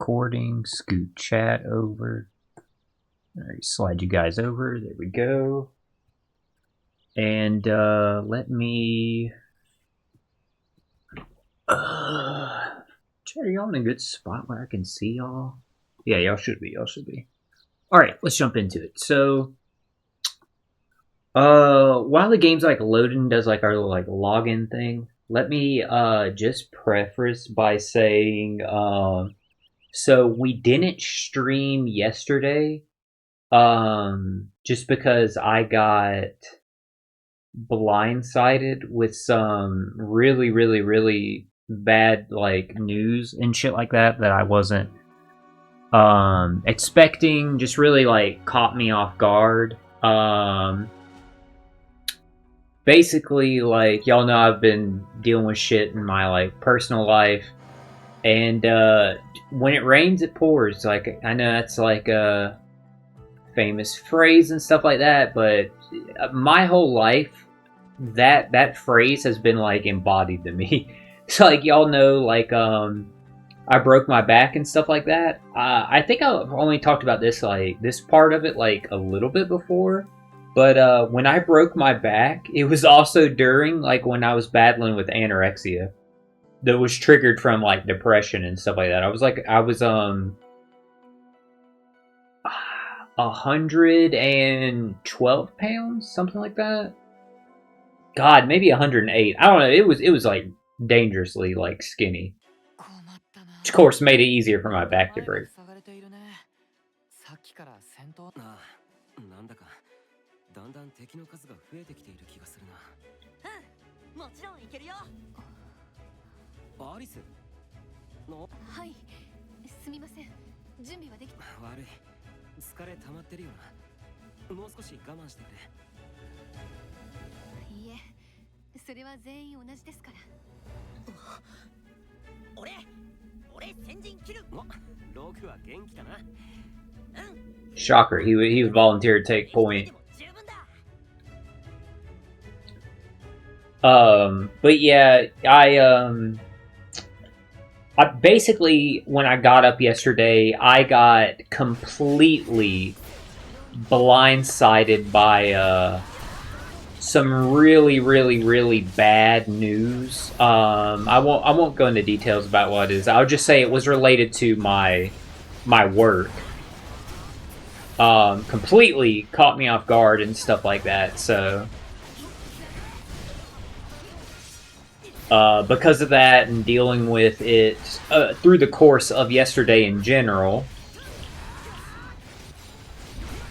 recording. Scoot chat over. Alright, slide you guys over. There we go. And let me. Chat, are y'all in a good spot where I can see y'all? Yeah, y'all should be. Y'all should be. Alright, let's jump into it. So, while the game's like loading, does like our little like login thing. Let me just preface by saying, so we didn't stream yesterday, just because I got blindsided with some really, really, really bad like news and shit like that I wasn't expecting. Just really like caught me off guard. Basically, like, y'all know I've been dealing with shit in my like personal life, and when it rains it pours. Like, I know that's like a famous phrase and stuff like that, but my whole life that phrase has been like embodied to me. So like, y'all know, like, I broke my back and stuff like that. I think I've only talked about this part of it like a little bit before. But when I broke my back, it was also during like when I was battling with anorexia that was triggered from like depression and stuff like that. I was 112 pounds, something like that. God, maybe 108. I don't know. It was like dangerously like skinny. Which of course made it easier for my back to break. Shocker, he would volunteer to take point. But yeah, I basically, when I got up yesterday, I got completely blindsided by some really, really, really bad news. I won't go into details about what it is. I'll just say it was related to my work. Completely caught me off guard and stuff like that. So, because of that and dealing with it through the course of yesterday in general,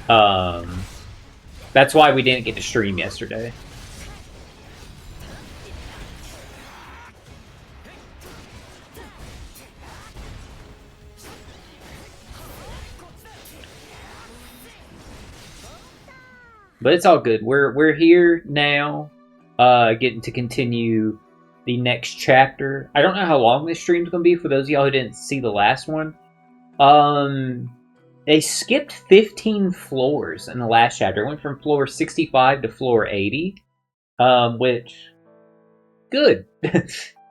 that's why we didn't get to stream yesterday. But it's all good. We're here now, getting to continue the next chapter. I don't know how long this stream's gonna be for those of y'all who didn't see the last one. They skipped 15 floors in the last chapter. It went from floor 65 to floor 80, which good.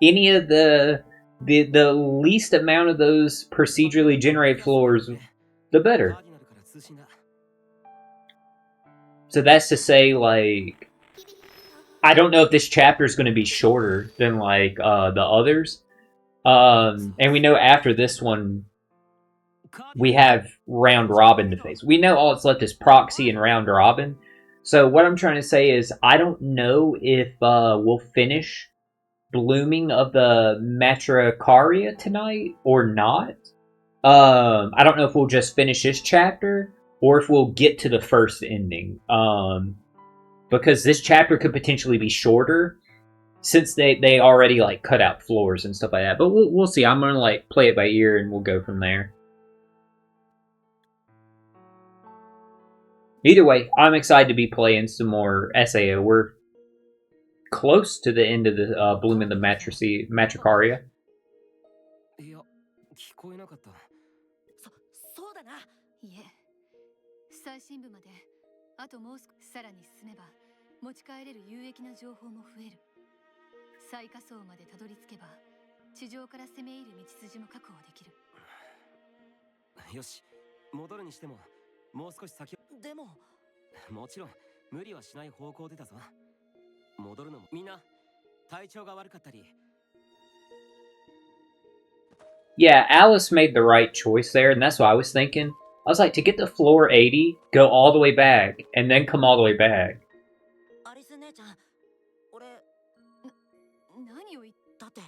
Any of the least amount of those procedurally generated floors, the better. So that's to say, like, I don't know if this chapter is going to be shorter than like the others. And we know after this one, we have round robin to face. We know all that's left is proxy and round robin. So what I'm trying to say is, I don't know if we'll finish blooming of the Matricaria tonight or not. I don't know if we'll just finish this chapter or if we'll get to the first ending. Because this chapter could potentially be shorter since they already like cut out floors and stuff like that. But we'll see. I'm gonna like play it by ear and we'll go from there. Either way, I'm excited to be playing some more SAO. We're close to the end of the bloom in the Matricaria. 最深部まであともうさらに進めば持ち帰れる有益な情報も増える。最下層までたどり着けば地上から攻め入る道筋も確保できる。よし、戻るにしてももう少し先。でももちろん無理はしない方向でだぞ。戻るのもみんな体調が悪かったり。 Yeah, Alice made the right choice there, and that's what I was thinking. I was like, to get to floor 80, go all the way back, and then come all the way back. アリス姉ちゃん、俺何を言っだって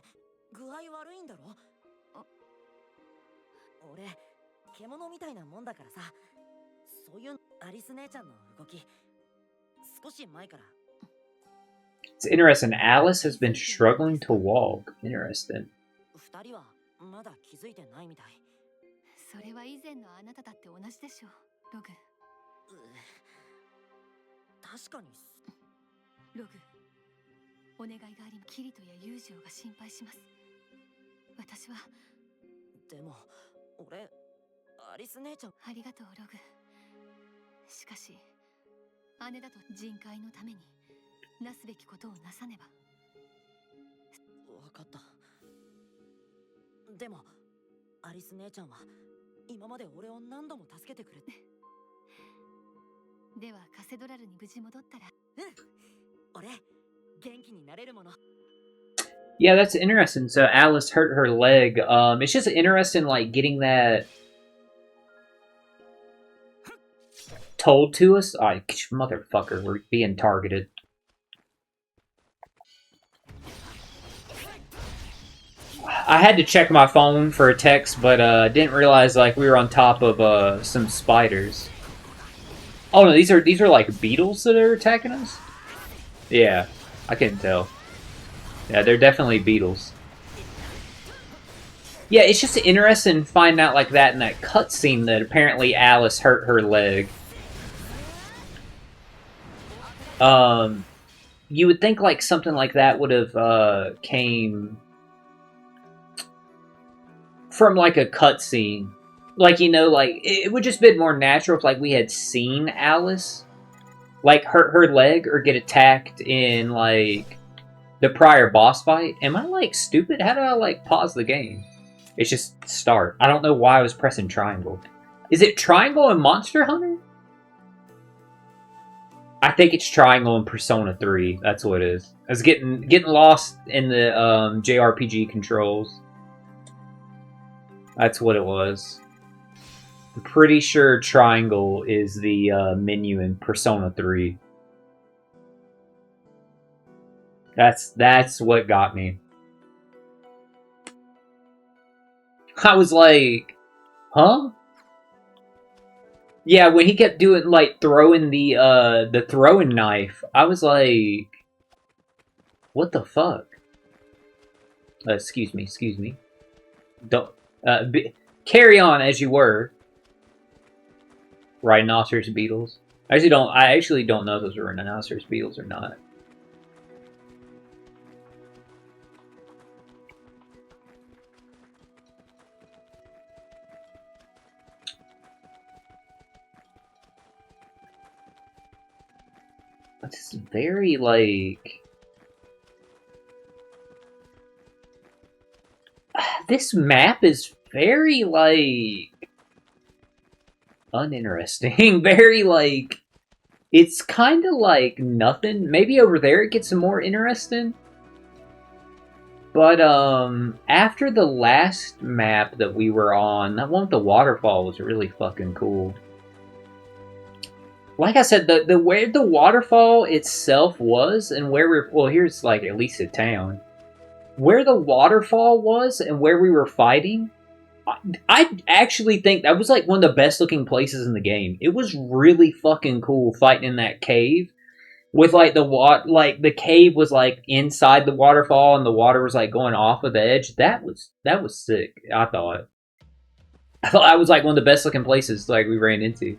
具合悪いんだろ。俺獣みたいなもんだからさ、そういうアリス姉ちゃんの動き少し前から。 It's interesting. Alice has been struggling to walk. Interesting. 二人はまだ気づいてないみたい。それは以前のあなただって同じでしょ、ログ。確かに。ログ、お願いがあり、キリトや友情が心配します。私は。でも俺アリス姉ちゃん。ありがとう、ログ。しかし姉だと人海のためになすべきことをなさねば。わかった。でもアリス姉ちゃんは今まで俺を何度も助けてくれて。ではカセドラルに無事戻ったら。俺元気になれるもの。 Yeah, that's interesting. So Alice hurt her leg. It's just interesting, like, getting that told to us. Oh, motherfucker, we're being targeted. I had to check my phone for a text, but didn't realize like we were on top of some spiders. Oh no, these are like beetles that are attacking us? Yeah, I couldn't tell. Yeah, they're definitely beetles. Yeah, it's just interesting to find out like that in that cutscene that apparently Alice hurt her leg. You would think like something like that would have came from like a cutscene, like, you know, like it would just been more natural if like we had seen Alice like hurt her leg or get attacked in like the prior boss fight. Am I like stupid? How do I like pause the game? It's just start. I don't know why I was pressing triangle. Is it triangle in Monster Hunter? I think it's triangle in Persona 3. That's what it is. I was getting lost in the JRPG controls. That's what it was. I'm pretty sure triangle is the menu in Persona 3. That's what got me. I was like, huh? Yeah, when he kept doing like throwing the throwing knife, I was like, what the fuck? Excuse me. Don't carry on as you were. Rhinoceros beetles. I actually don't know if those are rhinoceros beetles or not. It's very like this map is very like uninteresting. Very like it's kind of like nothing. Maybe over there it gets some more interesting. But after the last map that we were on, that one with the waterfall was really fucking cool. Like I said, the where the waterfall itself was and where we're well, here's like at least a town. Where the waterfall was and where we were fighting, I actually think that was like one of the best looking places in the game. It was really fucking cool fighting in that cave with like like the cave was like inside the waterfall and the water was like going off of the edge. That was sick. I thought that was like one of the best looking places like we ran into.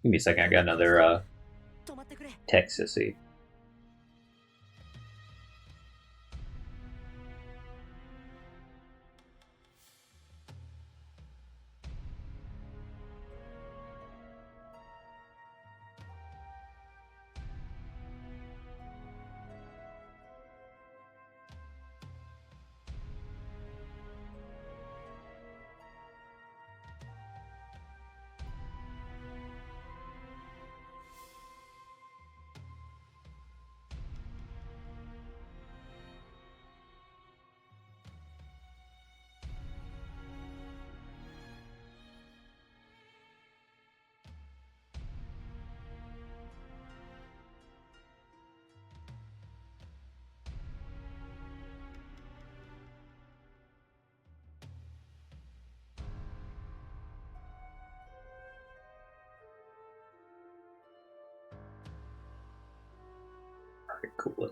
Give me a second, I got another text to see. cool.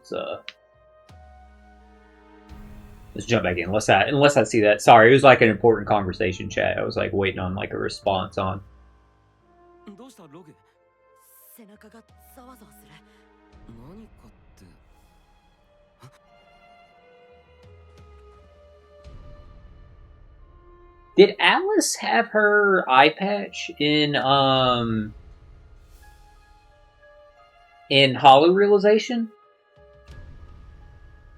Let's jump back in. Unless I see that. Sorry, it was like an important conversation chat. I was like waiting on like a response on. どうしたログ？背中がざわざわする。何かって。Did Alice have her eye patch in Hollow Realization?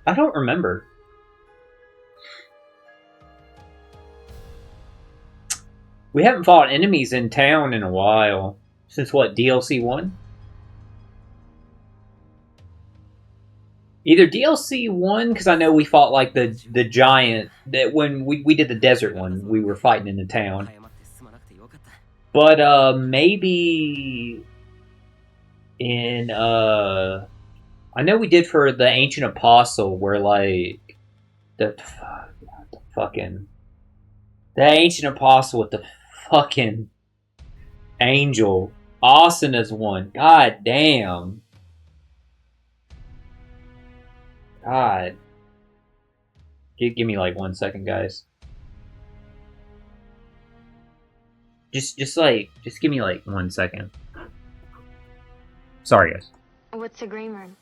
I don't remember. We haven't fought enemies in town in a while. Since what, DLC 1? Either DLC 1, because I know we fought like the giant, that when we did the desert one, we were fighting in the town. But maybe in I know we did for the Ancient Apostle, where like the Ancient Apostle with the fucking angel. Asana's one. God damn. God. Give me like 1 second, guys. Just give me like 1 second. Sorry, guys. What's a green room?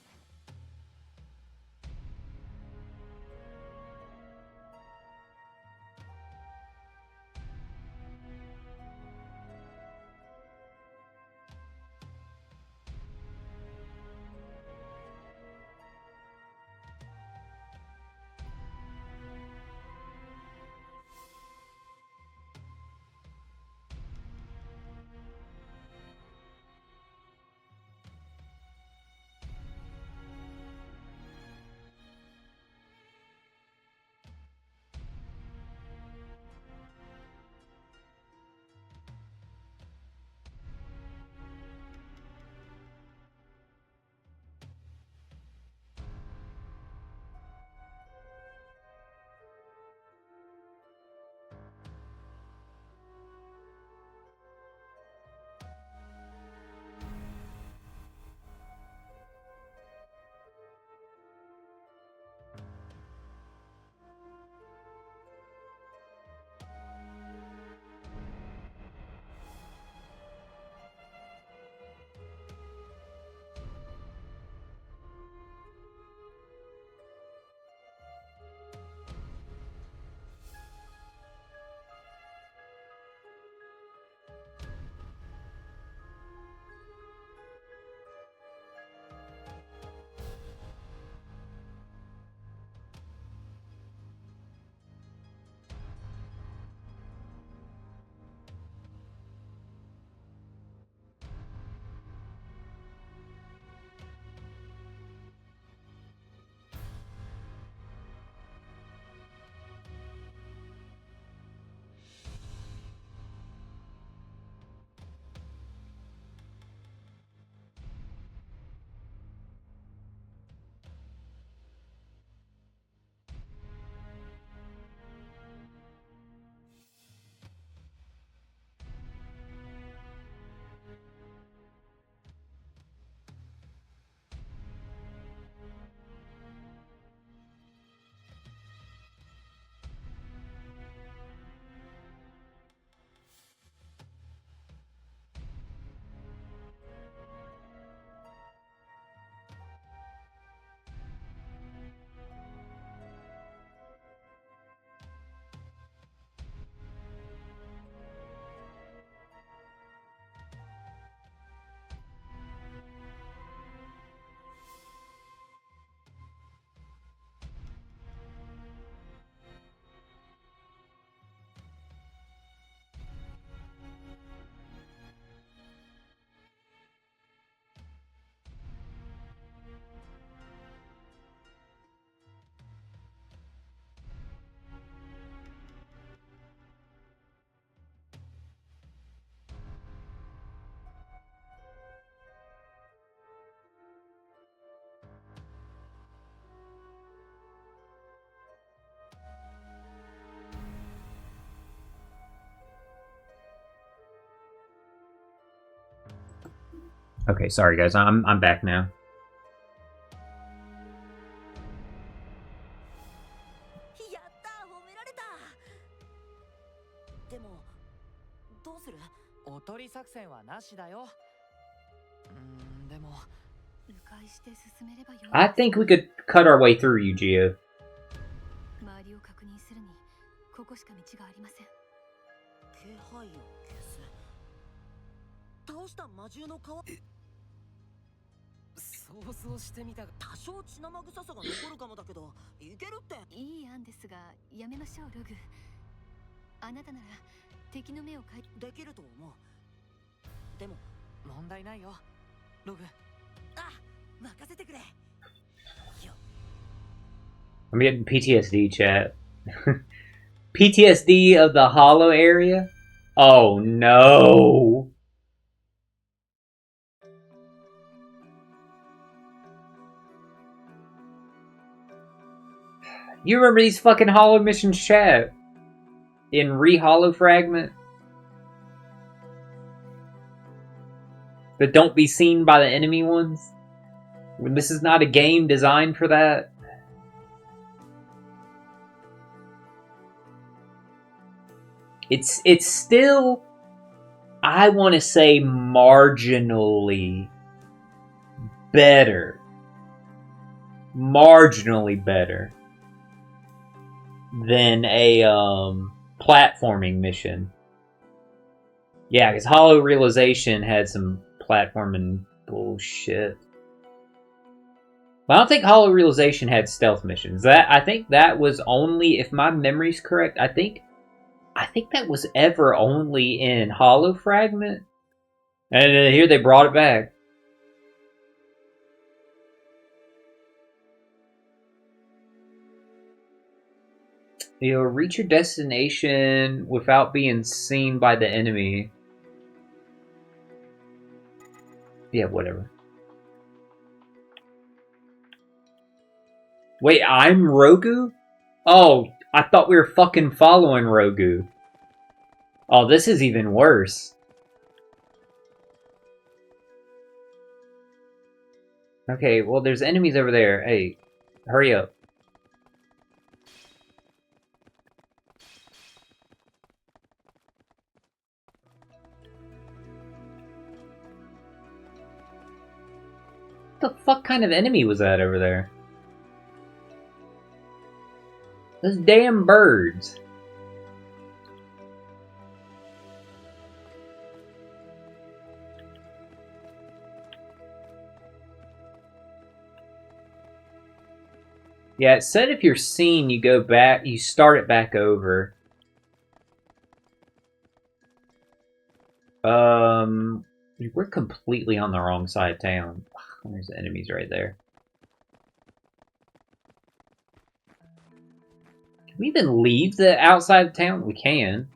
Okay, sorry guys, I'm back now. でもどうする？おとり作戦はなしだよ。でも迂回して進めればよい。 I think we could cut our way through you, Gio. 周りを確認するにここしか道がありません。気配を消す。倒した魔獣の皮。想像してみたが多少血生臭さが残るかもだけどいけるって。いい案ですがやめましょうログ。あなたなら敵の目をかいできると思う。でも問題ないよログ。あ、任せてくれ。 I'm getting PTSD, chat. PTSD of the hollow area? Oh no! You remember these fucking hollow missions, chat? In Re-Hollow Fragment? That don't be seen by the enemy ones? When this is not a game designed for that? It's still, I want to say, marginally better. Marginally better than a platforming mission. Yeah, because Hollow Realization had some platforming bullshit. But I don't think Hollow Realization had stealth missions. I think that was only, if my memory's correct, I think that was ever only in Hollow Fragment. And here they brought it back. You'll reach your destination without being seen by the enemy. Yeah, whatever. Wait, I'm Rogu? Oh, I thought we were fucking following Rogu. Oh, this is even worse. Okay, well, there's enemies over there. Hey, hurry up. What the fuck kind of enemy was that over there? Those damn birds. Yeah, it said if you're seen, you go back, you start it back over. We're completely on the wrong side of town. There's enemies right there. Can we even leave the outside of town? We can.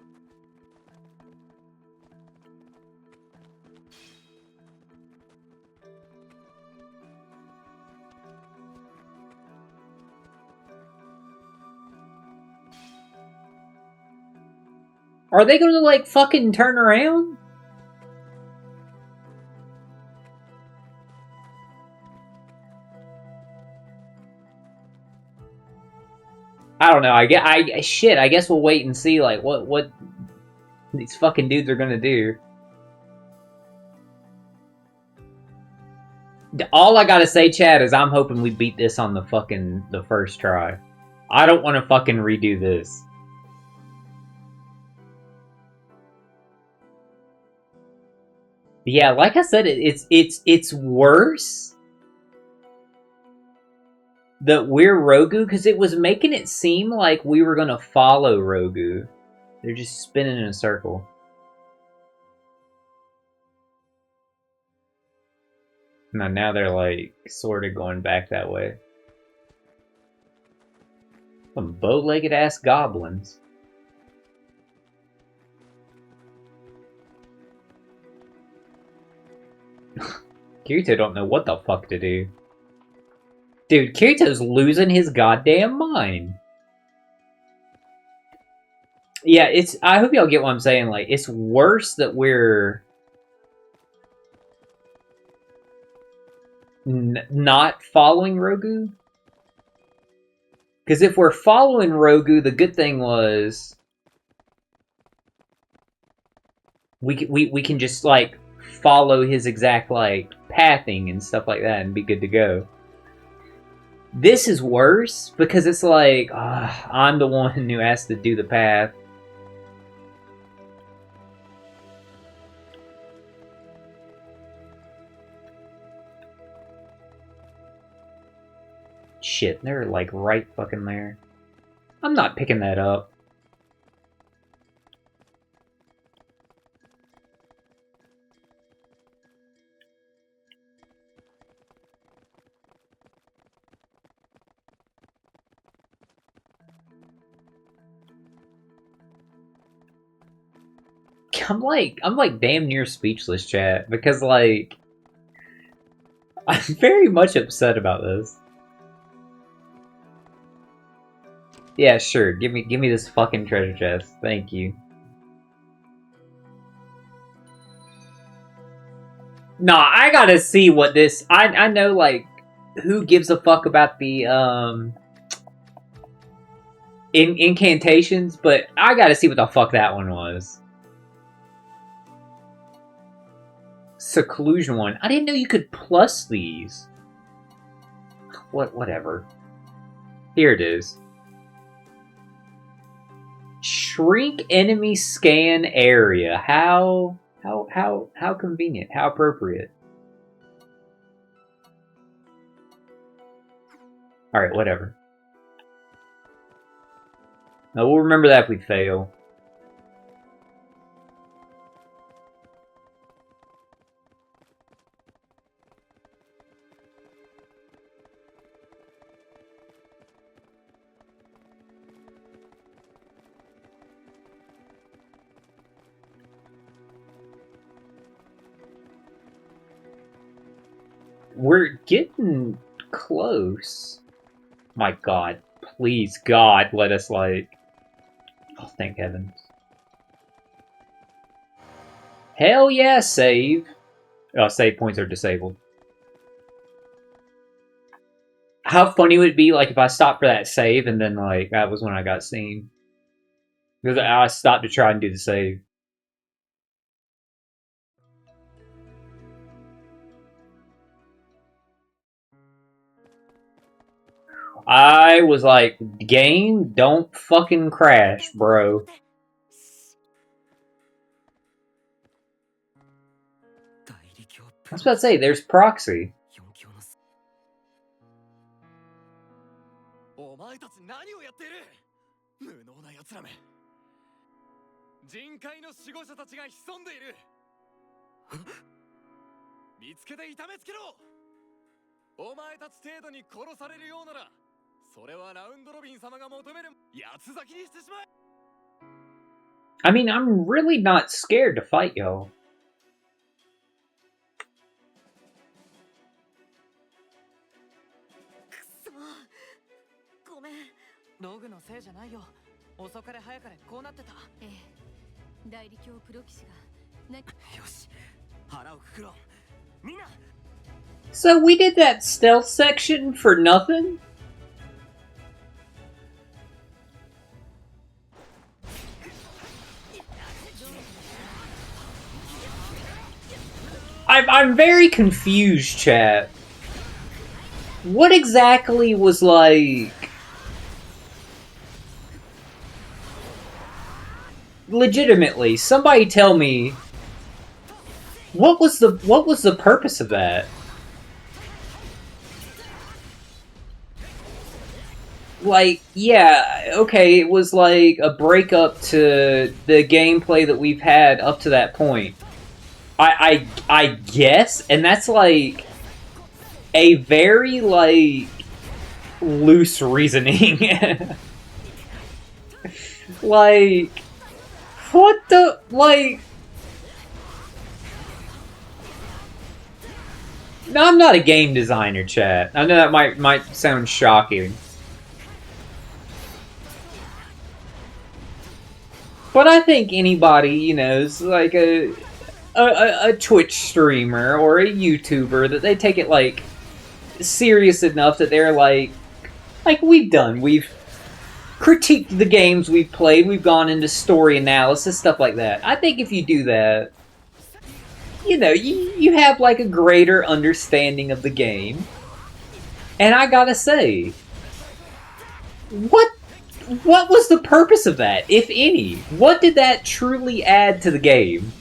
Are they gonna, like, fucking turn around? I don't know. I guess we'll wait and see, like, what these fucking dudes are gonna do. All I gotta say, Chad, is I'm hoping we beat this on the first try. I don't want to fucking redo this. Yeah, like I said, it's worse that we're Rogu, because it was making it seem like we were gonna follow Rogu. They're just spinning in a circle. Now they're like sort of going back that way. Some bow-legged ass goblins. Kirito don't know what the fuck to do. Dude, Kirito's losing his goddamn mind. Yeah, I hope y'all get what I'm saying. Like, it's worse that we're not following Rogu. Because if we're following Rogu, the good thing was we can just like follow his exact like pathing and stuff like that and be good to go. This is worse because it's like I'm the one who has to do the path. Shit, they're like right fucking there. I'm not picking that up. I'm like damn near speechless, chat, because like I'm very much upset about this. Yeah, sure. Give me this fucking treasure chest. Thank you. Nah, I gotta see what this. I know like who gives a fuck about the incantations, but I gotta see what the fuck that one was. Seclusion one. I didn't know you could plus these. Whatever. Here it is. Shrink enemy scan area. How convenient. How appropriate. Alright, whatever. Now we'll remember that if we fail. We're getting close. My god. Please, God, let us, like... Oh, thank heavens. Hell yeah, save. Oh, save points are disabled. How funny would it be, like, if I stopped for that save and then, like, that was when I got seen. Because I stopped to try and do the save. I was like, game, don't fucking crash, bro. I was about to say, there's proxy. お前たち何をやっている無能な奴らめ人海の守護者たちが潜んでいる見つけて痛めつけろお前たち程度に殺されるようならそれはラウンドロビン様が求める八つ咲きにしてしまえ I mean, I'm really not scared to fight y'all. ごめんログのせいじゃないよ遅かれ早かれこうなってたええ代理教プロ騎士がよし腹をくくろうみんな So we did that stealth section for nothing? I'm very confused, chat. What exactly was like... Legitimately, somebody tell me what was the purpose of that? Like, yeah, okay, it was like a breakup to the gameplay that we've had up to that point. I guess, and that's like a very like loose reasoning. Like, what the like? No, I'm not a game designer, chat. I know that might sound shocking. But I think anybody, you know, is like a Twitch streamer or a YouTuber that they take it like serious enough that they're like we've critiqued the games we've played. We've gone into story analysis, stuff like that. I think if you do that, you know, you have like a greater understanding of the game. And I gotta say, what was the purpose of that, if any? What did that truly add to the game?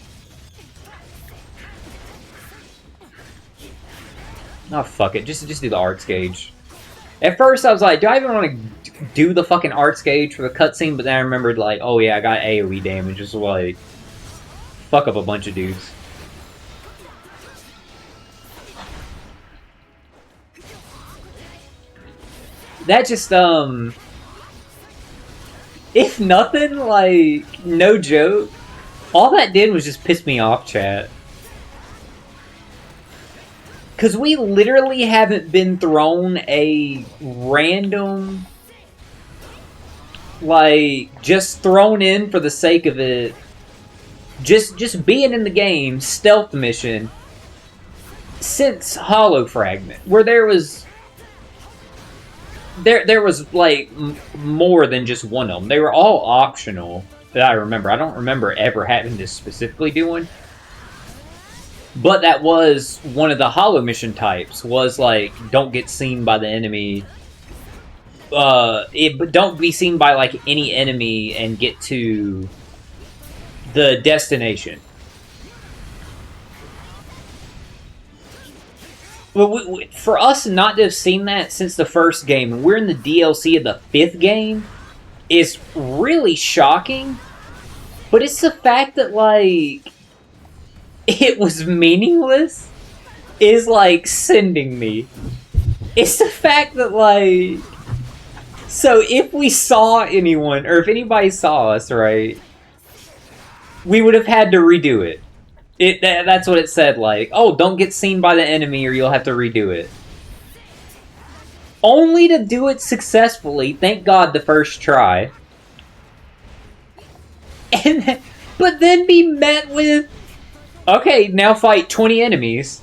Oh, fuck it. Just do the arts gauge. At first, I was like, do I even want to do the fucking arts gauge for the cutscene? But then I remembered, like, oh yeah, I got AoE damage. Just like, fuck up a bunch of dudes. That just, if nothing, like, no joke, all that did was just piss me off, chat. Because we literally haven't been thrown a random, like, just thrown in for the sake of it, just being in the game, stealth mission, since Hollow Fragment, where there was like more than just one of them. They were all optional that I remember. I don't remember ever having to specifically do one. But that was one of the Hollow mission types, was like, don't get seen by the enemy. But don't be seen by like any enemy and get to the destination. Well, for us not to have seen that since the first game, and we're in the DLC of the 5th game, is really shocking. But it's the fact that, like, it was meaningless is, like, sending me. It's the fact that, like... So, if we saw anyone, or if anybody saw us, right, we would have had to redo it. That's what it said, like, oh, don't get seen by the enemy or you'll have to redo it. Only to do it successfully, thank God, the first try. But then be met with, okay, now fight 20 enemies.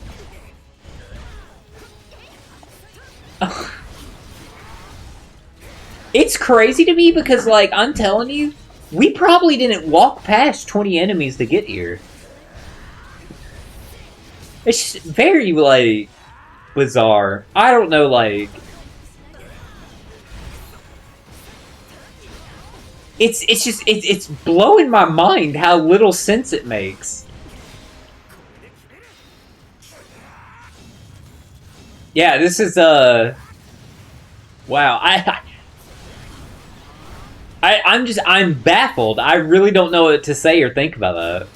It's crazy to me because, like, I'm telling you, we probably didn't walk past 20 enemies to get here. It's just very, like, bizarre. I don't know, like... It's blowing my mind how little sense it makes. Yeah, this is, wow, I'm baffled. I really don't know what to say or think about that.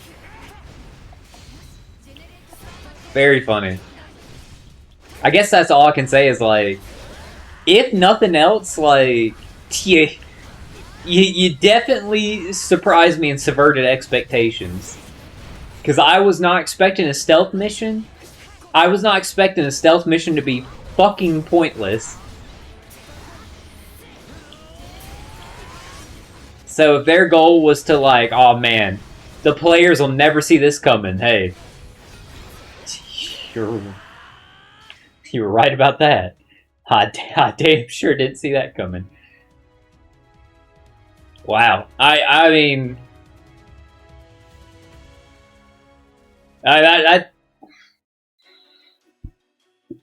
Very funny. I guess that's all I can say is, like, if nothing else, like, you definitely surprised me and subverted expectations. Because I was not expecting a stealth mission. I was not expecting a stealth mission to be fucking pointless. So if their goal was to, like, oh man, the players will never see this coming, hey. You were right about that. I damn sure didn't see that coming. Wow. I mean... that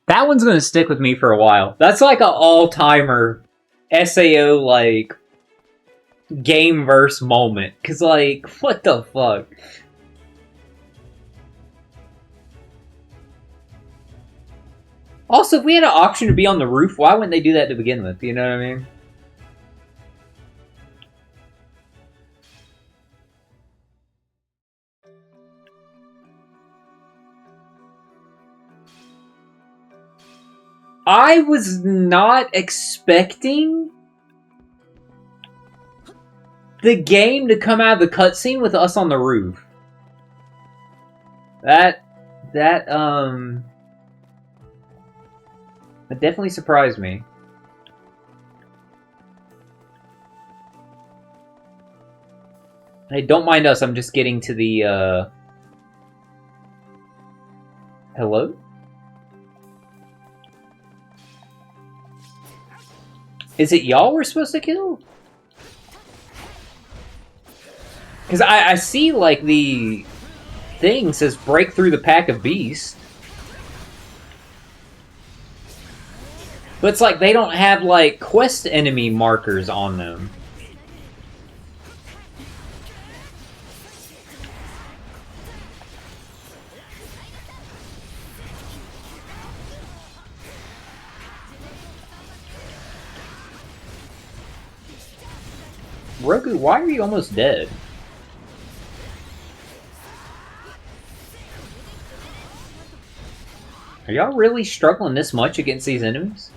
one's gonna stick with me for a while. That's like an all-timer SAO, like, game-verse moment. Cause, like, what the fuck? Also, if we had an option to be on the roof, why wouldn't they do that to begin with? You know what I mean? I was not expecting the game to come out of the cutscene with us on the roof. That definitely surprised me. Hey, don't mind us, I'm just getting to the, hello? Is it y'all we're supposed to kill? Because I see, like, the thing says break through the pack of beasts. But it's like they don't have, like, quest enemy markers on them. Roku, why are you almost dead? Are y'all really struggling this much against these enemies?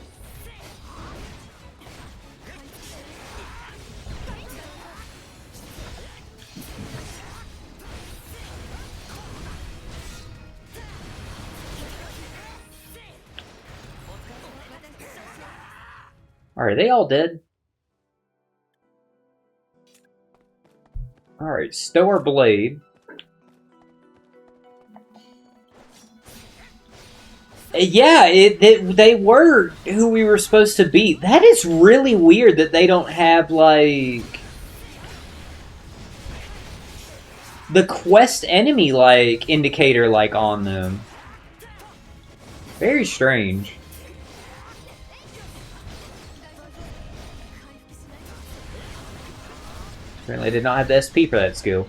Alright, are they all dead? Alright, stow our blade. Yeah, they were who we were supposed to beat. That is really weird that they don't have, like, the quest enemy, like, indicator, like, on them. Very strange. Apparently I did not have the SP for that skill.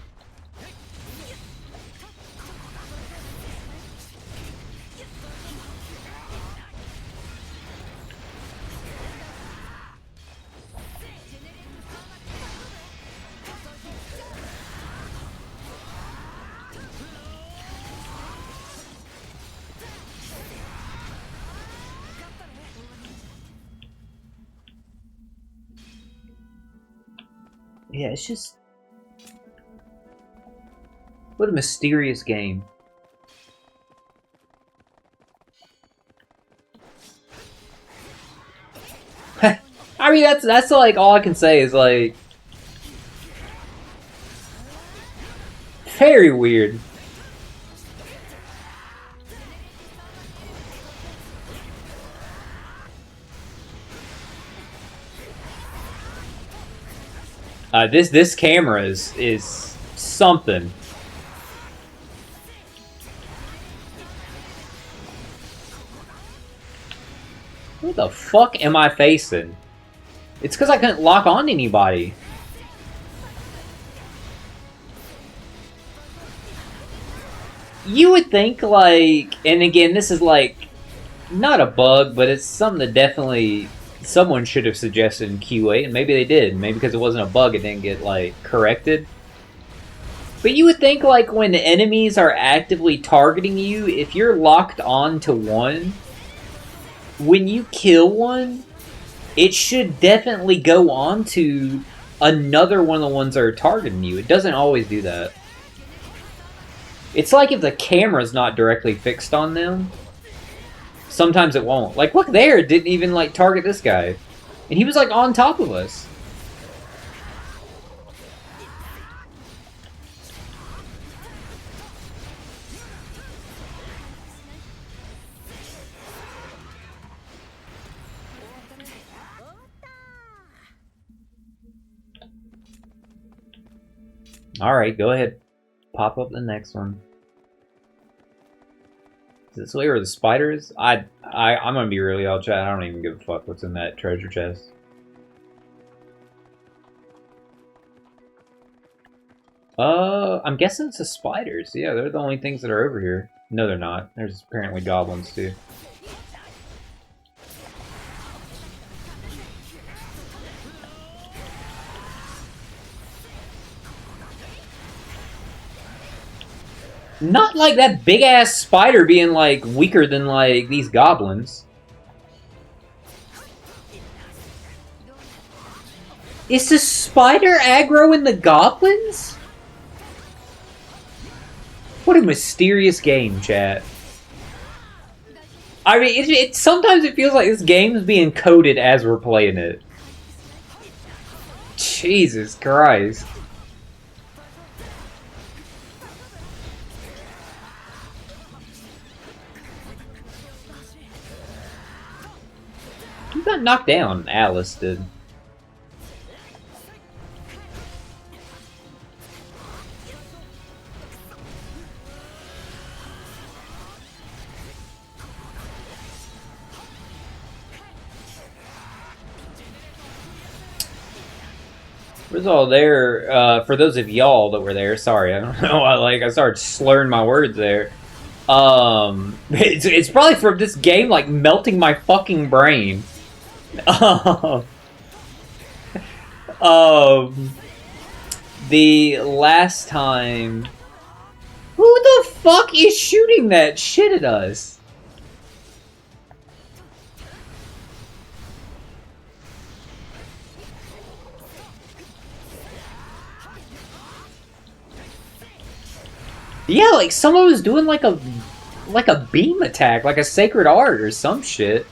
Yeah, it's just... what a mysterious game. I mean, that's like all I can say is like very weird. This camera is something. What the fuck am I facing? It's because I couldn't lock on to anybody. You would think, like, and again, this is like not a bug, but it's something that definitely someone should have suggested in QA, and maybe they did. Maybe because it wasn't a bug, it didn't get, like, corrected. But you would think, like, when the enemies are actively targeting you, if you're locked on to one, when you kill one, it should definitely go on to another one of the ones that are targeting you. It doesn't always do that. It's like if the camera's not directly fixed on them, sometimes it won't. Like, look there, it didn't even, like, target this guy. And he was, like, on top of us. Alright, go ahead. Pop up the next one. Is this way where the spider is? I'm gonna be really all chat. I don't even give a fuck what's in that treasure chest. I'm guessing it's the spiders. Yeah, they're the only things that are over here. No, they're not. There's apparently goblins too. Not like that big-ass spider being, like, weaker than, like, these goblins. Is the spider aggroing the goblins? What a mysterious game, chat. I mean, sometimes it feels like this game is being coded as we're playing it. Jesus Christ. Who got knocked down? Alice did. was all there. For those of y'all that were there, sorry, I don't know. I started slurring my words there. It's probably from this game like melting my fucking brain. The last time, who the fuck is shooting that shit at us? Yeah, like someone was doing like a beam attack, like a sacred art or some shit.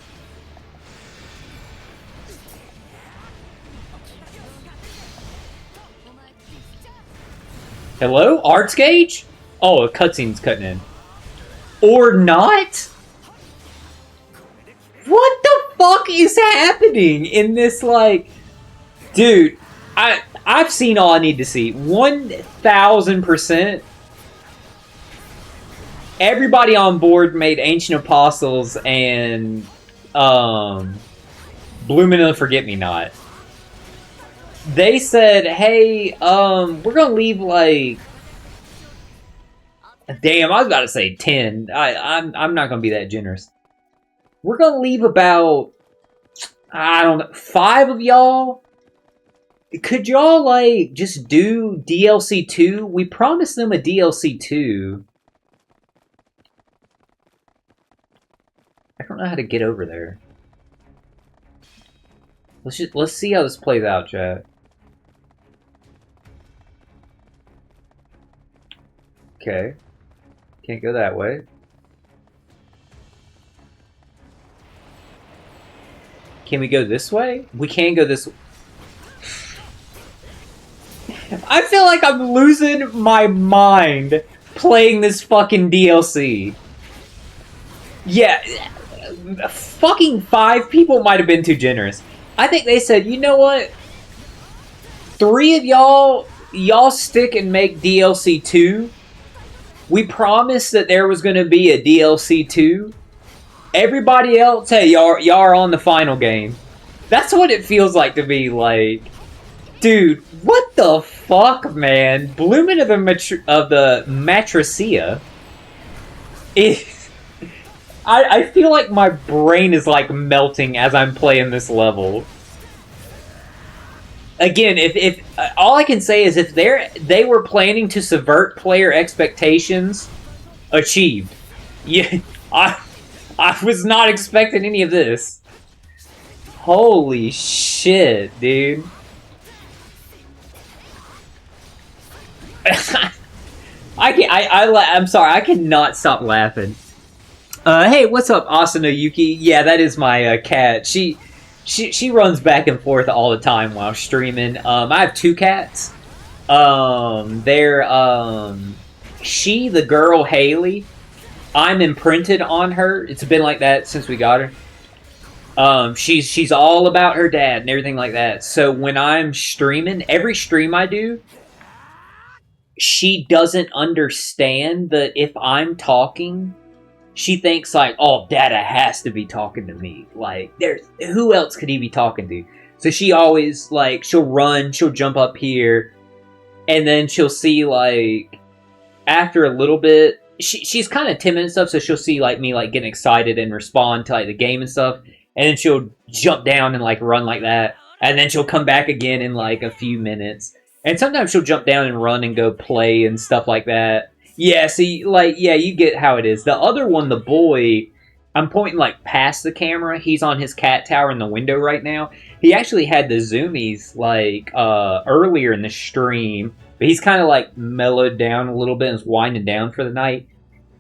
Hello? Arts gauge? Oh, a cutscene's cutting in. Or not? What the fuck is happening in this, like... Dude, I've seen all I need to see. 1000%. Everybody on board made Ancient Apostles and Bloomin' and the Forget-Me-Not. They said, hey, we're gonna leave like... Damn, I was about to say 10. I'm not gonna be that generous. We're gonna leave about... I don't know, 5 of y'all? Could y'all, like, just do DLC 2? We promised them a DLC 2. I don't know how to get over there. Let's see how this plays out, chat. Okay. Can't go that way. Can we go this way? We can go this way. I feel like I'm losing my mind playing this fucking DLC. Yeah, fucking 5 people might have been too generous. I think they said, you know what? 3 of y'all stick and make DLC 2. We promised that there was going to be a DLC 2. Everybody else, hey, y'all are on the final game. That's what it feels like to be like. Dude, what the fuck, man? Bloomin' of the Matricia is... I feel like my brain is like melting as I'm playing this level. Again, if all I can say is if they were planning to subvert player expectations, achieved. Yeah, I was not expecting any of this. Holy shit, dude. I'm sorry, I cannot stop laughing. Hey, what's up, Asano Yuki? Yeah, that is my cat. She runs back and forth all the time while streaming. I have 2 cats. They're she, the girl Haley. I'm imprinted on her. It's been like that since we got her. She's all about her dad and everything like that. So when I'm streaming, every stream I do, she doesn't understand that if I'm talking, she thinks like, oh, Dada has to be talking to me. Like, who else could he be talking to? So she always, like, she'll run, she'll jump up here, and then she'll see, like, after a little bit, she's kind of timid and stuff, so she'll see, like, me, like, getting excited and respond to, like, the game and stuff, and then she'll jump down and, like, run like that, and then she'll come back again in, like, a few minutes. And sometimes she'll jump down and run and go play and stuff like that. Yeah, see, like, yeah, you get how it is. The other one, the boy, I'm pointing, like, past the camera. He's on his cat tower in the window right now. He actually had the zoomies, like, earlier in the stream. But he's kind of, like, mellowed down a little bit and is winding down for the night.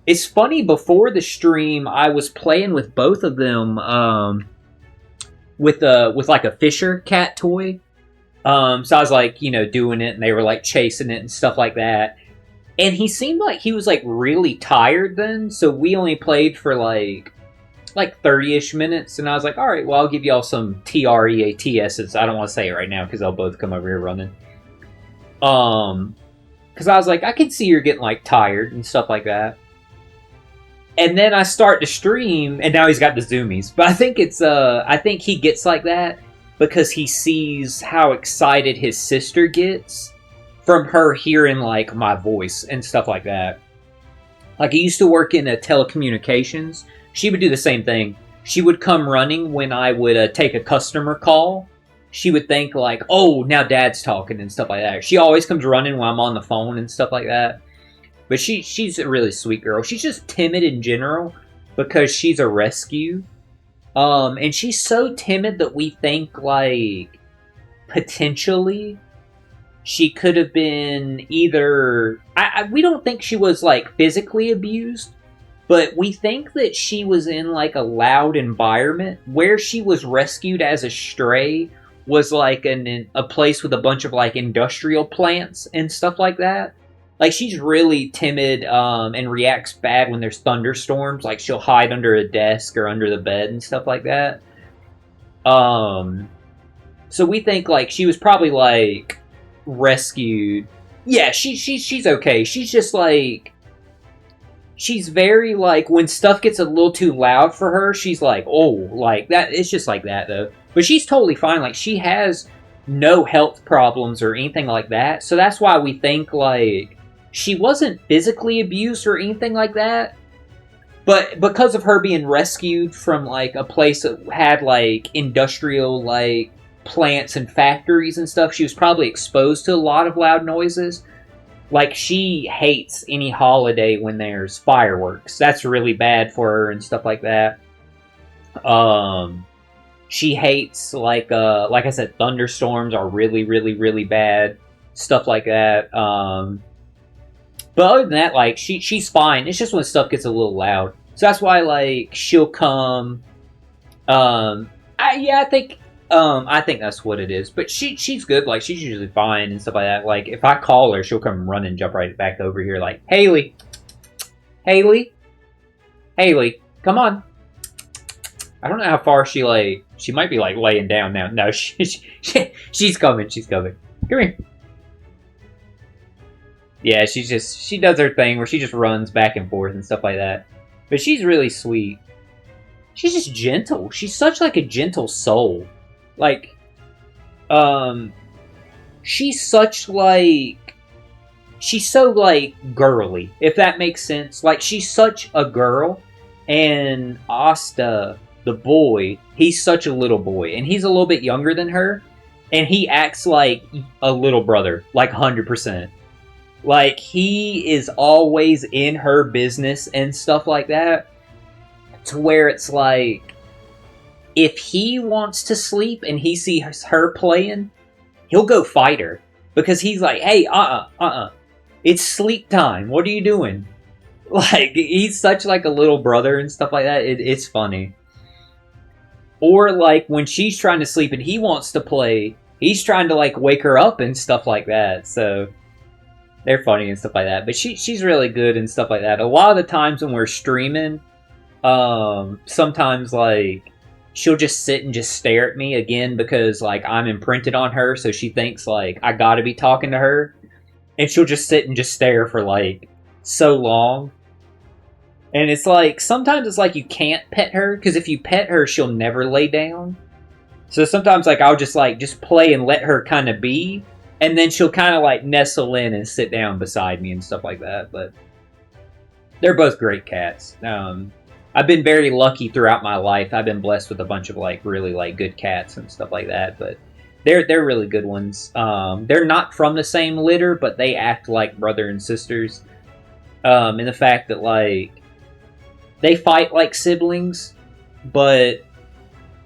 It's funny, before the stream, I was playing with both of them, with like, a Fisher cat toy. So I was, like, you know, doing it, and they were, like, chasing it and stuff like that. And he seemed like he was, like, really tired then, so we only played for, like 30-ish minutes, and I was like, alright, well, I'll give y'all some TREATSs. I don't want to say it right now, because they'll both come over here running. Because I was like, I can see you're getting, like, tired and stuff like that. And then I start to stream, and now he's got the zoomies. But I think it's, I think he gets like that because he sees how excited his sister gets from her hearing like my voice and stuff like that. Like, I used to work in telecommunications. She would do the same thing. She would come running when I would take a customer call. She would think like, oh, now Dad's talking and stuff like that. She always comes running when I'm on the phone and stuff like that. But she's a really sweet girl. She's just timid in general because she's a rescue. And she's so timid that we think like potentially she could have been either... we don't think she was like physically abused, but we think that she was in like a loud environment. Where she was rescued as a stray was like a place with a bunch of like industrial plants and stuff like that. Like, she's really timid and reacts bad when there's thunderstorms. Like, she'll hide under a desk or under the bed and stuff like that. So we think like she was probably like rescued. Yeah, she's okay. She's just like, she's very like, when stuff gets a little too loud for her, she's like, oh, like that. It's just like that though. But she's totally fine. Like, she has no health problems or anything like that. So that's why we think like she wasn't physically abused or anything like that. But because of her being rescued from like a place that had like industrial like plants and factories and stuff, she was probably exposed to a lot of loud noises. Like, she hates any holiday when there's fireworks. That's really bad for her and stuff like that. She hates like I said, thunderstorms are really, really, really bad. Stuff like that. But other than that, like, she's fine. It's just when stuff gets a little loud. So that's why, like, she'll come. I think that's what it is. But she's good. Like, she's usually fine and stuff like that. Like, if I call her, she'll come run and jump right back over here. Like, Haley, come on. I don't know how far she might be like laying down now. No, she's coming. She's coming. Come here. Yeah, she does her thing where she just runs back and forth and stuff like that. But she's really sweet. She's just gentle. She's such like a gentle soul. Like, she's such like, she's so like girly, if that makes sense. Like, she's such a girl, and Asta, the boy, he's such a little boy, and he's a little bit younger than her, and he acts like a little brother, like 100%. Like, he is always in her business and stuff like that, to where it's like, if he wants to sleep and he sees her playing, he'll go fight her. Because he's like, hey, it's sleep time. What are you doing? Like, he's such like a little brother and stuff like that. It's funny. Or like, when she's trying to sleep and he wants to play, he's trying to like wake her up and stuff like that. So they're funny and stuff like that. But she's really good and stuff like that. A lot of the times when we're streaming, sometimes like she'll just sit and just stare at me again, because like I'm imprinted on her, so she thinks like I gotta be talking to her, and she'll just sit and just stare for like so long. And it's like, sometimes it's like you can't pet her, because if you pet her, she'll never lay down. So sometimes like I'll just play and let her kind of be, and then she'll kind of like nestle in and sit down beside me and stuff like that. But they're both great cats. I've been very lucky throughout my life. I've been blessed with a bunch of like really like good cats and stuff like that. But they're really good ones. They're not from the same litter, but they act like brother and sisters. In the fact that like they fight like siblings, but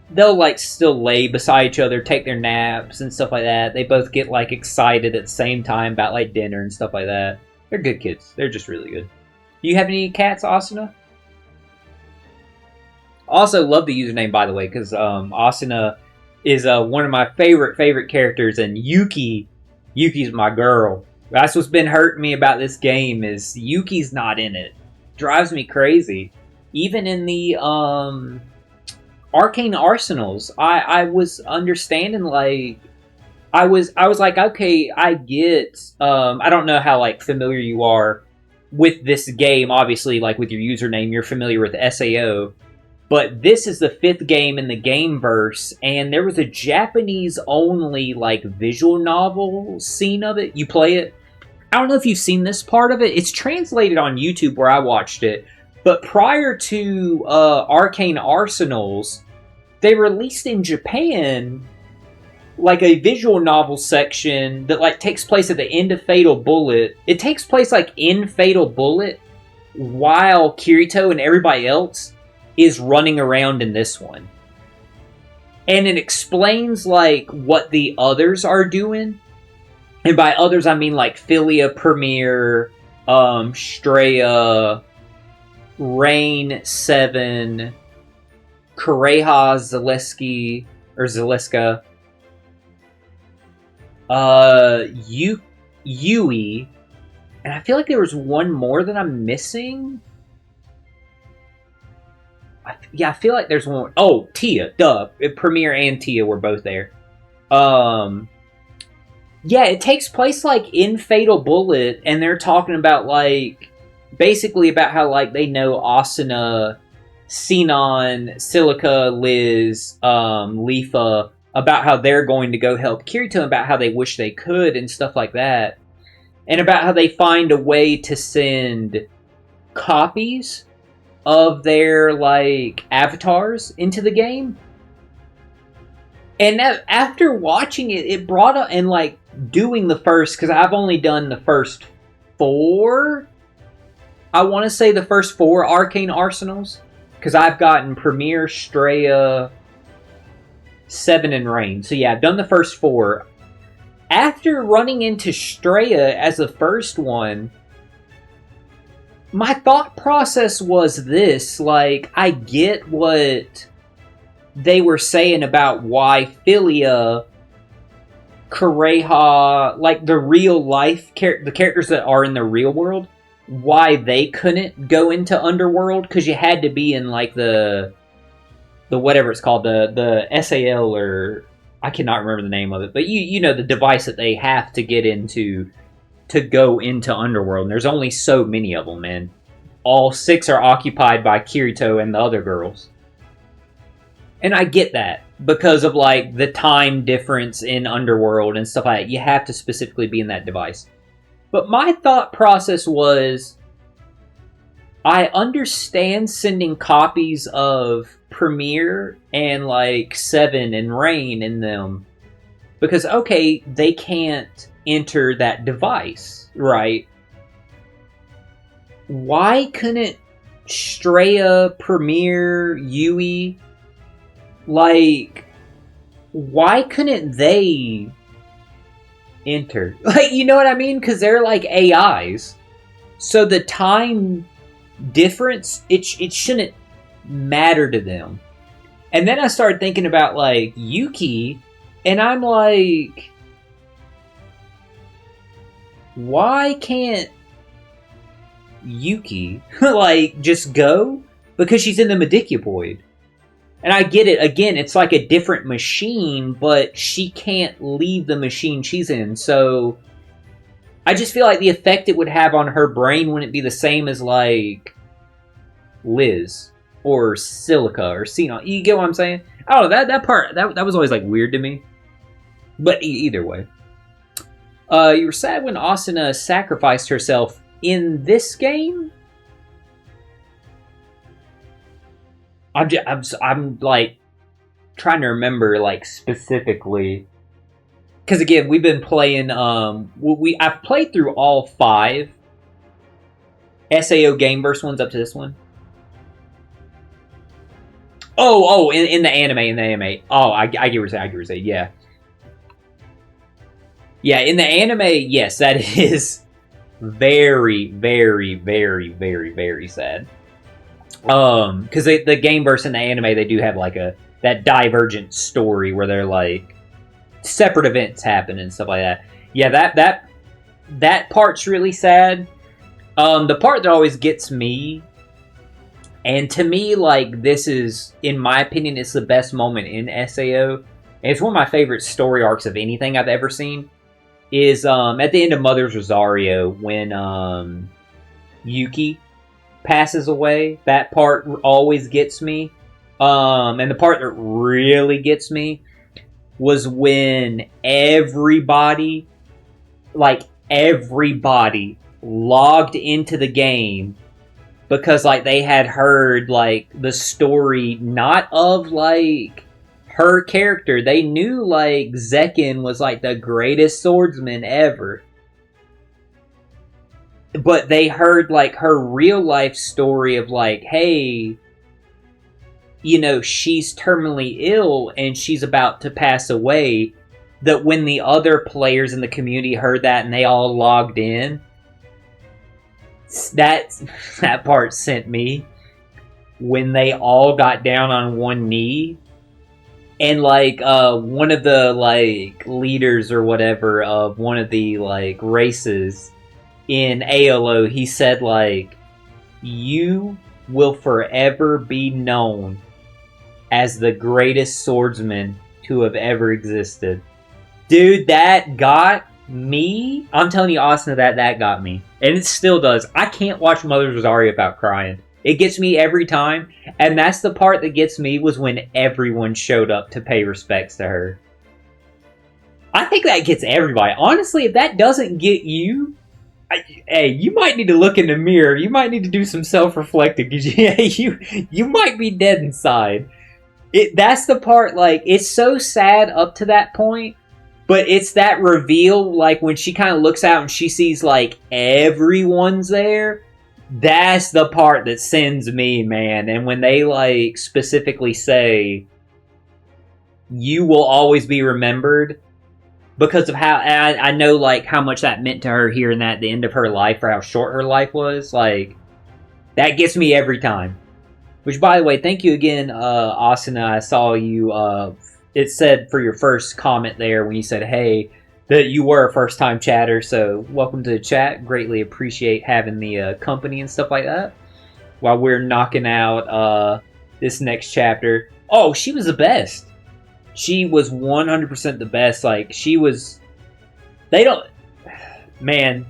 they'll like still lay beside each other, take their naps and stuff like that. They both get like excited at the same time about like dinner and stuff like that. They're good kids. They're just really good. Do you have any cats, Asuna? Also, love the username, by the way, because Asuna is one of my favorite characters, and Yuki's my girl. That's what's been hurting me about this game, is Yuki's not in it. Drives me crazy. Even in the Arcane Arsenals, I was understanding, like, I was like, okay, I get, I don't know how, like, familiar you are with this game. Obviously, like, with your username, you're familiar with SAO. But this is the 5th game in the Gameverse, and there was a Japanese-only, like, visual novel scene of it. You play it. I don't know if you've seen this part of it. It's translated on YouTube where I watched it. But prior to Arcane Arsenals, they released in Japan like a visual novel section that like takes place at the end of Fatal Bullet. It takes place like in Fatal Bullet while Kirito and everybody else is running around in this one. And it explains like what the others are doing. And by others I mean like Philia, Premier, Straya, Rain, Seven, Kureha, Zaleski, or Zaleska, Yui, and I feel like there was one more that I'm missing. I feel like there's one. Oh, Tia, duh. Premier and Tia were both there. Yeah, it takes place like in Fatal Bullet, and they're talking about like basically about how like they know Asuna, Sinon, Silica, Liz, Lifa, about how they're going to go help Kirito, about how they wish they could and stuff like that, and about how they find a way to send copies of their like avatars into the game. And that, after watching it, it brought up, and like doing the first, because I've only done the first 4, I want to say the first 4 Arcane Arsenals, because I've gotten Premier, Straya, 7, and Rain. So yeah, I've done the first 4. After running into Straya as the first one, my thought process was this, like, I get what they were saying about why Philia, Kureha, like the real life, the characters that are in the real world, why they couldn't go into Underworld, because you had to be in like the whatever it's called, the SAL, or I cannot remember the name of it, but you know the device that they have to get into to go into Underworld, and there's only so many of them, and all 6 are occupied by Kirito and the other girls. And I get that, because of like the time difference in Underworld and stuff like that. You have to specifically be in that device. But my thought process was, I understand sending copies of Premiere and like 7 and Rain in them, because okay, they can't enter that device, right? Why couldn't Straya, Premiere, Yui, like, why couldn't they enter? Like, you know what I mean? Because they're like AIs. So the time difference, it shouldn't matter to them. And then I started thinking about like Yuki, and I'm like, why can't Yuki like just go? Because she's in the Medicupoid. And I get it, again, it's like a different machine, but she can't leave the machine she's in, so I just feel like the effect it would have on her brain wouldn't be the same as like Liz or Silica or Sinon. You get what I'm saying? I don't know, that part, that was always like weird to me. But either way. You were sad when Asuna sacrificed herself in this game? I'm like trying to remember like specifically, because again we've been playing. I've played through all 5 SAO Gameverse ones up to this one. In the anime. Oh, I get what you're saying. Yeah. Yeah, in the anime, yes, that is very, very, very, very, very sad. Because the Gameverse and the anime, they do have like that divergent story where they're like separate events happen and stuff like that. Yeah, that part's really sad. The part that always gets me, and to me, like, this is, in my opinion, it's the best moment in SAO, and it's one of my favorite story arcs of anything I've ever seen, is at the end of Mother's Rosario, when Yuki passes away. That part always gets me, And the part that really gets me was when everybody logged into the game because like they had heard like the story not of like her character. They knew like Zekin was like the greatest swordsman ever. But they heard like her real life story of like, hey, you know, she's terminally ill and she's about to pass away. That when the other players in the community heard that and they all logged in, that part sent me. When they all got down on one knee and like one of the like leaders or whatever of one of the like races in ALO, he said like, you will forever be known as the greatest swordsman to have ever existed. Dude, that got me. I'm telling you, Austin, that got me. And it still does. I can't watch Mother Rosario without crying. It gets me every time. And that's the part that gets me, was when everyone showed up to pay respects to her. I think that gets everybody. Honestly, if that doesn't get you, hey, you might need to look in the mirror. You might need to do some self-reflecting, because you might be dead inside. That's the part, like, it's so sad up to that point, but it's that reveal, like, when she kind of looks out and she sees, like, everyone's there. That's the part that sends me, man. And when they, like, specifically say, you will always be remembered, because of how, I know, like, how much that meant to her here and at the end of her life, or how short her life was, like, that gets me every time. Which, by the way, thank you again, Austin. I saw you, it said for your first comment there when you said, hey, that you were a first-time chatter, so welcome to the chat. Greatly appreciate having the company and stuff like that. While we're knocking out this next chapter. Oh, she was the best. She was 100% the best. Like, she was... They don't... Man.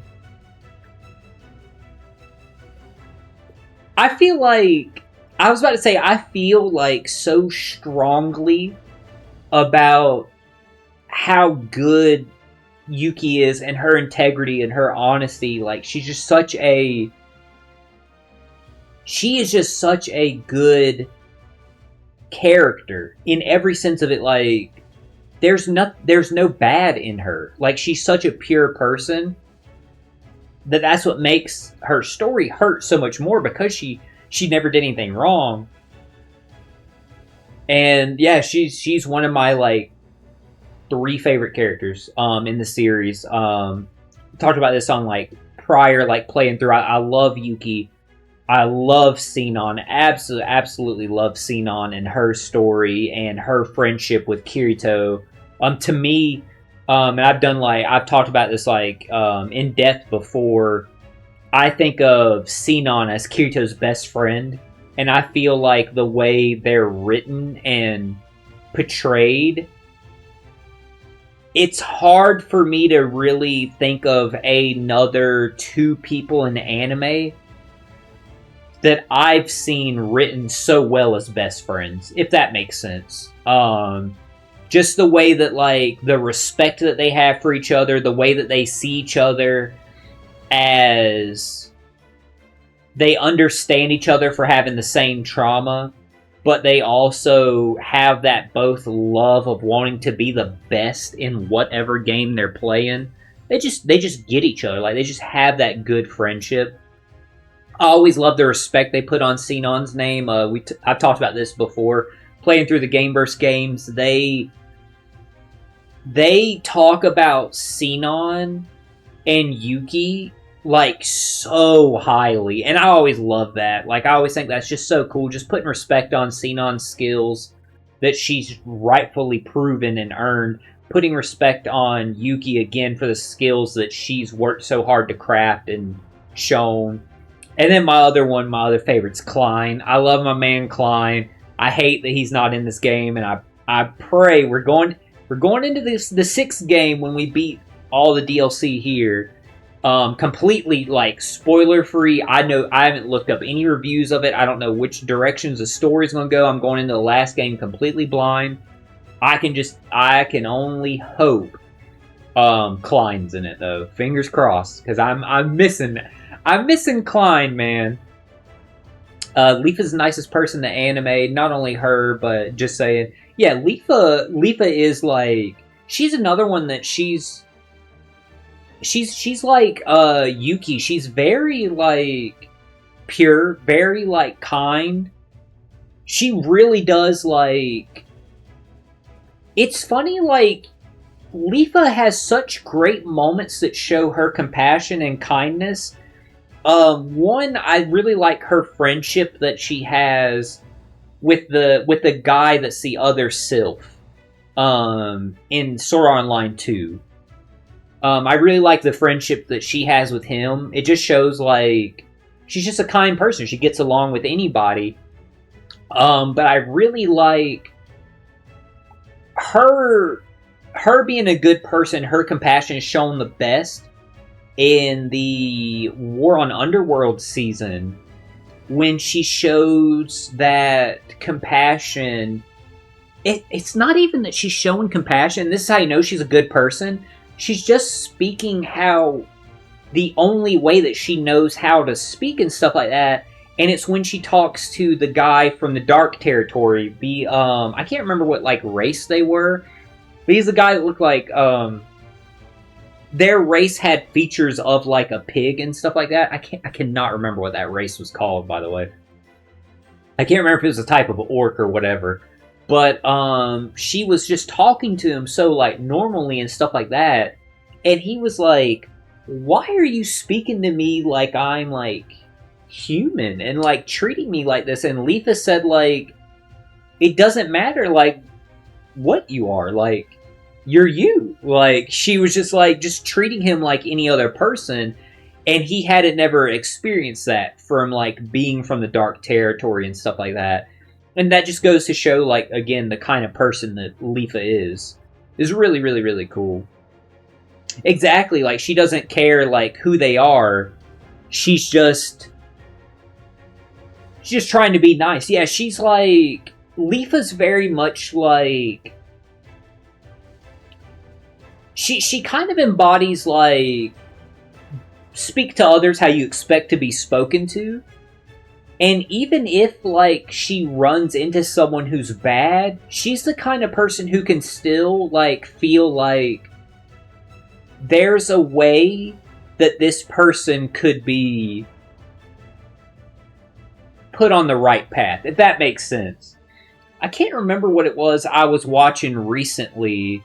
I feel like... I was about to say, I feel like so strongly about how good Yuki is and her integrity and her honesty. Like, she's just such a... She is just such a good character in every sense of it. Like, there's no bad in her. Like, she's such a pure person that's what makes her story hurt so much more, because she never did anything wrong. And yeah, she's one of my like 3 favorite characters in the series. Talked about this on like prior like playing through. I love Yuki. I love Sinon. Absolutely love Sinon and her story and her friendship with Kirito. To me, and I've talked about this like in depth before. I think of Sinon as Kirito's best friend, and I feel like the way they're written and portrayed, it's hard for me to really think of another 2 people in anime that I've seen written so well as best friends, if that makes sense. Just the way that, like, the respect that they have for each other, the way that they see each other as they understand each other for having the same trauma, but they also have that both love of wanting to be the best in whatever game they're playing. They just get each other. Like, they just have that good friendship. I always love the respect they put on Sinon's name. I've talked about this before. Playing through the Gameverse games, they talk about Sinon and Yuki like so highly, and I always love that. Like, I always think that's just so cool, just putting respect on Sinon's skills that she's rightfully proven and earned, putting respect on Yuki again for the skills that she's worked so hard to craft and shown. And then my other favorite's Klein. I love my man Klein. I hate that he's not in this game, and I pray we're going into the 6th game when we beat all the DLC here. Completely like spoiler free. I know I haven't looked up any reviews of it. I don't know which directions the story's going to go. I'm going into the last game completely blind. I can only hope Klein's in it though. Fingers crossed, because I'm missing Klein, man. Leafa's the nicest person in the anime. Not only her, but just saying, yeah, Leafa is like, she's another one that she's like Yuki. She's very like pure, very like kind. She really does like. It's funny, like Leafa has such great moments that show her compassion and kindness. One, I really like her friendship that she has with the guy that's the other Sylph. In Sword Art Online 2. I really like the friendship that she has with him. It just shows like she's just a kind person. She gets along with anybody. But I really like her being a good person. Her compassion is shown the best in the War on Underworld season, when she shows that compassion. It's not even that she's showing compassion. This is how you know she's a good person. She's just speaking how the only way that she knows how to speak and stuff like that. And it's when she talks to the guy from the Dark Territory. I can't remember what like race they were, but he's the guy that looked like their race had features of like a pig and stuff like that. I cannot remember what that race was called, by the way. I can't remember if it was a type of orc or whatever. But she was just talking to him so like normally and stuff like that. And he was like, why are you speaking to me like I'm like human and like treating me like this? And Leafa said like, it doesn't matter like what you are, like you're you. Like she was just like just treating him like any other person. And he hadn't never experienced that from like being from the Dark Territory and stuff like that. And that just goes to show, like, again, the kind of person that Leafa is really, really, really cool. Exactly, like, she doesn't care, like, who they are. She's just trying to be nice. Yeah, she's like, Leafa's very much like, she kind of embodies, like, speak to others how you expect to be spoken to. And even if, like, she runs into someone who's bad, she's the kind of person who can still, like, feel like there's a way that this person could be put on the right path, if that makes sense. I can't remember what it was I was watching recently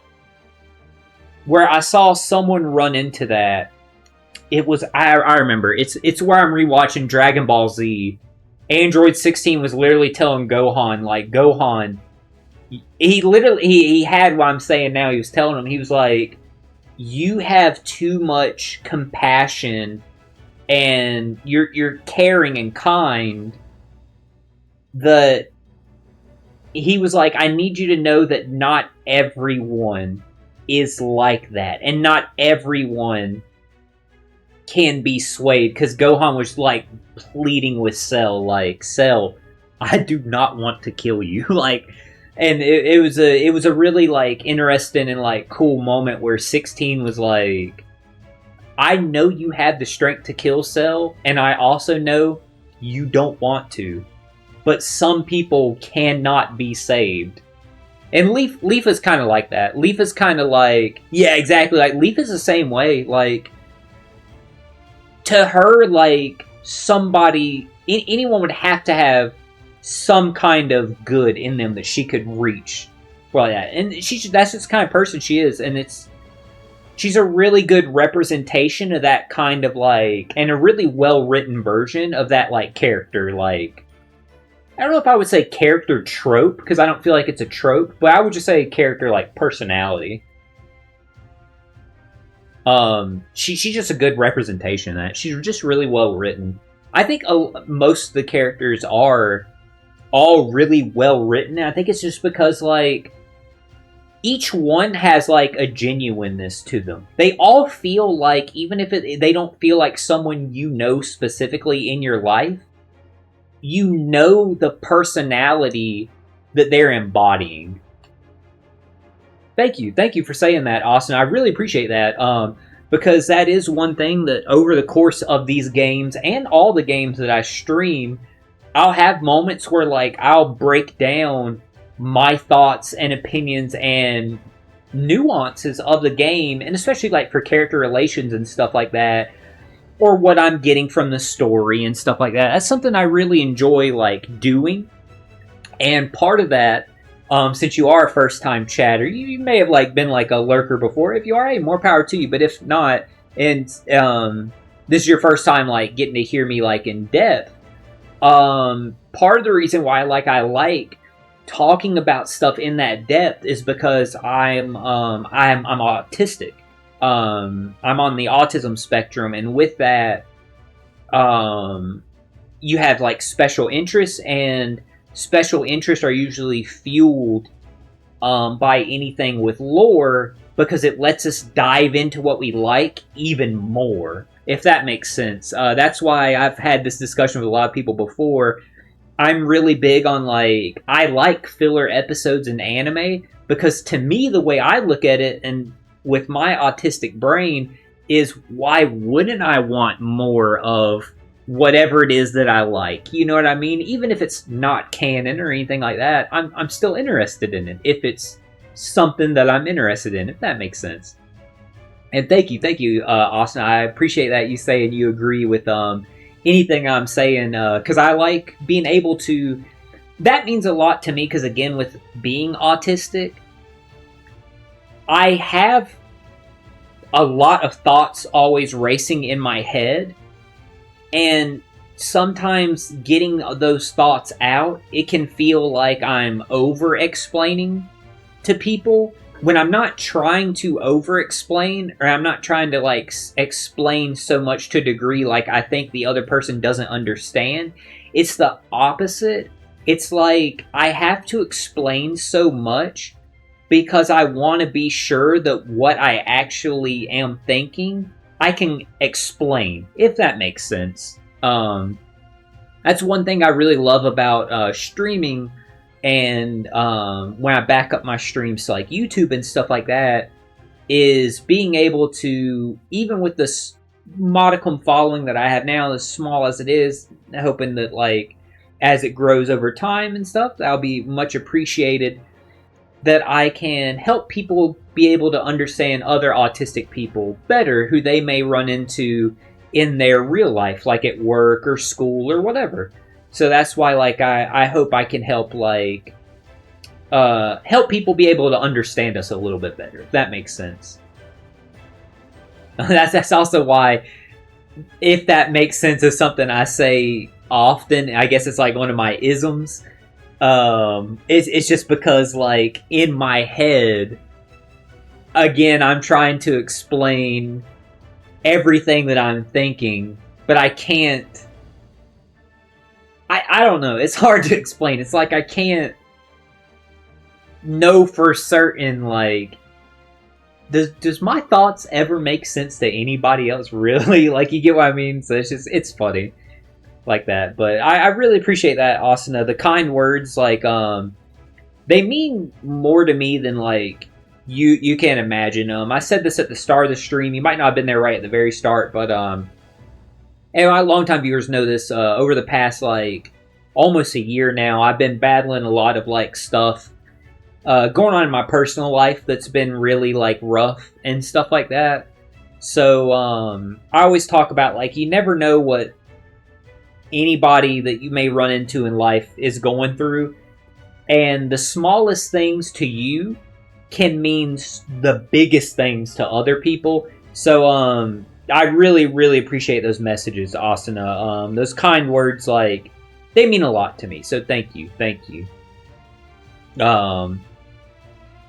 where I saw someone run into that. It was, I remember, it's where I'm rewatching Dragon Ball Z. Android 16 was literally telling Gohan, like, Gohan, he had what I'm saying now. He was telling him, he was like, you have too much compassion and you're caring and kind. He was like, I need you to know that not everyone is like that, and not everyone can be swayed, because Gohan was like pleading with Cell, like, Cell, I do not want to kill you. Like, and it was a really like interesting and like cool moment where 16 was like, I know you have the strength to kill Cell, and I also know you don't want to, but some people cannot be saved. And Leafa's kind of like that. Leafa's kind of like, yeah, exactly. Like, Leafa's the same way. Like, to her, like, anyone would have to have some kind of good in them that she could reach for that. And that's just the kind of person she is. And she's a really good representation of that kind of, like, and a really well-written version of that, like, character. Like, I don't know if I would say character trope, because I don't feel like it's a trope, but I would just say character, like, personality. She's just a good representation of that. She's just really well written. I think most of the characters are all really well written. I think it's just because, like, each one has like a genuineness to them. They all feel like, even if they don't feel like someone you know specifically in your life, you know the personality that they're embodying. Thank you for saying that, Austin. I really appreciate that. Because that is one thing that over the course of these games and all the games that I stream, I'll have moments where like I'll break down my thoughts and opinions and nuances of the game, and especially like for character relations and stuff like that, or what I'm getting from the story and stuff like that. That's something I really enjoy like doing. And part of that, since you are a first time chatter, you may have like been like a lurker before. If you are, hey, more power to you. But if not, and this is your first time like getting to hear me like in depth, part of the reason why I like talking about stuff in that depth is because I'm autistic. I'm on the autism spectrum, and with that, you have like special interests, and special interests are usually fueled by anything with lore, because it lets us dive into what we like even more, if that makes sense. That's why I've had this discussion with a lot of people before. I'm really big on, like, I like filler episodes in anime, because to me, the way I look at it, and with my autistic brain, is why wouldn't I want more of whatever it is that I like? You know what I mean? Even if it's not canon or anything like that, I'm still interested in it, if it's something that I'm interested in, if that makes sense. And thank you, Austin. I appreciate that you saying you agree with anything I'm saying, because I like being able to. That means a lot to me, because again, with being autistic, I have a lot of thoughts always racing in my head, and sometimes getting those thoughts out, it can feel like I'm over-explaining to people, when I'm not trying to over-explain, or I'm not trying to like explain so much to a degree like I think the other person doesn't understand. It's the opposite. It's like I have to explain so much because I want to be sure that what I actually am thinking, I can explain, if that makes sense. That's one thing I really love about streaming. And when I back up my streams to like YouTube and stuff like that, is being able to, even with this modicum following that I have now, as small as it is, hoping that like as it grows over time and stuff, that'll be much appreciated, that I can help people be able to understand other autistic people better, who they may run into in their real life, like at work or school or whatever. So that's why, like, I hope I can help, like, help people be able to understand us a little bit better, if that makes sense. That's also why, if that makes sense, is something I say often. I guess it's like one of my isms. It's just because, like, in my head, again, I'm trying to explain everything that I'm thinking, but I can't. I don't know. It's hard to explain. It's like I can't know for certain, like, does my thoughts ever make sense to anybody else, really? Like, you get what I mean? So it's funny like that. But I really appreciate that, Austin. The kind words, like, they mean more to me than, like, you can't imagine. I said this at the start of the stream. You might not have been there right at the very start, but and my longtime viewers know this, over the past, like, almost a year now, I've been battling a lot of, like, stuff going on in my personal life that's been really, like, rough and stuff like that. So, I always talk about, like, you never know what anybody that you may run into in life is going through. And the smallest things to you can mean the biggest things to other people. So, I really, really appreciate those messages, Austin. Those kind words, like, they mean a lot to me. So thank you. And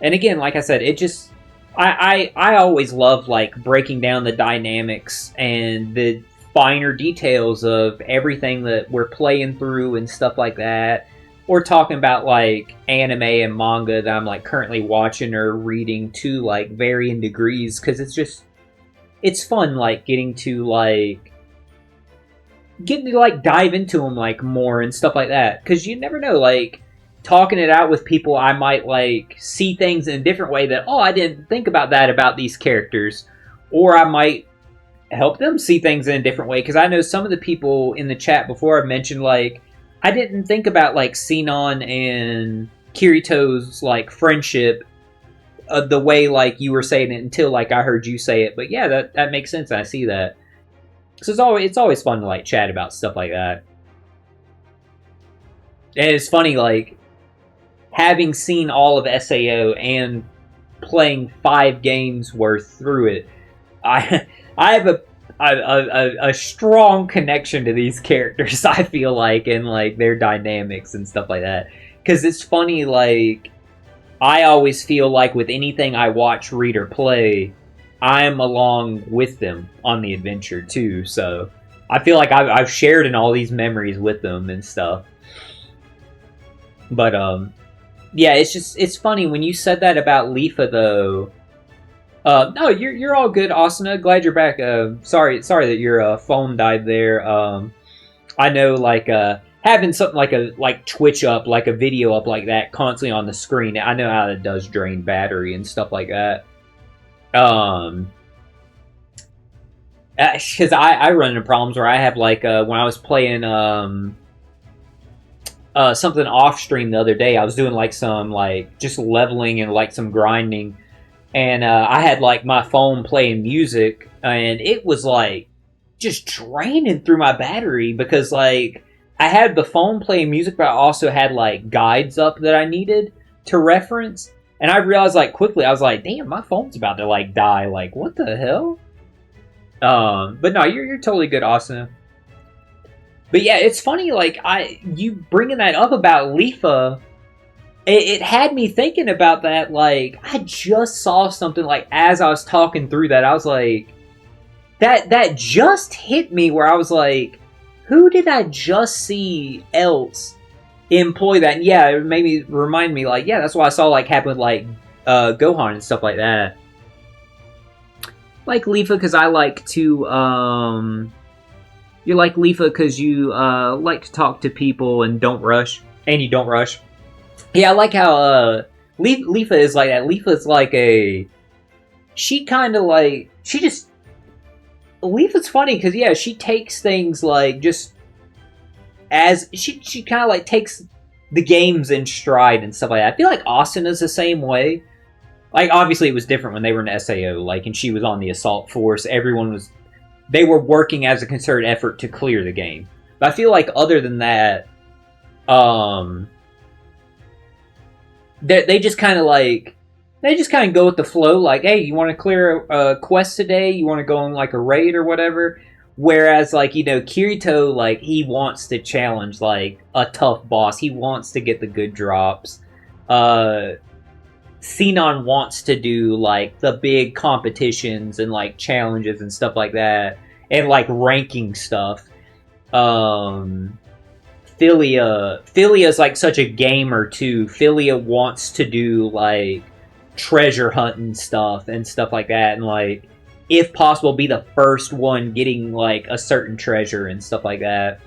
again, like I said, it just, I always love, like, breaking down the dynamics and the finer details of everything that we're playing through and stuff like that. or talking about like anime and manga that I'm like currently watching or reading to like varying degrees, because it's fun like getting to dive into them like more and stuff like that, because you never know, like talking it out with people, I might like see things in a different way that, oh, I didn't think about that about these characters, or I might help them see things in a different way, because I know some of the people in the chat before have mentioned like, I didn't think about like Sinon and Kirito's like friendship the way like you were saying it until like I heard you say it. But yeah, that makes sense. I see that. So it's always fun to like chat about stuff like that. And it's funny, like having seen all of SAO and playing 5 games worth through it, I have a strong connection to these characters, I feel like, and like their dynamics and stuff like that. Because it's funny, like I always feel like with anything I watch, read, or play, I'm along with them on the adventure too. So I feel like I've shared in all these memories with them and stuff. But yeah, it's funny when you said that about Lifa though. No, you're all good, Asuna. Glad you're back. Sorry that your phone died there. I know, like having something like Twitch up, like a video up like that, constantly on the screen. I know how it does drain battery and stuff like that. Because I run into problems where I have like when I was playing something off stream the other day, I was doing like some like just leveling and like some grinding. And I had like my phone playing music, and it was like just draining through my battery, because like I had the phone playing music, but I also had like guides up that I needed to reference. And I realized like quickly, I was like, damn, my phone's about to like die. Like, what the hell? But no, you're totally good, Asuna. But yeah, it's funny, like you bringing that up about Lifa. It had me thinking about that. Like, I just saw something like as I was talking through that. I was like, that just hit me where I was like, who did I just see else employ that? And yeah, it made me remind me like, yeah, that's what I saw like happen with like Gohan and stuff like that. Like Lifa because I like to you like Lifa because you like to talk to people and don't rush, and you don't rush. Yeah, I like how Lifa is like that. Lifa is like she kind of like, Lifa's funny because yeah, she takes things like just as she kind of like takes the games in stride and stuff like that. I feel like Asuna's the same way. Like obviously it was different when they were in SAO, like, and she was on the assault force. They were working as a concerted effort to clear the game. But I feel like other than that, they just kind of go with the flow. Like, hey, you want to clear a quest today? You want to go on like a raid or whatever? Whereas, like, you know, Kirito, like, he wants to challenge like a tough boss. He wants to get the good drops. Sinon wants to do like the big competitions and like challenges and stuff like that, and like ranking stuff. Philia's like such a gamer too. Philia wants to do like treasure hunting stuff and stuff like that, and like if possible be the first one getting like a certain treasure and stuff like that.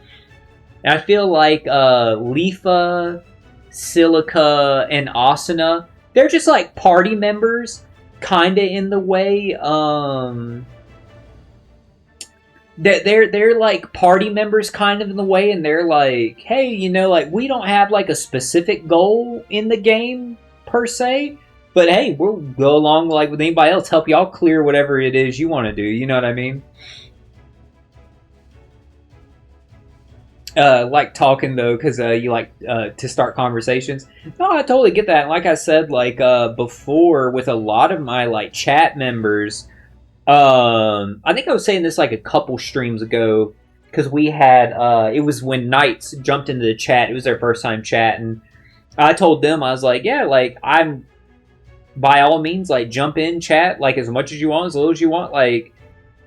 And I feel like Lifa, Silica, and Asuna, they're just like party members, kinda in the way. They're like party members kind of in the way, and they're like, hey, you know, like we don't have like a specific goal in the game per se, but hey, we'll go along like with anybody else, help y'all clear whatever it is you want to do. You know what I mean? Like talking though, because you like to start conversations. No, I totally get that. Like I said, like before, with a lot of my like chat members, I think I was saying this like a couple streams ago, because we had it was when Knights jumped into the chat. It was their first time chatting. I told them, I was like, yeah, like I'm by all means like jump in, chat like as much as you want, as little as you want. Like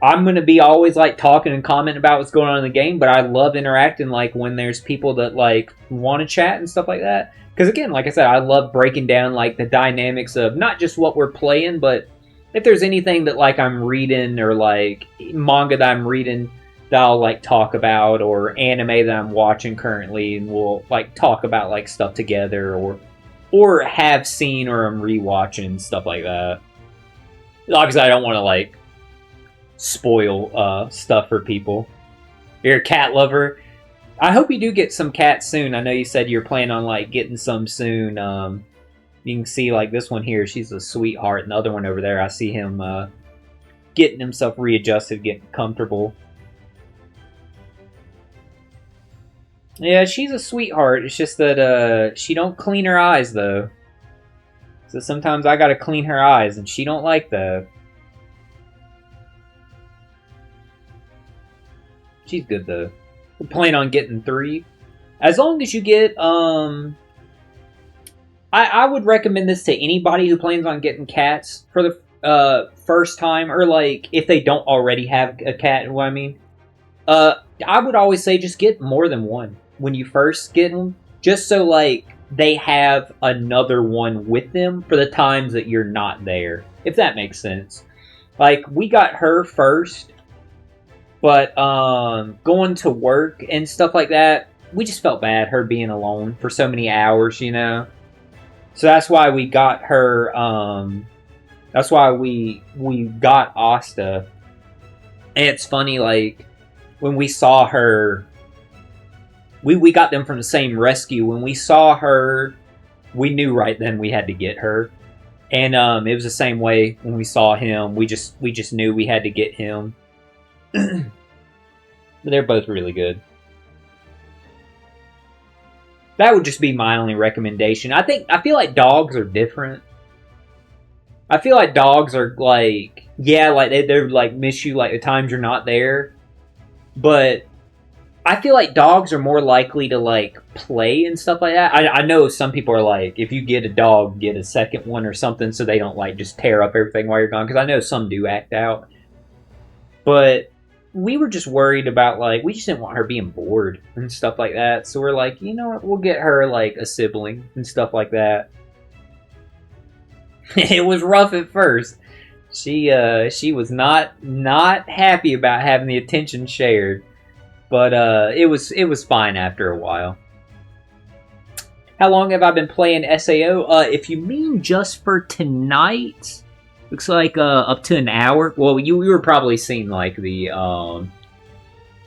I'm gonna be always like talking and commenting about what's going on in the game, but I love interacting like when there's people that like want to chat and stuff like that. Because again, like I said, I love breaking down like the dynamics of not just what we're playing, but if there's anything that like I'm reading or like manga that I'm reading that I'll like talk about, or anime that I'm watching currently, and we'll like talk about like stuff together, or have seen or I'm rewatching stuff like that. Obviously, I don't want to like spoil stuff for people. You're a cat lover. I hope you do get some cats soon. I know you said you're planning on like getting some soon. You can see like this one here, she's a sweetheart, and the other one over there, I see him getting himself readjusted, getting comfortable. Yeah, she's a sweetheart. It's just that she don't clean her eyes though. So sometimes I gotta clean her eyes, and she don't like that. She's good though. We're planning on getting 3. As long as you get I would recommend this to anybody who plans on getting cats for the first time, or like if they don't already have a cat. What I mean, I would always say just get more than one when you first get them, just so like they have another one with them for the times that you're not there, if that makes sense. Like we got her first, but going to work and stuff like that, we just felt bad her being alone for so many hours, you know. So that's why we got her. That's why we got Asta. And it's funny, like when we saw her, we got them from the same rescue. When we saw her, we knew right then we had to get her. And it was the same way when we saw him. We just knew we had to get him. But they're both really good. That would just be my only recommendation. I feel like dogs are different. I feel like dogs are like, yeah, like they're like miss you like the times you're not there. But I feel like dogs are more likely to like play and stuff like that. I know some people are like, if you get a dog, get a second one or something so they don't like just tear up everything while you're gone. Because I know some do act out. But we were just worried about like, we just didn't want her being bored and stuff like that. So we're like, you know what, we'll get her like a sibling and stuff like that. It was rough at first. She was not happy about having the attention shared. But it was fine after a while. How long have I been playing SAO? If you mean just for tonight, looks like up to an hour. Well, you were probably seeing like the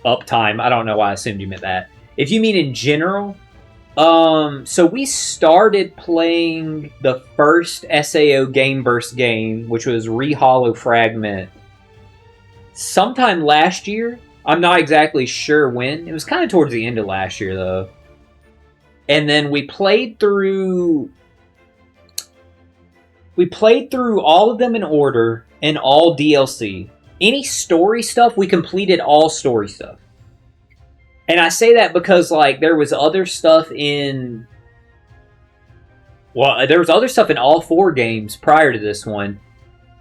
uptime. I don't know why I assumed you meant that. If you mean in general, so we started playing the first SAO Game Burst game, which was Re-Hollow Fragment, sometime last year. I'm not exactly sure when. It was kind of towards the end of last year, though. And then we played through all of them in order and all DLC. Any story stuff, we completed all story stuff. And I say that because, like, there was other stuff in... Well, there was other stuff in all 4 games prior to this one.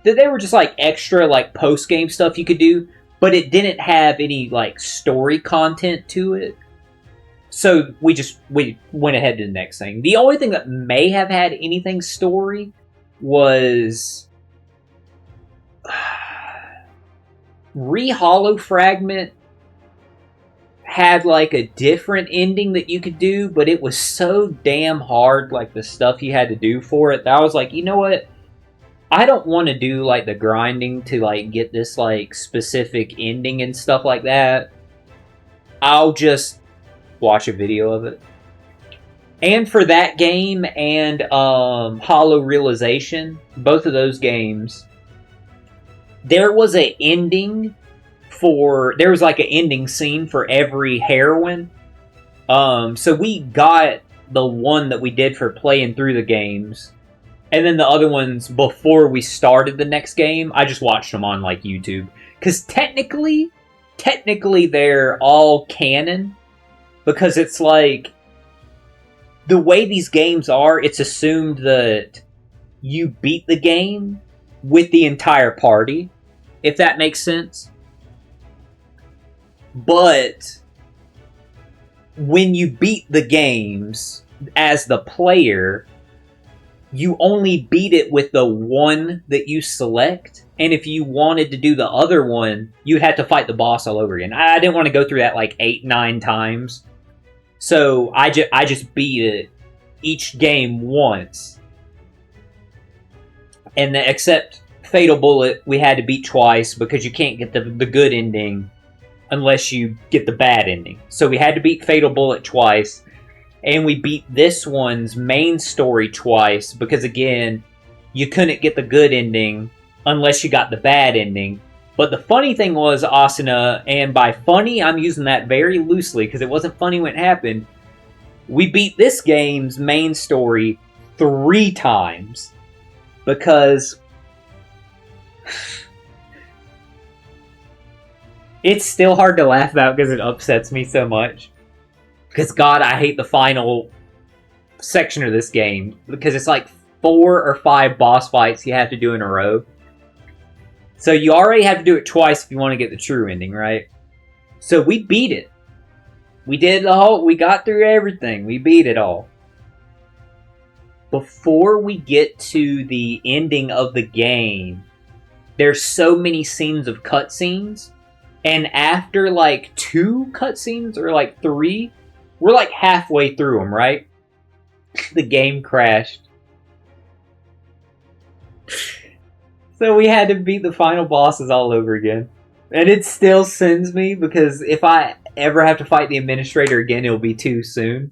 That they were just, like, extra, like, post-game stuff you could do. But it didn't have any, like, story content to it. So we went ahead to the next thing. The only thing that may have had anything story was... Re-Hollow Fragment had, like, a different ending that you could do, but it was so damn hard, like, the stuff you had to do for it, that I was like, you know what? I don't want to do, like, the grinding to, like, get this, like, specific ending and stuff like that. I'll just watch a video of it. And for that game and Hollow Realization, both of those games, there was an ending there was, like, an ending scene for every heroine. So we got the one that we did for playing through the games. And then the other ones, before we started the next game, I just watched them on, like, YouTube. Because technically, they're all canon. Because it's like, the way these games are, it's assumed that you beat the game with the entire party. If that makes sense. But when you beat the games as the player, you only beat it with the one that you select. And if you wanted to do the other one, you'd have to fight the boss all over again. I didn't want to go through that like 8-9 times. So I just beat it each game once. And except Fatal Bullet, we had to beat twice because you can't get the good ending unless you get the bad ending. So we had to beat Fatal Bullet twice. And we beat this one's main story twice because, again, you couldn't get the good ending unless you got the bad ending. But the funny thing was, Asuna, and by funny, I'm using that very loosely because it wasn't funny when it happened, we beat this game's main story 3 times because it's still hard to laugh about because it upsets me so much. Because, God, I hate the final section of this game. Because it's like 4 or 5 boss fights you have to do in a row. So you already have to do it twice if you want to get the true ending, right? So we beat it. We did the whole... We got through everything. We beat it all. Before we get to the ending of the game, there's so many scenes of cutscenes. And after like 2 cutscenes, or like 3... We're like halfway through them, right? The game crashed. So we had to beat the final bosses all over again. And it still sends me because if I ever have to fight the administrator again, it'll be too soon.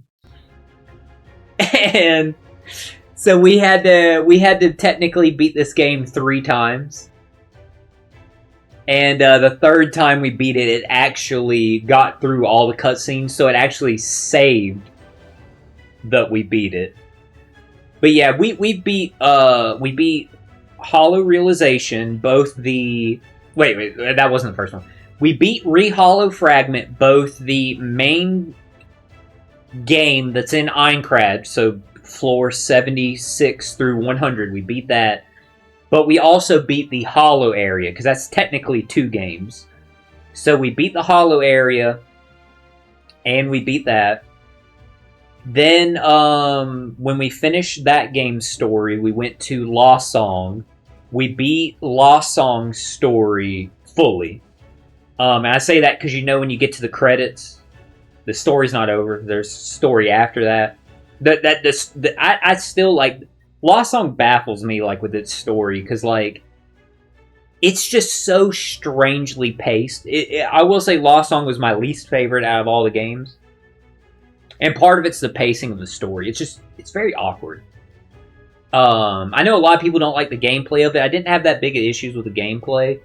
And so we had to technically beat this game 3 times. And the 3rd time we beat it, it actually got through all the cutscenes, so it actually saved that we beat it. But yeah, we beat Hollow Realization, both the... Wait, that wasn't the first one. We beat Re-Hollow Fragment, both the main game that's in Aincrad, so floor 76 through 100, we beat that. But we also beat the Hollow area, because that's technically 2 games. So we beat the Hollow area, and we beat that. Then, when we finished that game's story, we went to Lost Song. We beat Lost Song's story fully. And I say that because you know when you get to the credits, the story's not over. There's story after that. I still, like... Lost Song baffles me, like, with its story, because, like, it's just so strangely paced. I will say Lost Song was my least favorite out of all the games. And part of it's the pacing of the story. It's very awkward. I know a lot of people don't like the gameplay of it. I didn't have that big of issues with the gameplay.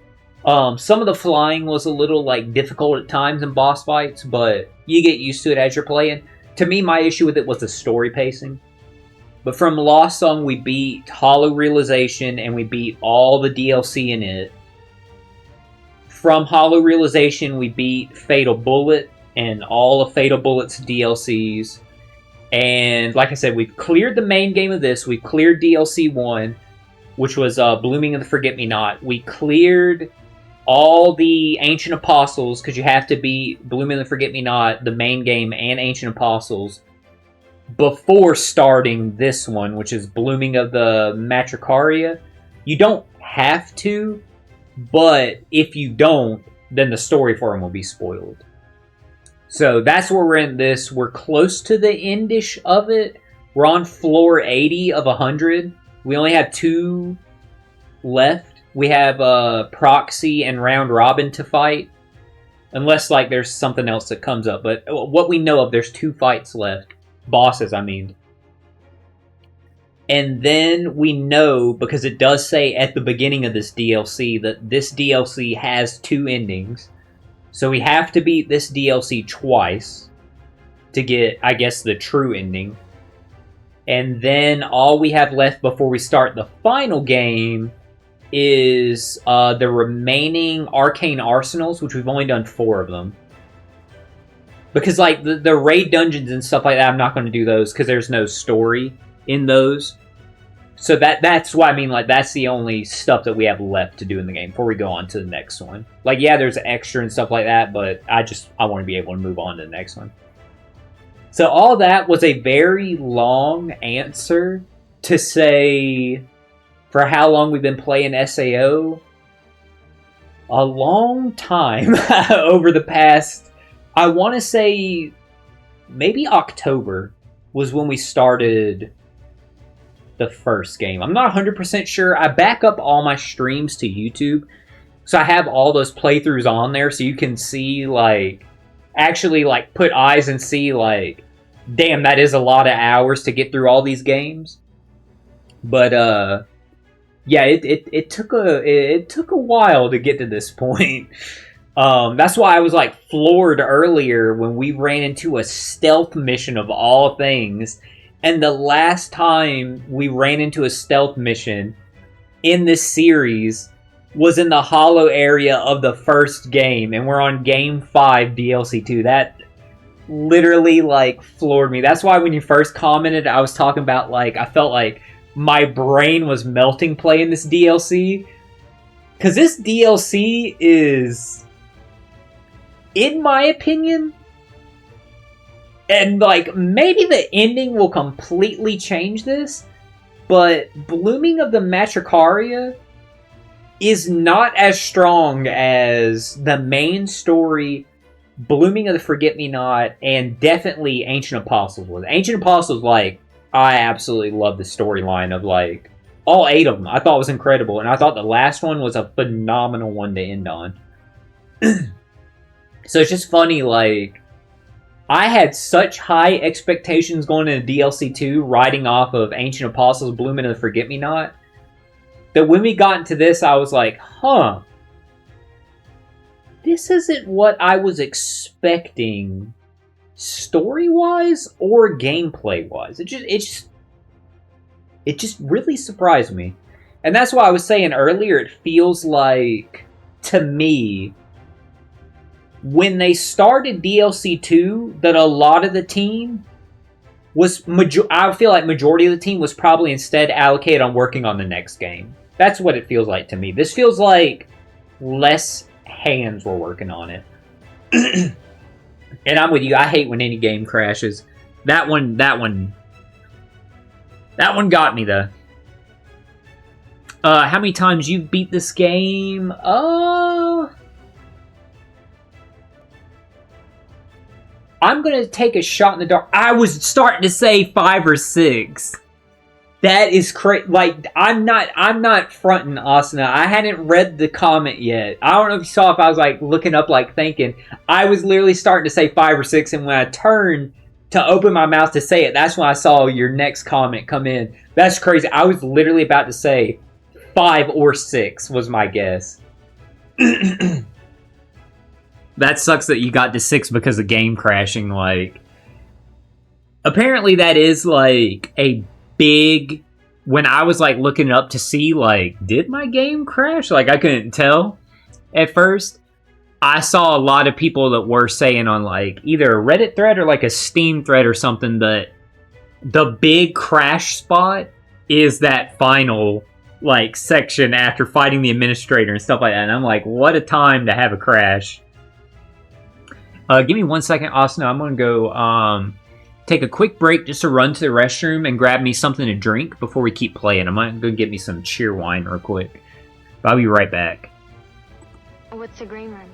Some of the flying was a little, like, difficult at times in boss fights, but you get used to it as you're playing. To me, my issue with it was the story pacing. But from Lost Song, we beat Hollow Realization, and we beat all the DLC in it. From Hollow Realization, we beat Fatal Bullet, and all of Fatal Bullet's DLCs. And, like I said, we've cleared the main game of this. We've cleared DLC 1, which was Blooming of the Forget-Me-Not. We cleared all the Ancient Apostles, because you have to beat Blooming of the Forget-Me-Not, the main game, and Ancient Apostles, before starting this one, which is Blooming of the Matricaria. You don't have to, but if you don't, then the story for them will be spoiled. So that's where we're in this. We're close to the endish of it. We're on floor 80 of 100. We only have 2 left. We have Proxy and Round Robin to fight. Unless, like, there's something else that comes up. But what we know of, there's 2 fights left. Bosses, I mean. And then we know, because it does say at the beginning of this DLC, that this DLC has 2 endings. So we have to beat this DLC twice to get, I guess, the true ending. And then all we have left before we start the final game is the remaining Arcane Arsenals, which we've only done 4 of them. Because, like, the raid dungeons and stuff like that, I'm not going to do those because there's no story in those. So that's why I mean, like, that's the only stuff that we have left to do in the game before we go on to the next one. Like, yeah, there's extra and stuff like that, but I want to be able to move on to the next one. So all that was a very long answer to say for how long we've been playing SAO. A long time over the past, I want to say maybe October was when we started the first game. I'm not 100% sure. I back up all my streams to YouTube, so I have all those playthroughs on there, so you can see, like, actually, like, put eyes and see, like, damn, that is a lot of hours to get through all these games. But yeah, it took a while to get to this point. That's why I was like floored earlier when we ran into a stealth mission of all things. And the last time we ran into a stealth mission in this series was in the hollow area of the first game, and we're on game 5 DLC 2. That literally like floored me. That's why when you first commented, I was talking about like I felt like my brain was melting playing this DLC. Because this DLC is, in my opinion, and like maybe the ending will completely change this, but Blooming of the Matricaria is not as strong as the main story, Blooming of the Forget-Me-Not, and definitely Ancient Apostles was. Ancient Apostles, like, I absolutely love the storyline of, like, all 8 of them. I thought it was incredible, and I thought the last one was a phenomenal one to end on. So it's just funny, like, I had such high expectations going into DLC 2, riding off of Ancient Apostles, Blooming of the Forget-Me-Not, that when we got into this, I was like, huh, this isn't what I was expecting story-wise or gameplay-wise. It just really surprised me. And that's why I was saying earlier, it feels like, to me, when they started DLC 2, that a lot of the team was... I feel like majority of the team was probably instead allocated on working on the next game. That's what it feels like to me. This feels like less hands were working on it. And I'm with you. I hate when any game crashes. That one got me though. How many times you've beat this game? I'm gonna take a shot in the dark. I was starting to say 5 or 6. That is crazy. Like, I'm not fronting Asuna. I hadn't read the comment yet. I don't know if you saw if I was like looking up, like thinking. I was literally starting to say 5 or 6, and when I turned to open my mouth to say it, that's when I saw your next comment come in. That's crazy. I was literally about to say 5 or 6 was my guess. That sucks that you got to 6 because of game crashing. Like, apparently that is like a big... When I was like looking up to see, like, did my game crash? Like, I couldn't tell at first. I saw a lot of people that were saying on like either a Reddit thread or like a Steam thread or something that the big crash spot is that final like section after fighting the administrator and stuff like that. And I'm like, what a time to have a crash. Give me 1 second, Austin. I'm gonna go take a quick break just to run to the restroom and grab me something to drink before we keep playing. I'm gonna go get me some cheer wine real quick. But I'll be right back. What's the green room?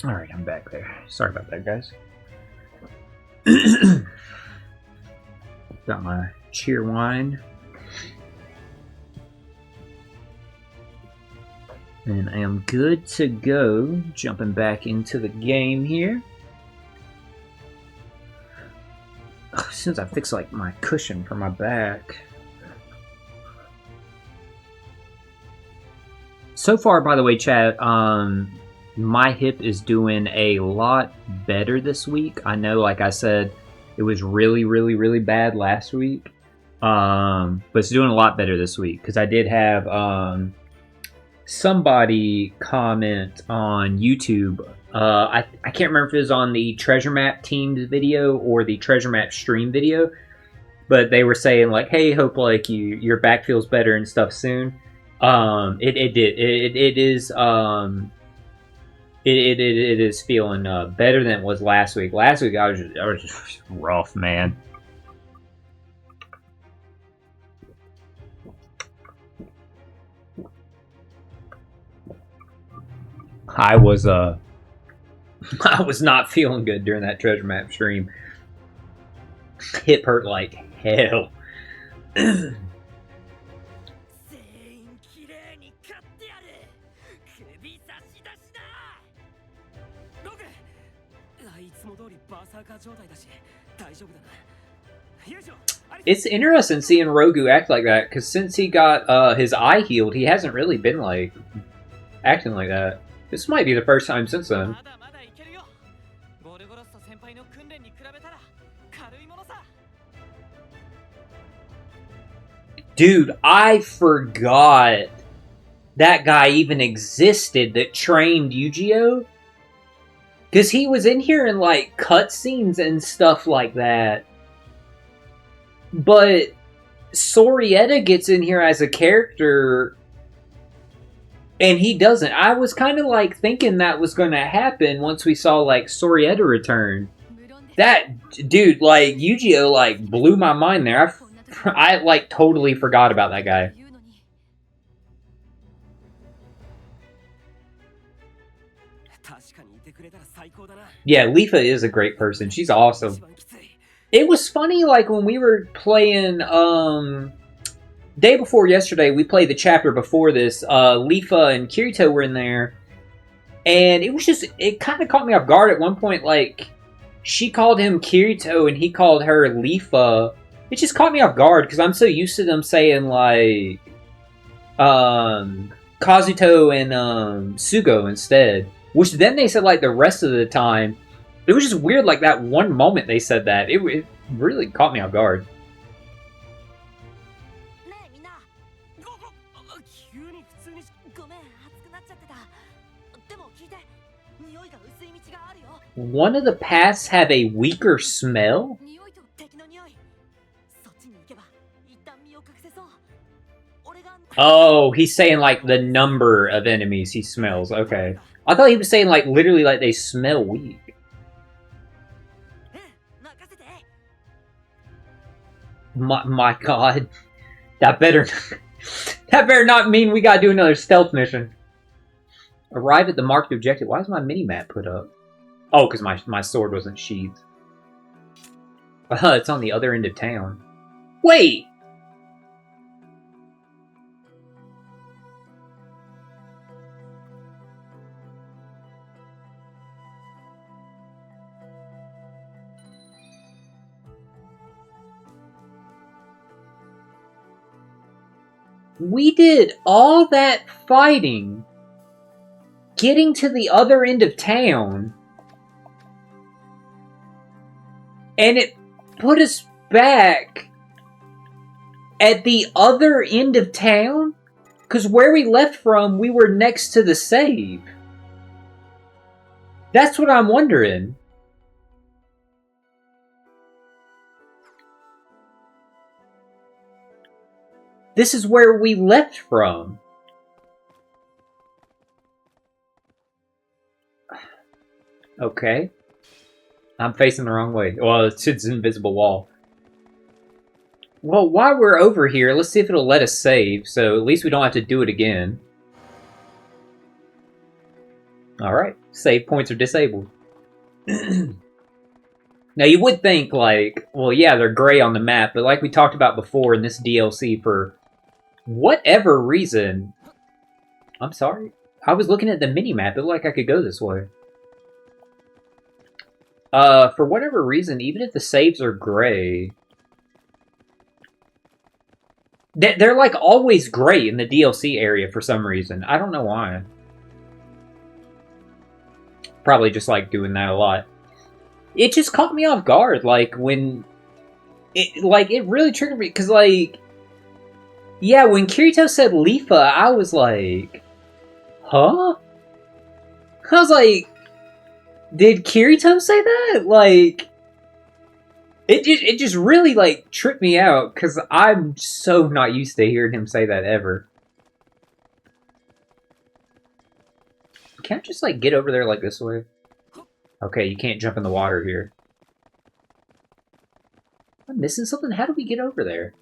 Alright, I'm back there. Sorry about that, guys. Got my cheer wine. And I am good to go. Jumping back into the game here. As soon as I fix like my cushion for my back. So far, by the way, chat, my hip is doing a lot better this week. I know, like I said, it was really, really, really bad last week. But it's doing a lot better this week. Because I did have somebody comment on YouTube. I can't remember if it was on the Treasure Map Teams video or the Treasure Map stream video. But they were saying, like, hey, hope like your back feels better and stuff soon. It did. It is it is feeling better than it was last week. Last week I was just rough, man. I was not feeling good during that treasure map stream. Hip hurt like hell. It's interesting seeing Rogu act like that, because since he got his eye healed, he hasn't really been like acting like that. This might be the first time since then. Dude, I forgot that guy even existed that trained Yu-Gi-Oh! Because he was in here in like cutscenes and stuff like that. But Sorietta gets in here as a character and he doesn't. I was kind of like thinking that was going to happen once we saw like Sorietta return. That dude, like Yu-Gi-Oh, like blew my mind there. I like totally forgot about that guy. Yeah, Lifa is a great person. She's awesome. It was funny, like when we were playing day before yesterday, we played the chapter before this. Lifa and Kirito were in there, and it was just, it kind of caught me off guard at one point. Like she called him Kirito and he called her Lifa. It just caught me off guard because I'm so used to them saying like Kazuto and Sugo instead, which then they said like the rest of the time. It was just weird, like that one moment they said that. It really caught me off guard. One of the paths have a weaker smell? Oh, he's saying like the number of enemies he smells. Okay. I thought he was saying like literally like they smell weak. My god. That better not mean we gotta do another stealth mission. Arrive at the marked objective. Why is my mini-map put up? Oh, because my sword wasn't sheathed. It's on the other end of town. Wait! We did all that fighting, getting to the other end of town, and it put us back at the other end of town? Because where we left from, we were next to the save. That's what I'm wondering. This is where we left from. Okay. I'm facing the wrong way. Well, it's an invisible wall. Well, while we're over here, let's see if it'll let us save, so at least we don't have to do it again. Alright, Save points are disabled. Now you would think like, well, yeah, they're gray on the map, but like we talked about before in this DLC, for whatever reason, I'm sorry, I was looking at the mini map. It looked like I could go this way. For whatever reason, even if the saves are gray, they're like always gray in the DLC area for some reason. I don't know why. Probably just like doing that a lot. It just caught me off guard, like when it really triggered me because like, yeah, when Kirito said Lifa, I was like, huh? I was like, did Kirito say that? Like, it just really like tripped me out because I'm so not used to hearing him say that ever. Can't I just like get over there like this way? Okay, you can't jump in the water here. I'm missing something? How do we get over there?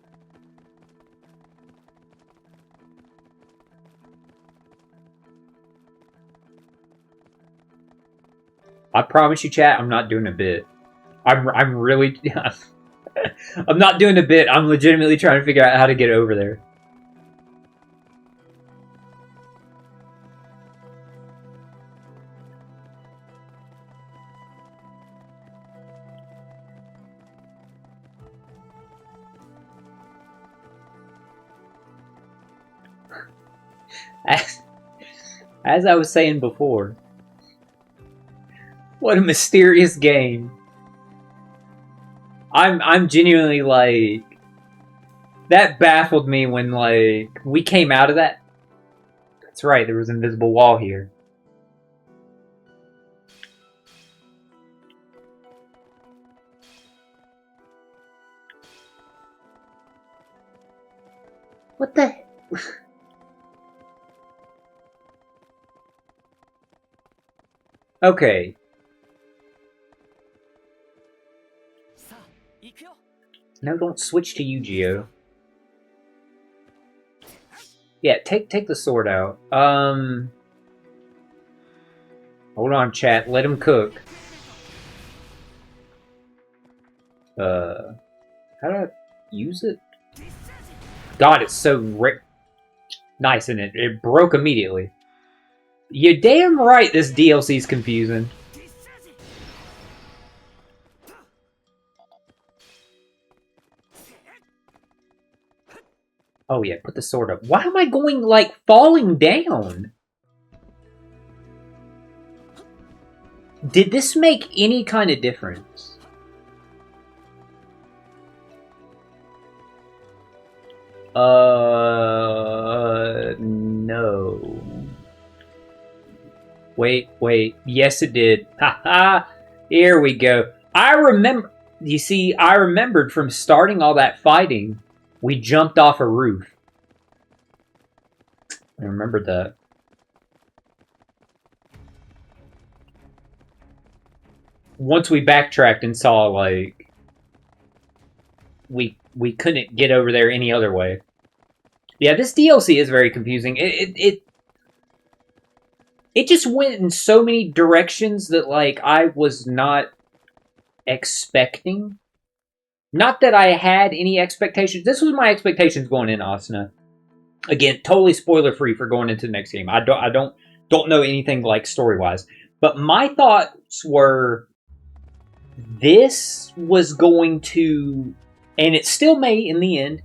I promise you, chat, I'm not doing a bit. I'm really... I'm not doing a bit. I'm legitimately trying to figure out how to get over there. As I was saying before, what a mysterious game. I'm genuinely like, that baffled me when like we came out of that. That's right, there was an invisible wall here. What the? Okay. No, don't switch to Yu-Gi-Oh. Yeah, take the sword out. Hold on, chat. Let him cook. How do I use it? God, it's so nice, and it broke immediately. You're damn right this DLC's confusing. Oh yeah, put the sword up. Why am I going, like, falling down? Did this make any kind of difference? No. Wait. Yes, it did. Haha. Here we go. I remember... You see, I remembered from starting all that fighting, we jumped off a roof. I remembered that. Once we backtracked and saw, like... We couldn't get over there any other way. Yeah, this DLC is very confusing. It just went in so many directions that, like, I was not expecting. Not that I had any expectations. This was my expectations going in, Asuna. Again, totally spoiler-free for going into the next game. I don't know anything, like, story-wise. But my thoughts were, this was going to, and it still may in the end,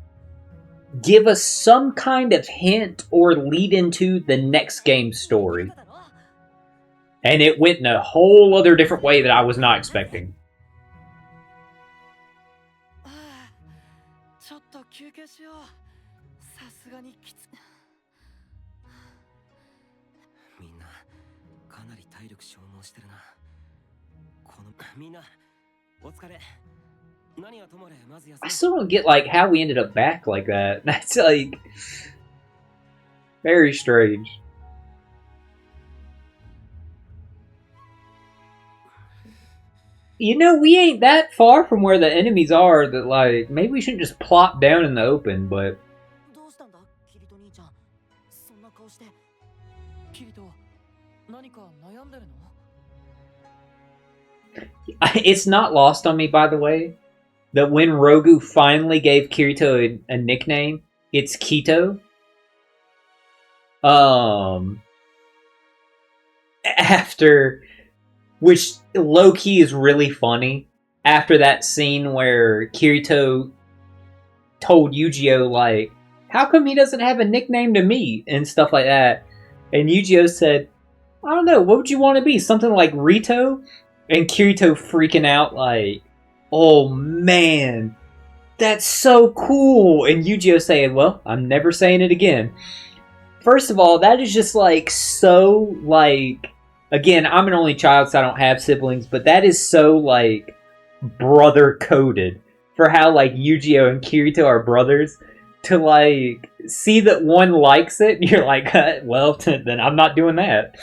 give us some kind of hint or lead into the next game's story. And it went in a whole other different way that I was not expecting. I still don't get, like, how we ended up back like that. That's, like, very strange. You know, we ain't that far from where the enemies are that, like, maybe we shouldn't just plop down in the open, but... It's not lost on me, by the way, that when Rogu finally gave Kirito a nickname, it's Kito. After, which low key is really funny. After that scene where Kirito told Yu-Gi-Oh like, "How come he doesn't have a nickname to me?" and stuff like that, and Yu-Gi-Oh said, "I don't know. What would you want to be? Something like Rito?" And Kirito freaking out like, "Oh man, that's so cool!" And Yu-Gi-Oh saying, "Well, I'm never saying it again." First of all, that is just like so like. Again, I'm an only child, so I don't have siblings, but that is so like brother coded for how like Yu-Gi-Oh and Kirito are brothers. To like see that one likes it, you're like, well, then I'm not doing that.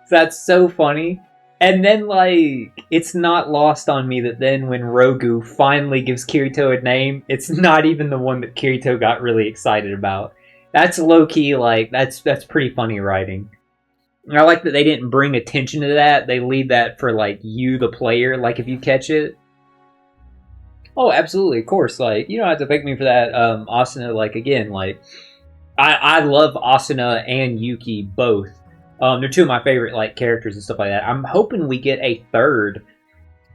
That's so funny. And then, like, it's not lost on me that then when Rogu finally gives Kirito a name, it's not even the one that Kirito got really excited about. That's low-key, like, that's pretty funny writing. And I like that they didn't bring attention to that. They leave that for, like, you, the player, like, if you catch it. Oh, absolutely, of course. Like, you don't have to pick me for that. Asuna, like, again, like, I love Asuna and Yuki both. They're two of my favorite like characters and stuff like that. I'm hoping we get a third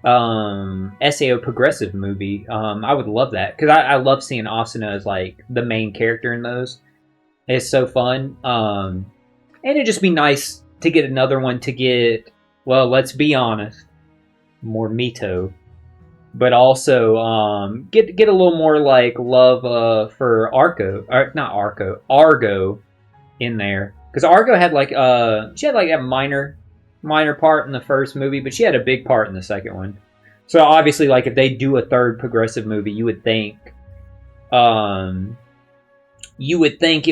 SAO progressive movie. I would love that because I love seeing Asuna as like the main character in those. It's so fun. And it'd just be nice to get another one to get, well, let's be honest, more Mito. But also get a little more like love for Arco, or not Argo in there. Because Argo had like she had like a minor part in the first movie, but she had a big part in the second one. So obviously, like if they do a third progressive movie, you would think it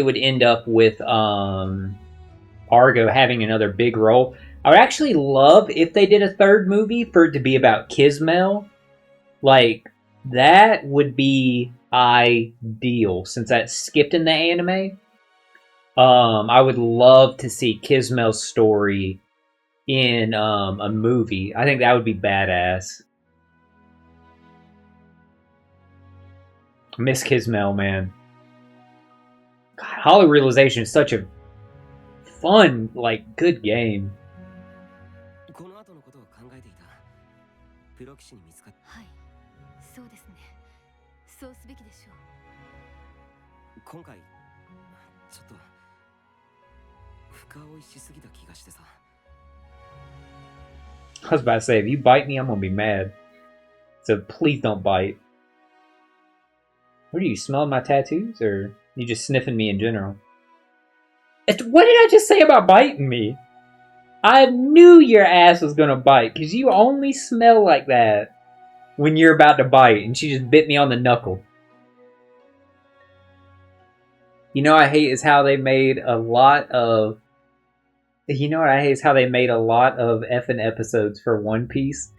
would end up with Argo having another big role. I would actually love if they did a third movie for it to be about Kismel. Like that would be ideal since that skipped in the anime. I would love to see Kismel's story in a movie. I think that would be badass. Miss Kismel, man. God, Hollow Realization is such a fun, like, good game. この後のことを考えていた。プロ棋士に見つかっはい、そうですね。そうすべきでしょう。今回ちょっと深追いしすぎた気がしてさ。I was about to say, if you bite me, I'm gonna be mad. So please don't bite. What are you smelling my tattoos, or you just sniffing me in general? What did I just say about biting me? I knew your ass was gonna bite, because you only smell like that when you're about to bite, and she just bit me on the knuckle. You know what I hate is how they made a lot of... You know what I hate is how they made a lot of effing episodes for One Piece.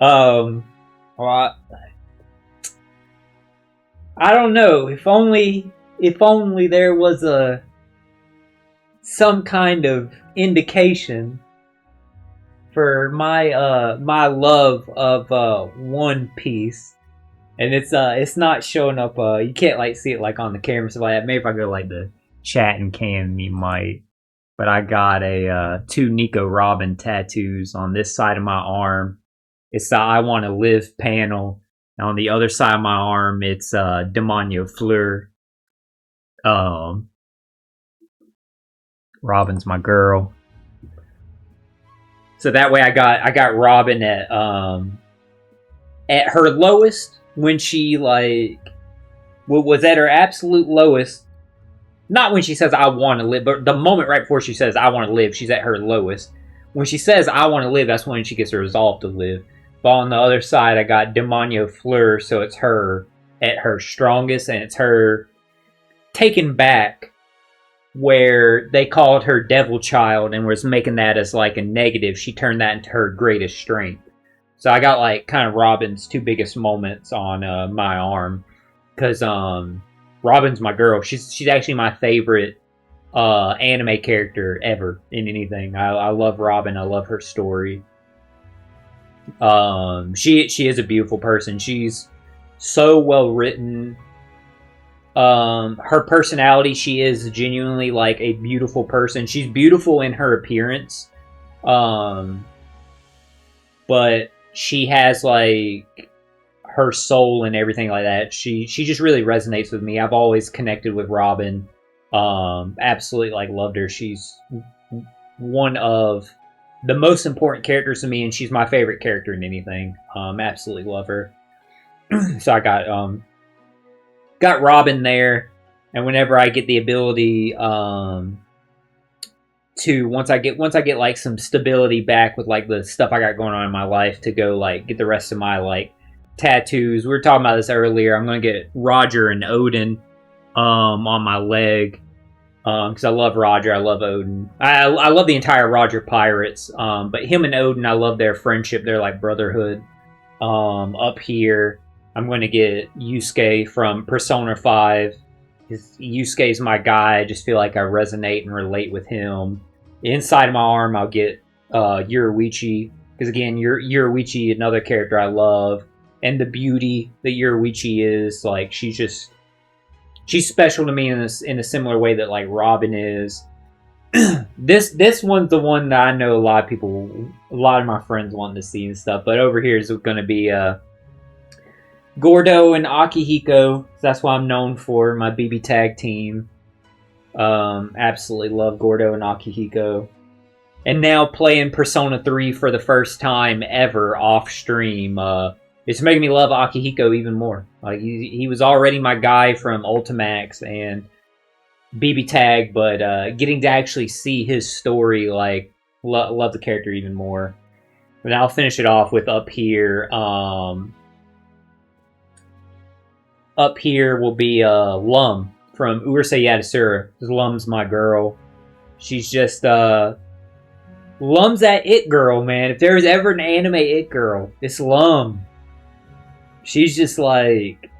Well, I don't know. If only there was some kind of indication for my my love of One Piece, and it's not showing up. You can't like see it like on the camera stuff like that. Maybe if I go like the chat and cam, you might. But I got a 2 Nico Robin tattoos on this side of my arm. It's the I Want to Live panel. And on the other side of my arm, it's Demonio Fleur. Robin's my girl. So that way I got Robin at her lowest when she like was at her absolute lowest. Not when she says I want to live, but the moment right before she says I want to live, she's at her lowest. When she says I want to live, that's when she gets a resolve to live. But on the other side, I got Demonio Fleur, so it's her at her strongest, and it's her taken back where they called her Devil Child and was making that as like a negative. She turned that into her greatest strength. So I got like kind of Robin's 2 biggest moments on my arm, because Robin's my girl. She's actually my favorite anime character ever in anything. I love Robin. I love her story. She is a beautiful person. She's so well written. Her personality, she is genuinely like a beautiful person. She's beautiful in her appearance. But she has like her soul and everything like that. She just really resonates with me. I've always connected with Robin. Absolutely like loved her. She's one of the most important characters to me, and she's my favorite character in anything. Absolutely love her. So I got Robin there, and whenever I get the ability to once I get like some stability back with like the stuff I got going on in my life, to go like get the rest of my like tattoos. We were talking about this earlier. I'm gonna get Roger and Odin on my leg, because I love Roger, I love Odin. I love the entire Roger Pirates, but him and Odin, I love their friendship. They're like brotherhood. Up here, I'm going to get Yusuke from Persona 5. Yusuke's my guy. I just feel like I resonate and relate with him. Inside my arm, I'll get Yoruichi, because again, Yoruichi, another character I love, and the beauty that Yoruichi is, like, she's special to me in a similar way that like Robin is. This one's the one that I know a lot of my friends want to see and stuff. But over here is going to be Gordo and Akihiko. That's what I'm known for, my BB tag team. Absolutely love Gordo and Akihiko. And now playing Persona 3 for the first time ever off stream. It's making me love Akihiko even more. Like he was already my guy from Ultimax and BB Tag, but getting to actually see his story, like, love the character even more. And I'll finish it off with up here. Up here will be Lum from Urusei Yatsura. Lum's my girl. She's just Lum's that it girl, man. If there's ever an anime it girl, it's Lum. She's just like,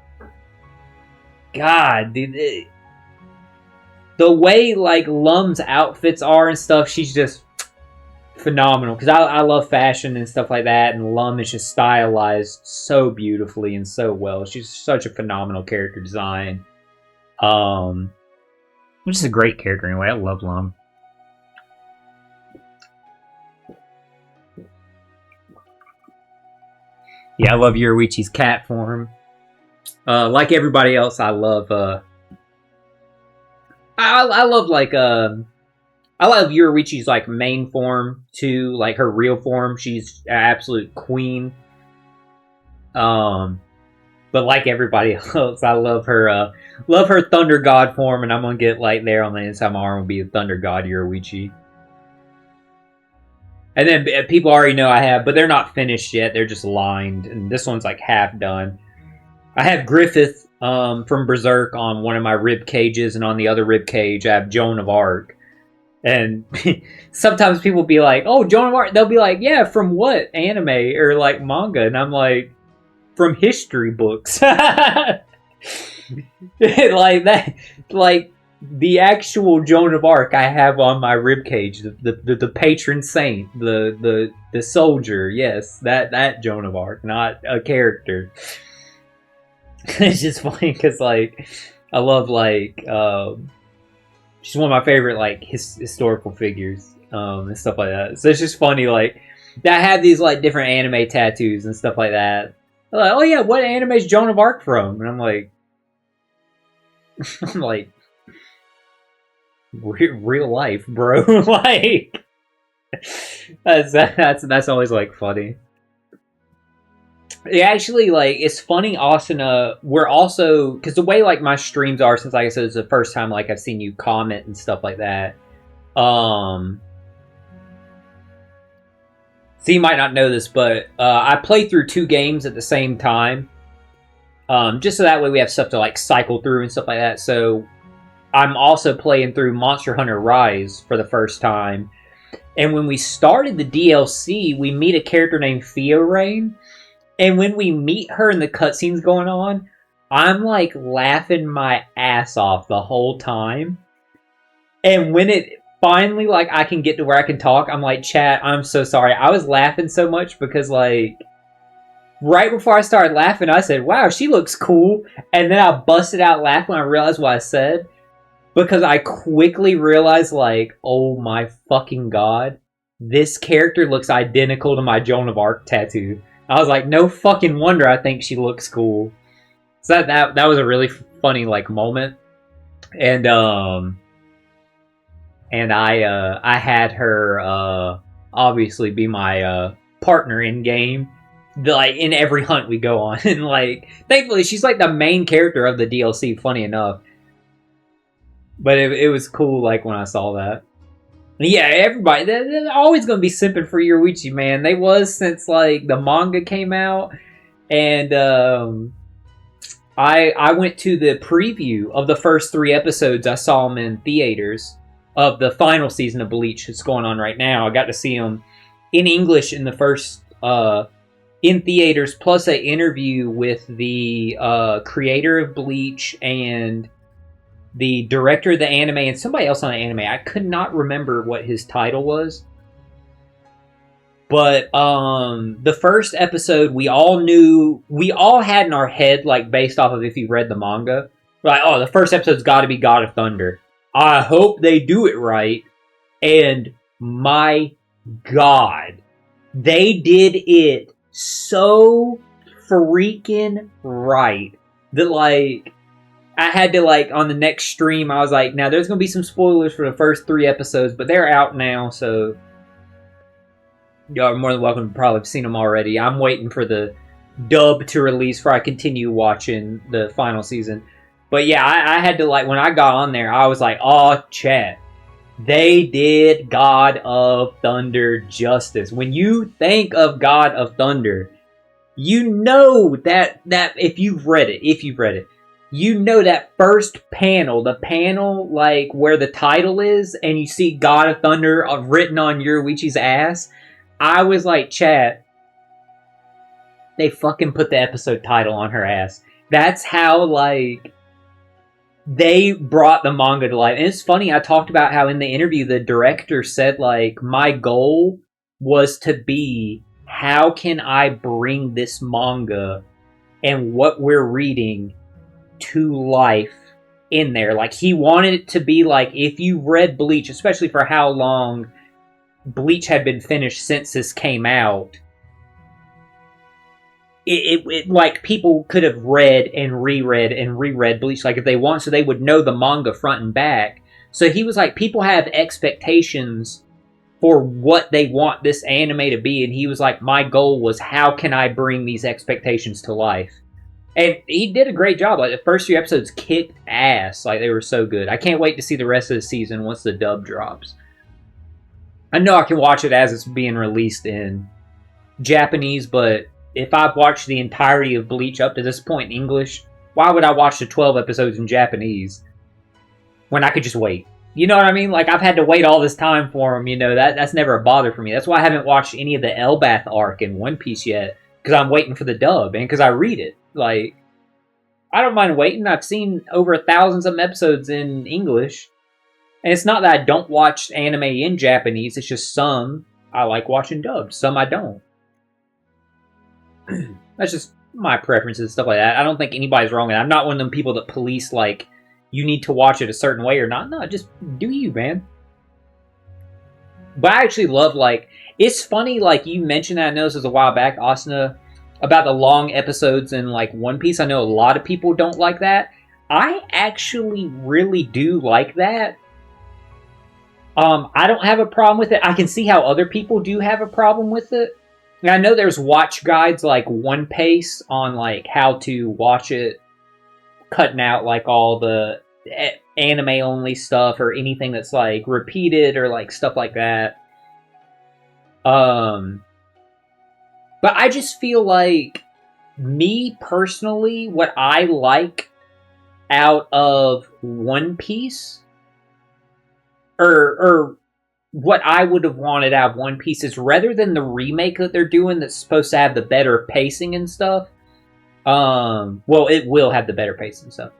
God, dude. The way like Lum's outfits are and stuff, she's just phenomenal. Because I love fashion and stuff like that, and Lum is just stylized so beautifully and so well. She's such a phenomenal character design. Which is a great character anyway. I love Lum. Yeah, I love Yoruichi's cat form. Like everybody else, I love I love like I love Yoruichi's like main form too, like her real form. She's an absolute queen. But like everybody else, I love her Thunder God form, and I'm gonna get like there on the inside of my arm will be a Thunder God Yoruichi. And then people already know I have, but they're not finished yet. They're just lined, and this one's like half done. I have Griffith from Berserk on one of my rib cages, and on the other rib cage I have Joan of Arc. And sometimes people be like, "Oh, Joan of Arc." They'll be like, "Yeah, from what anime or like manga?" And I'm like, "From history books." Like that, like the actual Joan of Arc I have on my rib cage, the patron saint, the soldier. Yes, that Joan of Arc, not a character. It's just funny because like I love like she's one of my favorite like historical figures and stuff like that. So it's just funny like that I have these like different anime tattoos and stuff like that. They're like, oh yeah, what anime is Joan of Arc from? And I'm like real life, bro. Like that's always like funny. It actually, like, it's funny, Austin, we're also, because the way, like, my streams are, since, like I said, it's the first time, like, I've seen you comment and stuff like that, so you might not know this, but, I play through 2 games at the same time, just so that way we have stuff to, like, cycle through and stuff like that, so I'm also playing through Monster Hunter Rise for the first time, and when we started the DLC, we meet a character named Theorain. And when we meet her and the cutscenes going on, I'm like laughing my ass off the whole time. And when it finally, like, I can get to where I can talk. I'm like, chat, I'm so sorry. I was laughing so much because, like, right before I started laughing, I said, wow, she looks cool. And then I busted out laughing when I realized what I said. Because I quickly realized, like, oh my fucking god. This character looks identical to my Joan of Arc tattoo. I was like, no fucking wonder I think she looks cool. So that was a really funny, like, moment. And, I had her, obviously be my, partner in game. Like, in every hunt we go on. And, like, thankfully, she's, like, the main character of the DLC, funny enough. But it was cool, like, when I saw that. Yeah, everybody, they're always going to be simping for Yoruichi, man. They was since, like, the manga came out. And, I went to the preview of the first 3 episodes. I saw them in theaters of the final season of Bleach that's going on right now. I got to see them in English in the first, in theaters, plus an interview with the creator of Bleach and the director of the anime and somebody else on the anime. I could not remember what his title was. But the first episode, we all had in our head, like, based off of if you read the manga, like, oh, the first episode's got to be God of Thunder. I hope they do it right. And my god, they did it so freaking right that, like, I had to, like, on the next stream, I was like, now there's going to be some spoilers for the first 3 episodes, but they're out now, so y'all are more than welcome to probably have seen them already. I'm waiting for the dub to release before I continue watching the final season. But yeah, I had to, like, when I got on there, I was like, oh, chat. They did God of Thunder justice. When you think of God of Thunder, you know that if you've read it, you know that first panel, the panel, like, where the title is, and you see God of Thunder written on Yoruichi's ass. I was like, chat, they fucking put the episode title on her ass. That's how, like, they brought the manga to life. And it's funny, I talked about how in the interview, the director said, like, my goal was to be, how can I bring this manga and what we're reading to life in there? Like, he wanted it to be like, if you read Bleach, especially for how long Bleach had been finished since this came out, it like, people could have read and reread Bleach, like, if they want, so they would know the manga front and back. So he was like, people have expectations for what they want this anime to be, and he was like, my goal was, how can I bring these expectations to life? And he did a great job. Like, the first 3 episodes kicked ass. Like, they were so good. I can't wait to see the rest of the season once the dub drops. I know I can watch it as it's being released in Japanese, but if I've watched the entirety of Bleach up to this point in English, why would I watch the 12 episodes in Japanese when I could just wait? You know what I mean? Like, I've had to wait all this time for them, you know, that's never a bother for me. That's why I haven't watched any of the Elbath arc in One Piece yet, because I'm waiting for the dub, and because I read it. Like, I don't mind waiting. I've seen over 1,000 episodes in English. And it's not that I don't watch anime in Japanese. It's just some I like watching dubbed. Some I don't. That's just my preferences and stuff like that. I don't think anybody's wrong. And I'm not one of them people that police, like, you need to watch it a certain way or not. No, just do you, man. But I actually love, like, it's funny, like, you mentioned that, I know this was a while back, Asuna, about the long episodes in, like, One Piece. I know a lot of people don't like that. I actually really do like that. I don't have a problem with it. I can see how other people do have a problem with it. And I know there's watch guides like One Piece on, like, how to watch it, cutting out, like, all the anime only stuff or anything that's, like, repeated or, like, stuff like that. But I just feel like, me personally, what I like out of One Piece, or what I would have wanted out of One Piece, is rather than the remake that they're doing that's supposed to have the better pacing and stuff, well, it will have the better pacing and stuff.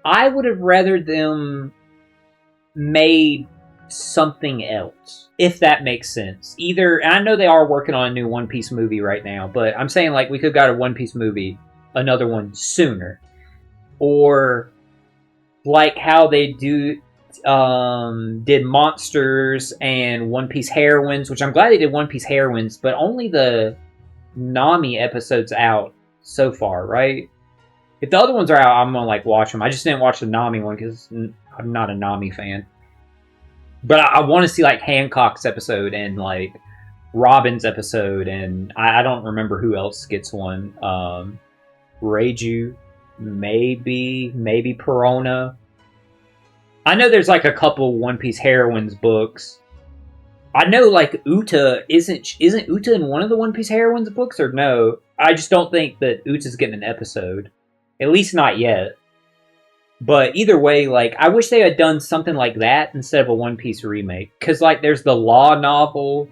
I would have rather them made something else, if that makes sense. Either, and I know they are working on a new One Piece movie right now, but I'm saying like we could have got a One Piece movie, another one sooner, or like how they did Monsters and One Piece Heroines, which I'm glad they did One Piece Heroines, but only the Nami episode's out so far, right? If the other ones are out, I'm gonna like watch them. I just didn't watch the Nami one because I'm not a Nami fan. But I want to see like Hancock's episode and like Robin's episode, and I don't remember who else gets one. Reiju, maybe Perona. I know there's like a couple One Piece Heroines books. I know like Uta isn't Uta in one of the One Piece Heroines books, or no? I just don't think that Uta's getting an episode. At least not yet. But either way, like, I wish they had done something like that instead of a One Piece remake. Because, like, there's the Law novel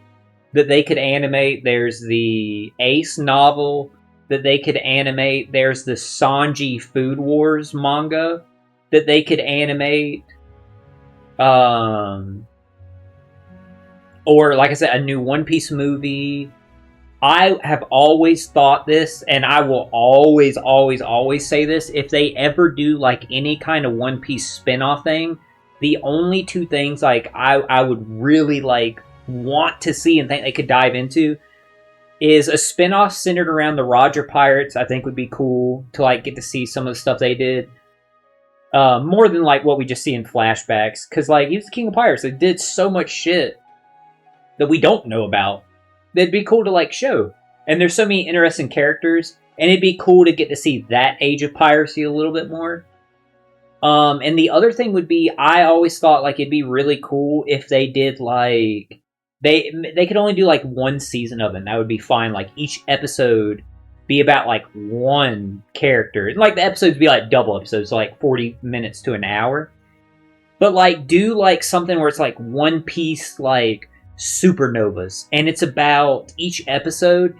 that they could animate. There's the Ace novel that they could animate. There's the Sanji Food Wars manga that they could animate. Or, like I said, a new One Piece movie. I have always thought this, and I will always say this. If they ever do, like, any kind of One Piece spin-off thing, the only two things, like, I would really, like, want to see and think they could dive into is a spin-off centered around the Roger Pirates. I think would be cool to, like, get to see some of the stuff they did. More than, like, what we just see in flashbacks. Because, like, he was the King of Pirates. They did so much shit that we don't know about. That'd be cool to, like, show. And there's so many interesting characters, and it'd be cool to get to see that age of piracy a little bit more. And the other thing would be, I always thought, like, it'd be really cool if they did, like, they could only do, like, one season of it, and that would be fine. Like, each episode be about, like, one character. And, like, the episodes be, like, double episodes, so, like, 40 minutes to an hour. But, like, do, like, something where it's, like, One Piece, like, supernovas, and it's about, each episode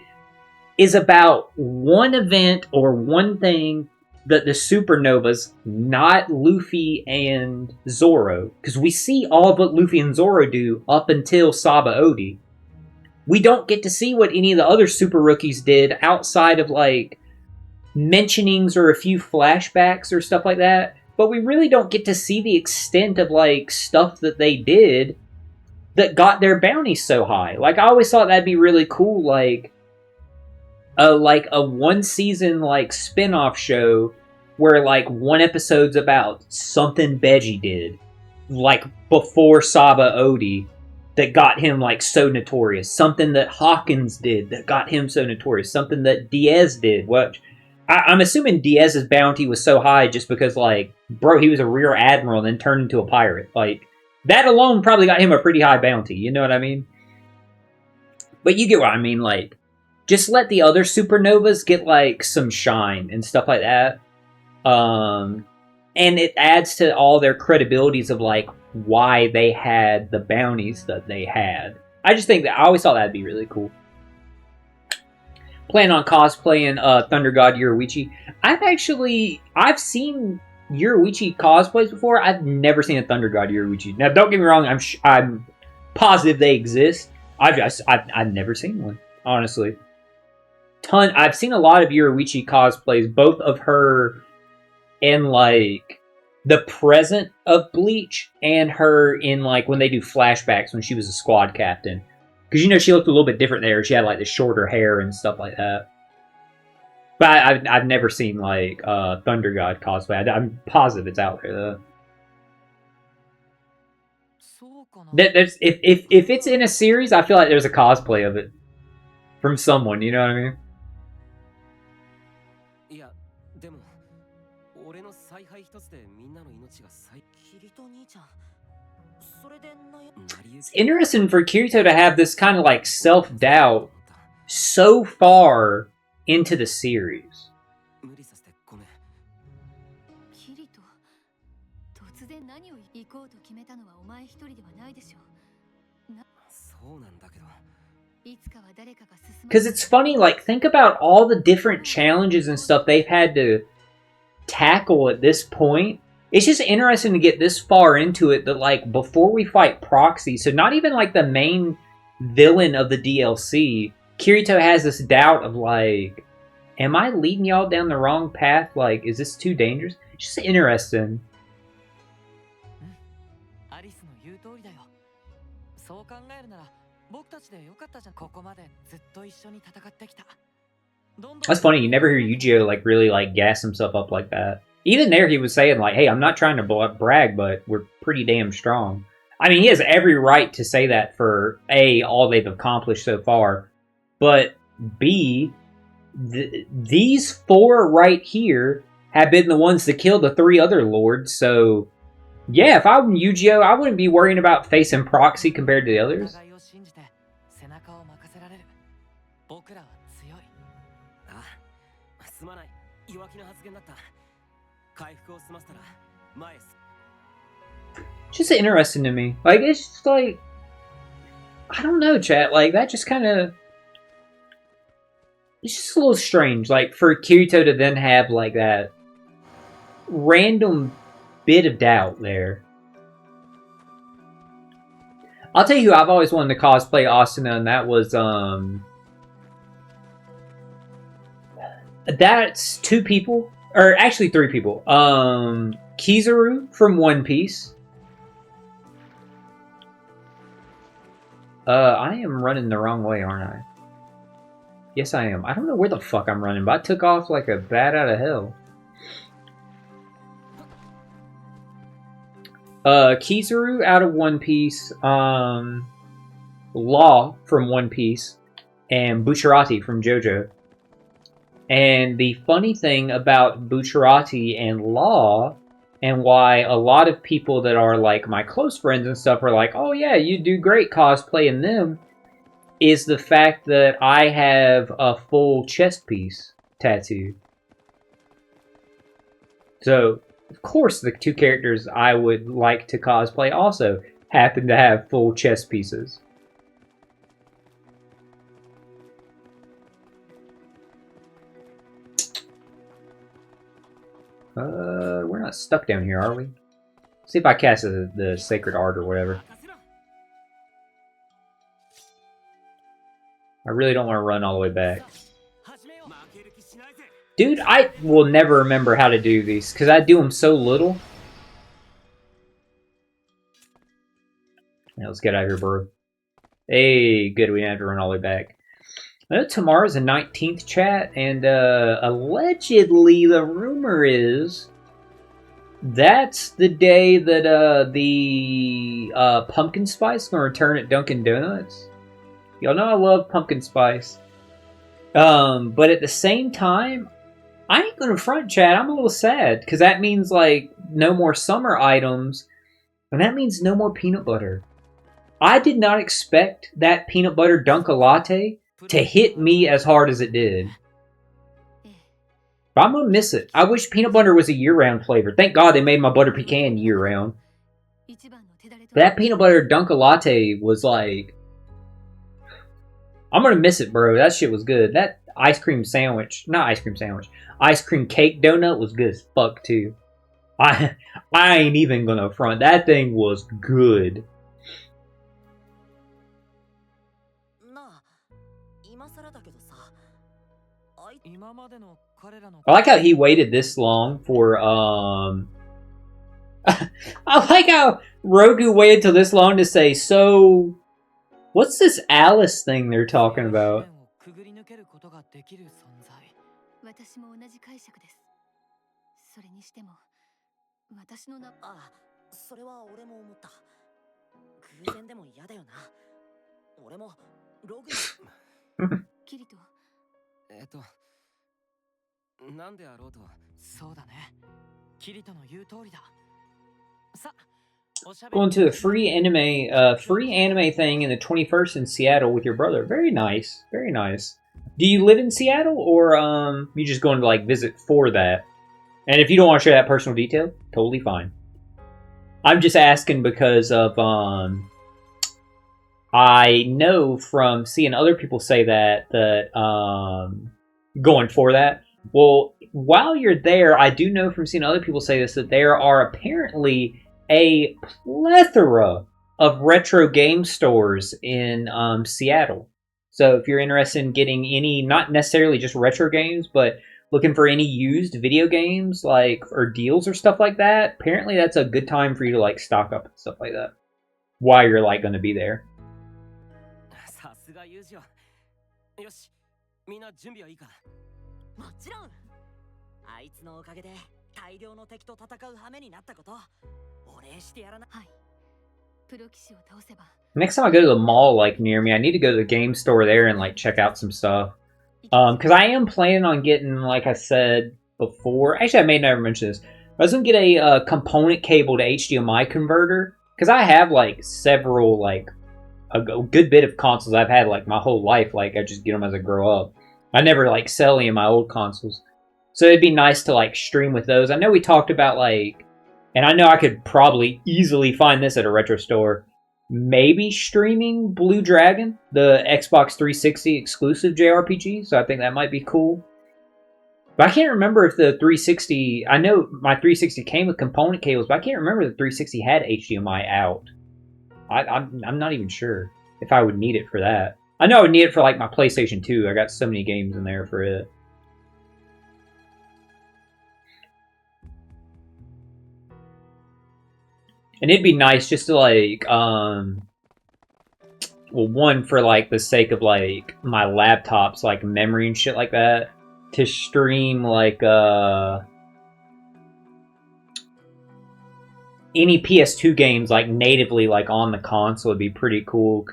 is about one event or one thing that the supernovas, not Luffy and Zoro, because we see all of what Luffy and Zoro do up until Saba Odi. We don't get to see what any of the other super rookies did outside of, like, mentionings or a few flashbacks or stuff like that, but we really don't get to see the extent of, like, stuff that they did that got their bounties so high. Like, I always thought that'd be really cool, like a one season, like, spin-off show where, like, one episode's about something Beji did, like, before Saba Odi, that got him, like, so notorious. Something that Hawkins did that got him so notorious. Something that Diaz did. What? I'm assuming Diaz's bounty was so high just because, like, bro, he was a rear admiral and then turned into a pirate. Like, that alone probably got him a pretty high bounty, you know what I mean? But you get what I mean, like, just let the other supernovas get, like, some shine and stuff like that. And it adds to all their credibilities of, like, why they had the bounties that they had. I just think that, I always thought that'd be really cool. Plan on cosplaying Thunder God Yoruichi. I've seen Yoruichi cosplays before. I've never seen a Thunder God Yoruichi. Now, don't get me wrong. I'm positive they exist. I've never seen one, honestly. I've seen a lot of Yoruichi cosplays, both of her in, like, the present of Bleach and her in, like, when they do flashbacks when she was a squad captain. Because, you know, she looked a little bit different there. She had, like, the shorter hair and stuff like that. But I've never seen, like, Thunder God cosplay. I'm positive it's out there, though. If it's in a series, I feel like there's a cosplay of it. From someone, you know what I mean? It's interesting for Kirito to have this kind of, like, self-doubt so far into the series. Because it's funny, like, think about all the different challenges and stuff they've had to tackle at this point. It's just interesting to get this far into it that, like, before we fight Proxy, so not even, like, the main villain of the DLC, Kirito has this doubt of, like, am I leading y'all down the wrong path? Like, is this too dangerous? It's just interesting. アリスの言う通りだよ。そう考えるなら僕たちでよかったじゃん。ここまでずっと一緒に戦ってきた。 That's funny, you never hear Yu-Gi-Oh! Like, really, like, gas himself up like that. Even there, he was saying, like, hey, I'm not trying to brag, but we're pretty damn strong. I mean, he has every right to say that for, A, all they've accomplished so far, but, B, these 4 right here have been the ones to kill the 3 other lords, so, yeah, if I'm Yu-Gi-Oh! I wouldn't be worrying about facing Proxy compared to the others. すまない弱気な発言だった回復を済ませたら前へ Just interesting to me. Like, it's just like, I don't know, chat. Like, that just kind of, it's just a little strange. Like, for Kirito to then have, like, that random bit of doubt there. I'll tell you who I've always wanted to cosplay Asuna, and that was, that's 2 people, or actually 3 people. Kizaru from One Piece. I am running the wrong way, aren't I? Yes, I am. I don't know where the fuck I'm running, but I took off like a bat out of hell. Kizaru out of One Piece. Law from One Piece. And Bucciarati from JoJo. And the funny thing about Bucciarati and Law, and why a lot of people that are like my close friends and stuff are like, oh yeah, you do great cosplaying them, is the fact that I have a full chest piece tattoo. So, of course, the 2 characters I would like to cosplay also happen to have full chest pieces. We're not stuck down here, are we? See if I cast the Sacred Art or whatever. I really don't want to run all the way back. Dude, I will never remember how to do these, because I do them so little. Now let's get out of here, bro. Hey, good, we didn't have to run all the way back. I know tomorrow's the 19th, chat, and allegedly the rumor is that's the day that the pumpkin spice gonna return at Dunkin' Donuts. Y'all know I love pumpkin spice. But at the same time, I ain't gonna front, chat. I'm a little sad because that means like no more summer items, and that means no more peanut butter. I did not expect that peanut butter Dunkin' Latte to hit me as hard as it did. But I'm gonna miss it. I wish peanut butter was a year-round flavor. Thank God they made my butter pecan year-round. That peanut butter Dunkin' Latte was like... I'm gonna miss it, bro. That shit was good. That ice cream sandwich... Not ice cream sandwich. Ice cream cake donut was good as fuck, too. I ain't even gonna front. That thing was good. I like how he waited this long for, I like how Rogu waited till this long to say, so, what's this Alice thing they're talking about? Going to a free anime thing in the 21st in Seattle with your brother. Very nice, very nice. Do you live in Seattle, or you just going to like visit for that? And if you don't want to share that personal detail, totally fine. I'm just asking because of I know from seeing other people say that going for that Well, while you're there, I do know from seeing other people say this that there are apparently a plethora of retro game stores in Seattle. So if you're interested in getting any, not necessarily just retro games, but looking for any used video games like or deals or stuff like that, apparently that's a good time for you to like stock up and stuff like that while you're like going to be there. さすがユージよ。よし、みんな準備はいいか。もちろん。あいつのおかげで大量の敵と戦う羽目になったこと、お礼してやらな。はい。プロ騎士を倒せば。 Next time I go to the mall like near me, I need to go to the game store there and like check out some stuff. Because I am planning on getting, like I said before, actually I may never mention this. I was gonna get a component cable to HDMI converter because I have like several like a good bit of consoles I've had like my whole life. Like I just get them as I grow up. I never like sell any of my old consoles, so it'd be nice to like stream with those. I know we talked about like, and I know I could probably easily find this at a retro store. Maybe streaming Blue Dragon, the Xbox 360 exclusive JRPG, so I think that might be cool. But I can't remember if the 360... I know my 360 came with component cables, but I can't remember the 360 had HDMI out. I'm not even sure if I would need it for that. I know I would need it for like my PlayStation 2. I got so many games in there for it. And it'd be nice just to like, well, one for like the sake of like my laptop's like memory and shit like that, to stream like any PS2 games like natively like on the console would be pretty cool.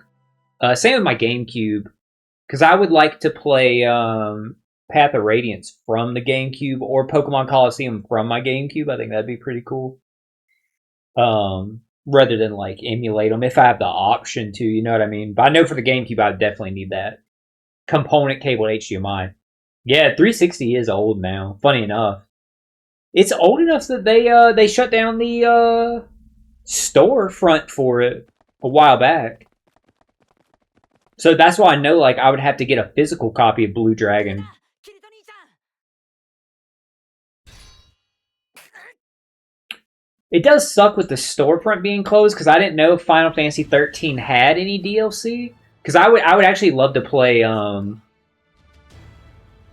Same with my GameCube, because I would like to play Path of Radiance from the GameCube or Pokemon Coliseum from my GameCube. I think that'd be pretty cool. Rather than like emulate them if I have the option to, you know what I mean? But I know for the GameCube I would definitely need that component cable HDMI. Yeah, 360 is old now. Funny enough, it's old enough that they shut down the storefront for it a while back. So that's why I know like I would have to get a physical copy of Blue Dragon. It does suck with the storefront being closed because I didn't know if Final Fantasy 13 had any DLC. Because I would actually love to play. I've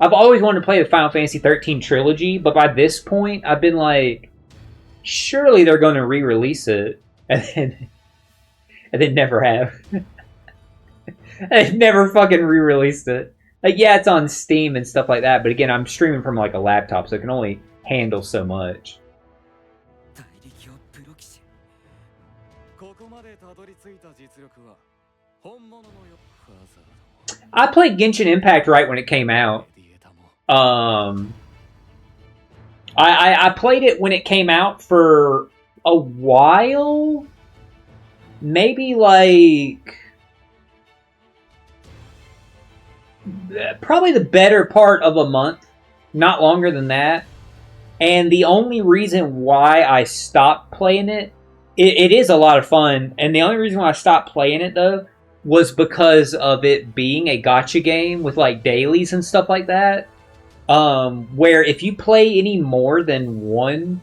always wanted to play the Final Fantasy 13 trilogy, but by this point, I've been like, surely they're going to re-release it, and then never have. They never fucking re-released it. Like, yeah, it's on Steam and stuff like that, but again, I'm streaming from like a laptop, so it can only handle so much. I played Genshin Impact right when it came out. I played it when it came out for a while. Maybe like probably the better part of a month. Not longer than that. And the only reason why I stopped playing it, it is a lot of fun. And the only reason why I stopped playing it, though, was because of it being a gacha game with, like, dailies and stuff like that. Where if you play any more than one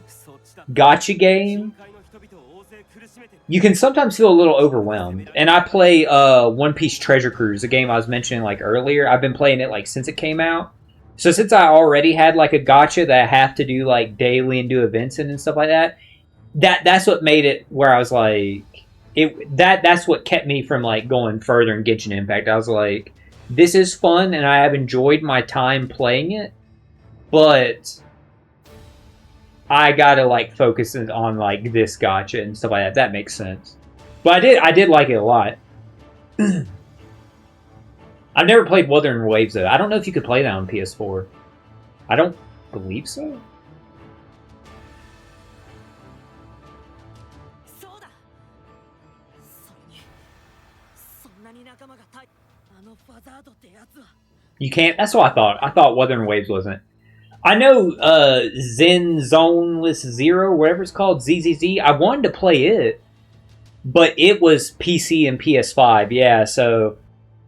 gacha game, you can sometimes feel a little overwhelmed. And I play One Piece Treasure Cruise, a game I was mentioning, like, earlier. I've been playing it, like, since it came out. So since I already had like a gacha that I have to do like daily and do events and stuff like that, that's what made it where I was like, that's what kept me from like going further in Genshin Impact. I was like, this is fun and I have enjoyed my time playing it, but I gotta like focus on like this gacha and stuff like that. That makes sense. But I did like it a lot. I've never played Wuthering Waves, though. I don't know if you could play that on PS4. I don't believe so. You can't? That's what I thought. I thought Wuthering Waves wasn't. I know Zen Zoneless Zero, whatever it's called, ZZZ. I wanted to play it, but it was PC and PS5, yeah, so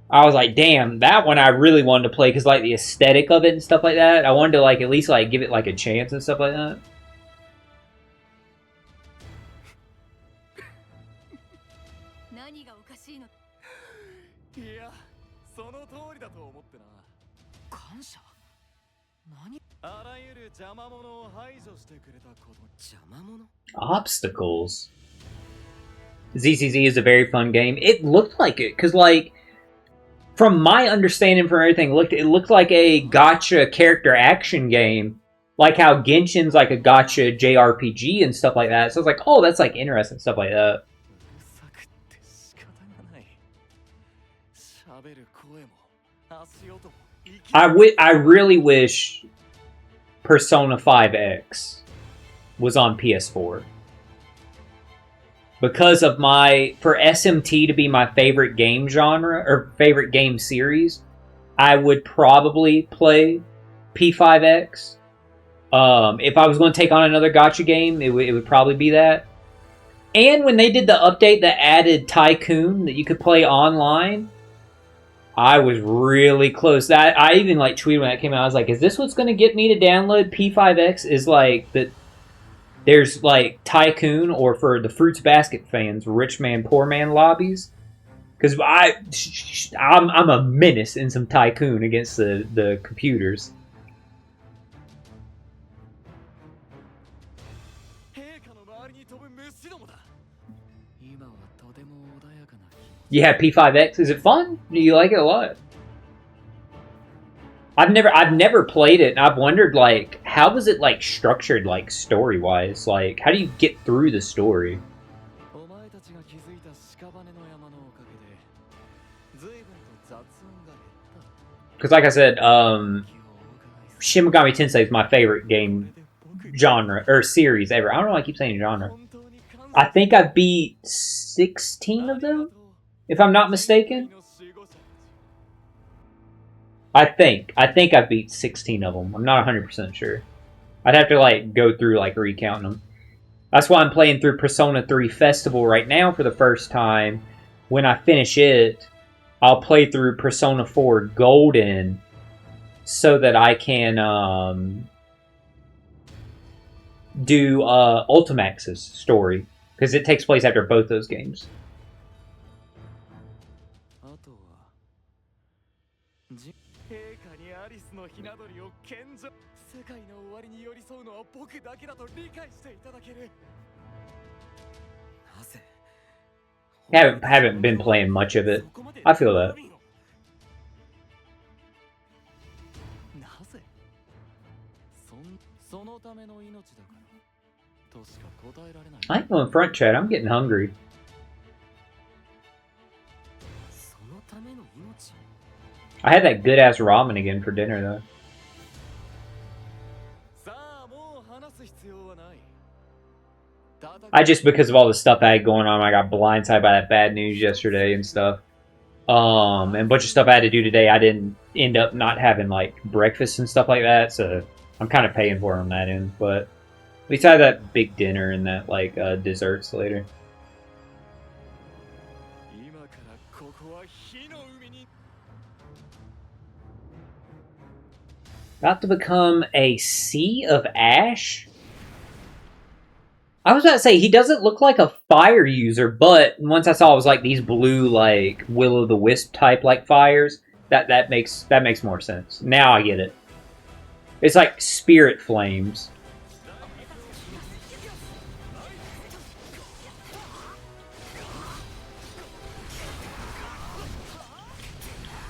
I was like, damn, that one I really wanted to play because like the aesthetic of it and stuff like that. I wanted to like at least like give it like a chance and stuff like that. 何がおかしいの？いやその通りだと思ってな。感謝？何？あらゆる邪魔者を排除してくれたこと。邪魔者？ Obstacles. ZCZ is a very fun game. It looked like it because like from my understanding from everything, it looked like a gacha character action game, like how Genshin's like a gacha JRPG and stuff like that. So I was like, oh, that's like interesting stuff like that. I really wish Persona 5X was on PS4. Because of for SMT to be my favorite game genre, or favorite game series, I would probably play P5X. If I was going to take on another gacha game, it would probably be that. And when they did the update that added Tycoon that you could play online, I was really close. That I even like tweeted when that came out. I was like, "Is this what's going to get me to download P5X?" Is like that. There's like Tycoon, or for the Fruits Basket fans, Rich Man Poor Man lobbies. Because I'm a menace in some Tycoon against the computers. Yeah, P5X. Is it fun? Do you like it a lot? I've never played it, and I've wondered like how was it like structured like story wise? Like how do you get through the story? Because like I said, Shin Megami Tensei is my favorite game genre or series ever. I don't know why I keep saying genre. I think I beat 16 of them, if I'm not mistaken. I think I beat 16 of them. I'm not 100% sure. I'd have to like go through like recounting them. That's why I'm playing through Persona 3 Festival right now for the first time. When I finish it, I'll play through Persona 4 Golden so that I can do Ultimax's story, because it takes place after both those games. Haven't been playing much of it. I feel that. I ain't going front chat. I'm getting hungry. I had that good ass ramen again for dinner though. I just, because of all the stuff I had going on, I got blindsided by that bad news yesterday and stuff. And a bunch of stuff I had to do today. I didn't end up not having like breakfast and stuff like that, so I'm kind of paying for it on that end. But at least I had that big dinner and that like desserts later. About to become a Sea of Ash? I was about to say, he doesn't look like a fire user, but once I saw it was like these blue, like, will-o'-the-wisp type, like, fires, that makes more sense. Now I get it. It's like spirit flames.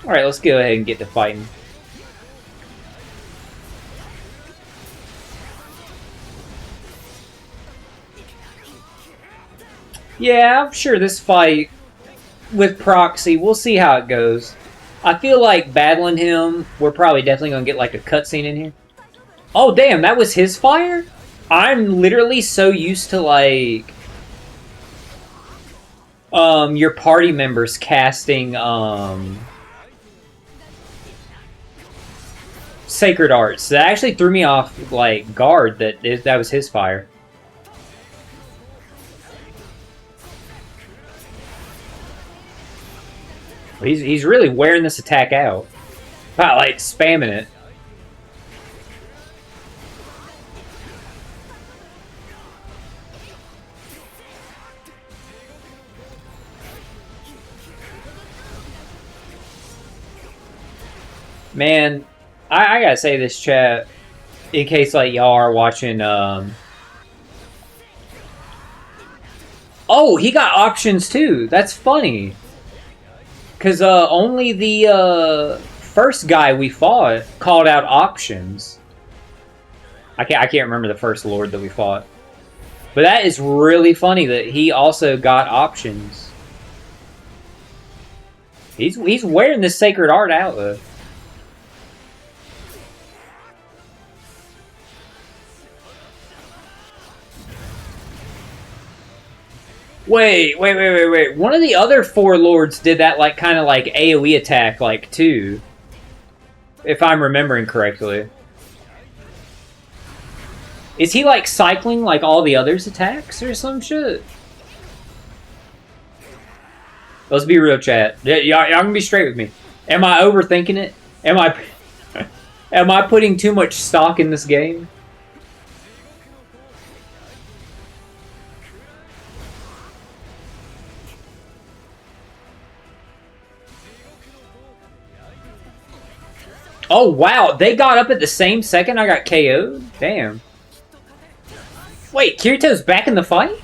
Alright, let's go ahead and get to fighting. Yeah, I'm sure this fight with Proxy, we'll see how it goes. I feel like battling him, we're probably definitely going to get like a cutscene in here. Oh, damn, that was his fire? I'm literally so used to like your party members casting Sacred Arts. That actually threw me off like guard that was his fire. He's really wearing this attack out. Wow, like spamming it. Man, I gotta say this, chat, in case like y'all are watching. Oh, he got options too. That's funny. Cause only the first guy we fought called out options. I can't remember the first lord that we fought. But that is really funny that he also got options. He's wearing this sacred art out though. Wait. One of the other four lords did that like kind of like AoE attack like too. If I'm remembering correctly. Is he like cycling like all the others' attacks or some shit? Let's be real, chat. Y'all can be straight with me. Am I overthinking it? Am I putting too much stock in this game? Oh wow, they got up at the same second I got KO'd? Damn. Wait, Kirito's back in the fight?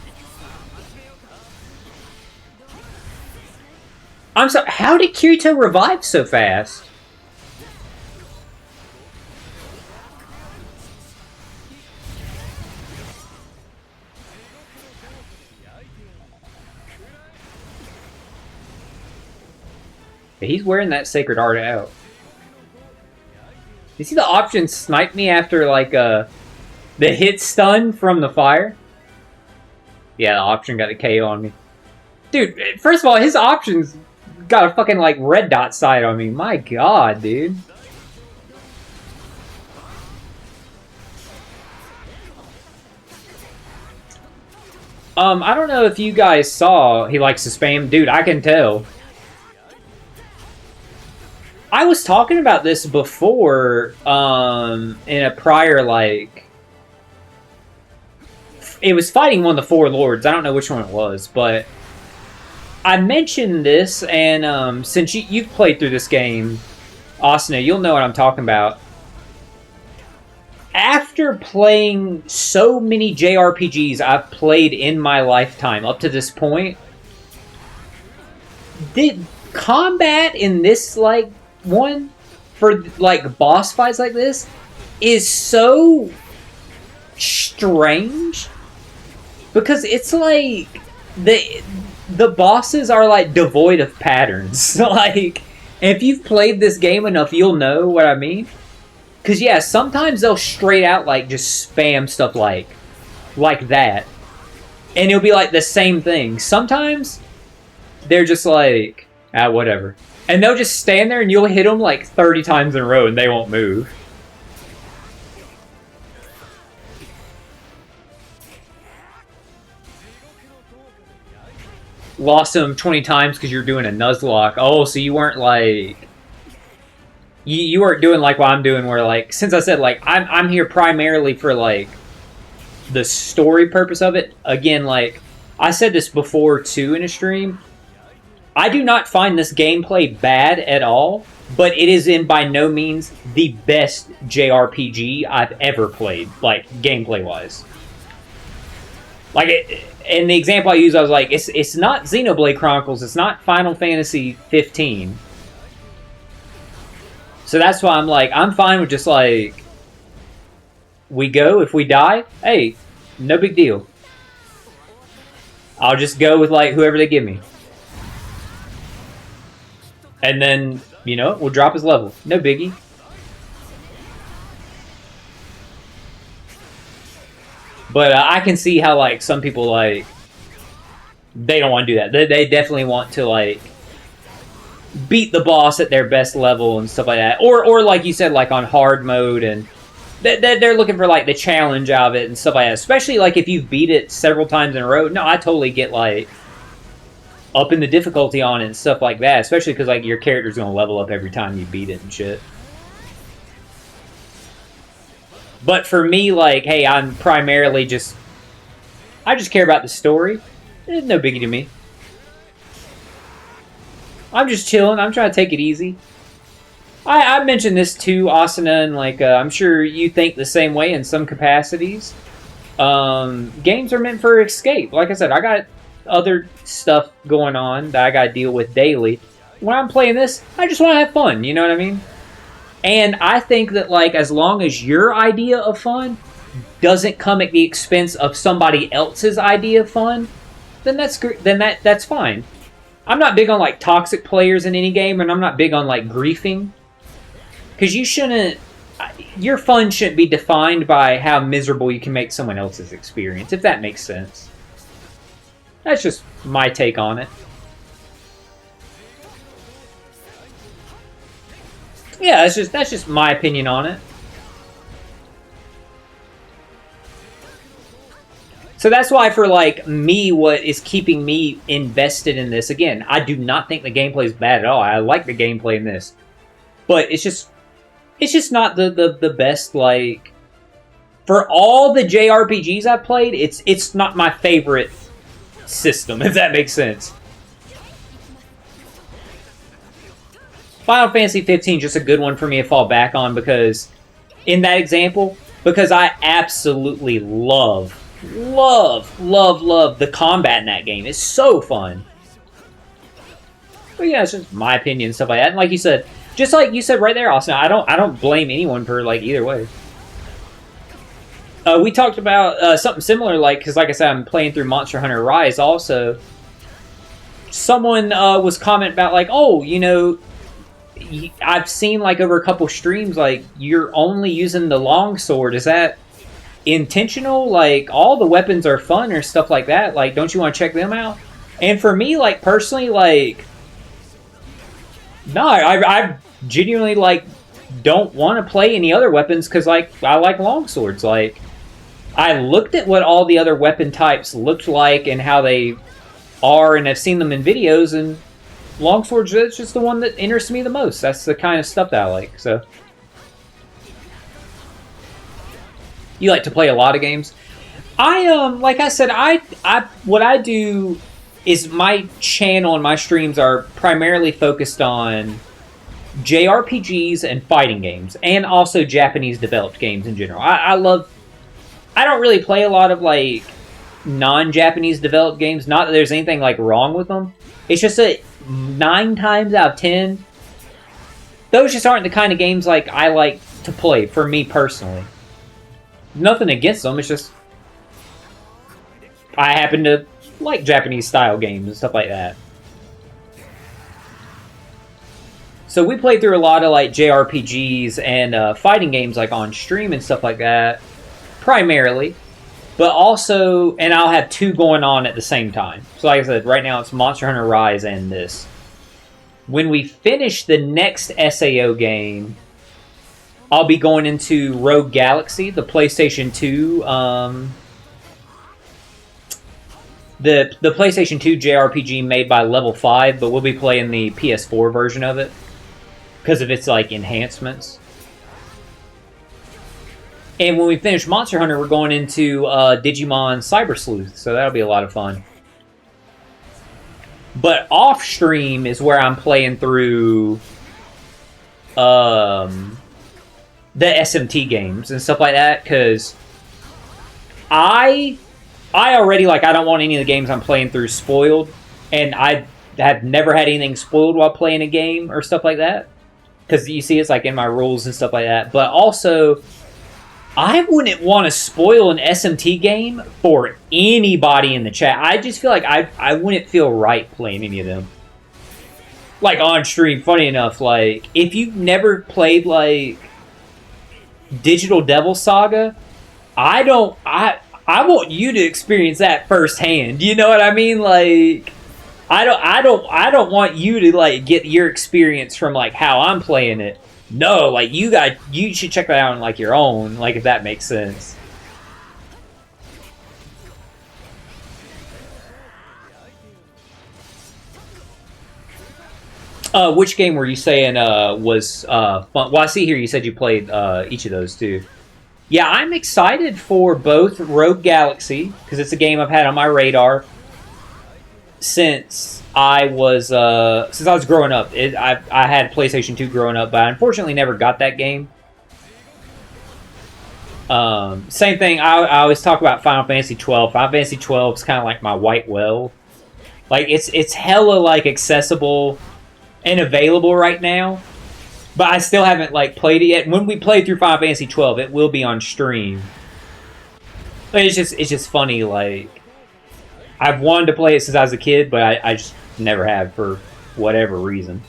I'm sorry, how did Kirito revive so fast? He's wearing that sacred art out. You see the option snipe me after like the hit stun from the fire? Yeah, the option got a KO on me. Dude, first of all, his options got a fucking like red dot sight on me. My god, dude. I don't know if you guys saw he likes to spam. Dude, I can tell. I was talking about this before, in a prior, like... It was fighting one of the four lords. I don't know which one it was, but... I mentioned this, and since you've played through this game, Asuna, you'll know what I'm talking about. After playing so many JRPGs I've played in my lifetime up to this point, the combat in this, like, one for like boss fights like this is so strange because it's like the bosses are like devoid of patterns. Like, if you've played this game enough, you'll know what I mean. Because yeah, sometimes they'll straight out like just spam stuff like that, and it'll be like the same thing. Sometimes they're just like, ah, whatever. And they'll just stand there and you'll hit them like 30 times in a row and they won't move. Lost them 20 times because you're doing a Nuzlocke. Oh, so you weren't like... You weren't doing like what I'm doing where like... Since I said like, I'm here primarily for like the story purpose of it. Again, like, I said this before too in a stream. I do not find this gameplay bad at all, but it is in by no means the best JRPG I've ever played, like, gameplay-wise. Like, and the example I use, I was like, it's not Xenoblade Chronicles, it's not Final Fantasy 15. So that's why I'm like, I'm fine with just like, we go, if we die, hey, no big deal. I'll just go with like whoever they give me. And then, you know, we'll drop his level. No biggie. But I can see how, like, some people, like, they don't want to do that. They definitely want to, like, beat the boss at their best level and stuff like that. Or like you said, like, on hard mode. And they're looking for, like, the challenge of it and stuff like that. Especially, like, if you've beat it several times in a row. No, I totally get, like... upping the difficulty on it and stuff like that, especially because like your character's gonna level up every time you beat it and shit. But for me, like, hey, I'm primarily just, I just care about the story. It's no biggie to me. I'm just chilling. I'm trying to take it easy. I mentioned this to Asuna, and like I'm sure you think the same way in some capacities. Games are meant for escape. Like I said, I got other stuff going on that I got to deal with daily. When I'm playing this, I just want to have fun. You know what I mean? And I think that like as long as your idea of fun doesn't come at the expense of somebody else's idea of fun, then that's that's fine. I'm not big on like toxic players in any game, and I'm not big on like griefing. Because you shouldn't, your fun shouldn't be defined by how miserable you can make someone else's experience, if that makes sense. That's just my take on it. Yeah, that's just my opinion on it. So that's why for like me, what is keeping me invested in this, again, I do not think the gameplay is bad at all. I like the gameplay in this. But it's just not the best, like, for all the JRPGs I've played, it's not my favorite system, if that makes sense. Final Fantasy 15 is just a good one for me to fall back on because, in that example, because I absolutely love the combat in that game. It's so fun. But yeah, it's just my opinion and stuff like that. And like you said, just like you said right there, Austin, I don't blame anyone for like either way. We talked about something similar, like because like I said, I'm playing through Monster Hunter Rise. Also, someone was commenting about like, oh, you know, I've seen like over a couple streams like you're only using the longsword. Is that intentional? Like all the weapons are fun or stuff like that. Like, don't you want to check them out? And for me, like personally, like. No, I genuinely, like, don't want to play any other weapons because, like, I like longswords. Like, I looked at what all the other weapon types looked like and how they are, and I've seen them in videos, and longswords, that's just the one that interests me the most. That's the kind of stuff that I like, so. You like to play a lot of games? Like I said, what I do is my channel and my streams are primarily focused on JRPGs and fighting games, and also Japanese developed games in general. I don't really play a lot of like non-Japanese developed games. Not that there's anything like wrong with them. It's just that 9 times out of 10, those just aren't the kind of games like I like to play for me personally. Nothing against them. It's just I happen to like Japanese style games and stuff like that. So we played through a lot of like JRPGs and fighting games like on stream and stuff like that, primarily. But also, and I'll have 2 going on at the same time. So like I said, right now it's Monster Hunter Rise and this. When we finish the next SAO game, I'll be going into Rogue Galaxy, the PlayStation 2 the PlayStation 2 JRPG made by Level 5, but we'll be playing the PS4 version of it because of its like enhancements. And when we finish Monster Hunter, we're going into Digimon Cyber Sleuth, so that'll be a lot of fun. But off stream is where I'm playing through the SMT games and stuff like that, because I already, like, I don't want any of the games I'm playing through spoiled, and I have never had anything spoiled while playing a game or stuff like that, because you see it's, like, in my rules and stuff like that. But also, I wouldn't want to spoil an SMT game for anybody in the chat. I just feel like I wouldn't feel right playing any of them. Like, on stream, funny enough, like, if you've never played, like, Digital Devil Saga, I want you to experience that firsthand. You know what I mean? Like, I don't want you to like get your experience from like how I'm playing it. No, like you should check that out on like your own, like if that makes sense. Which game were you saying was fun? Well, I see here you said you played each of those too. Yeah, I'm excited for both Rogue Galaxy, because it's a game I've had on my radar since I was growing up. I had PlayStation 2 growing up, but I unfortunately never got that game. Same thing, I always talk about Final Fantasy 12. Final Fantasy 12 is kind of like my white well. Like, it's hella, like, accessible and available right now, but I still haven't, like, played it yet. When we play through Final Fantasy 12, it will be on stream. But it's just funny, like, I've wanted to play it since I was a kid, but I just never have for whatever reason.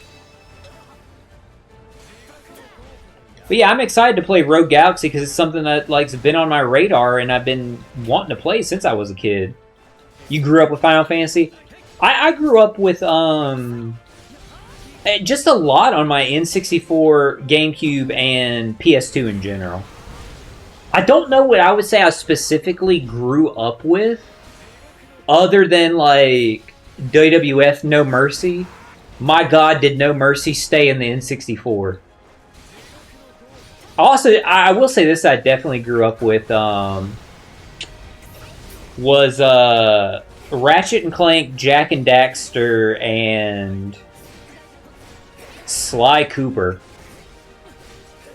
But yeah, I'm excited to play Rogue Galaxy because it's something that, like, has been on my radar and I've been wanting to play since I was a kid. You grew up with Final Fantasy? I grew up with just a lot on my N64, GameCube, and PS2 in general. I don't know what I would say I specifically grew up with, other than, like, WWF No Mercy. My God, did No Mercy stay in the N64. Also, I will say this I definitely grew up with, was Ratchet and Clank, Jak and Daxter, and Sly Cooper.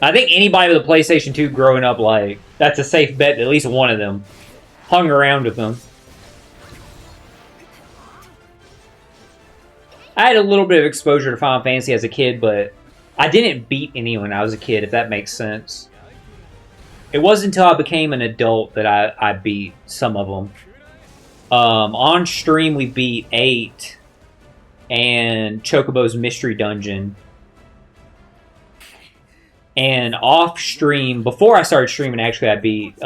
I think anybody with a PlayStation 2 growing up, like, that's a safe bet that at least one of them hung around with them. I had a little bit of exposure to Final Fantasy as a kid, but I didn't beat anyone when I was a kid, if that makes sense. It wasn't until I became an adult that I beat some of them. On stream, we beat 8 and Chocobo's Mystery Dungeon. And off stream, before I started streaming, actually, I beat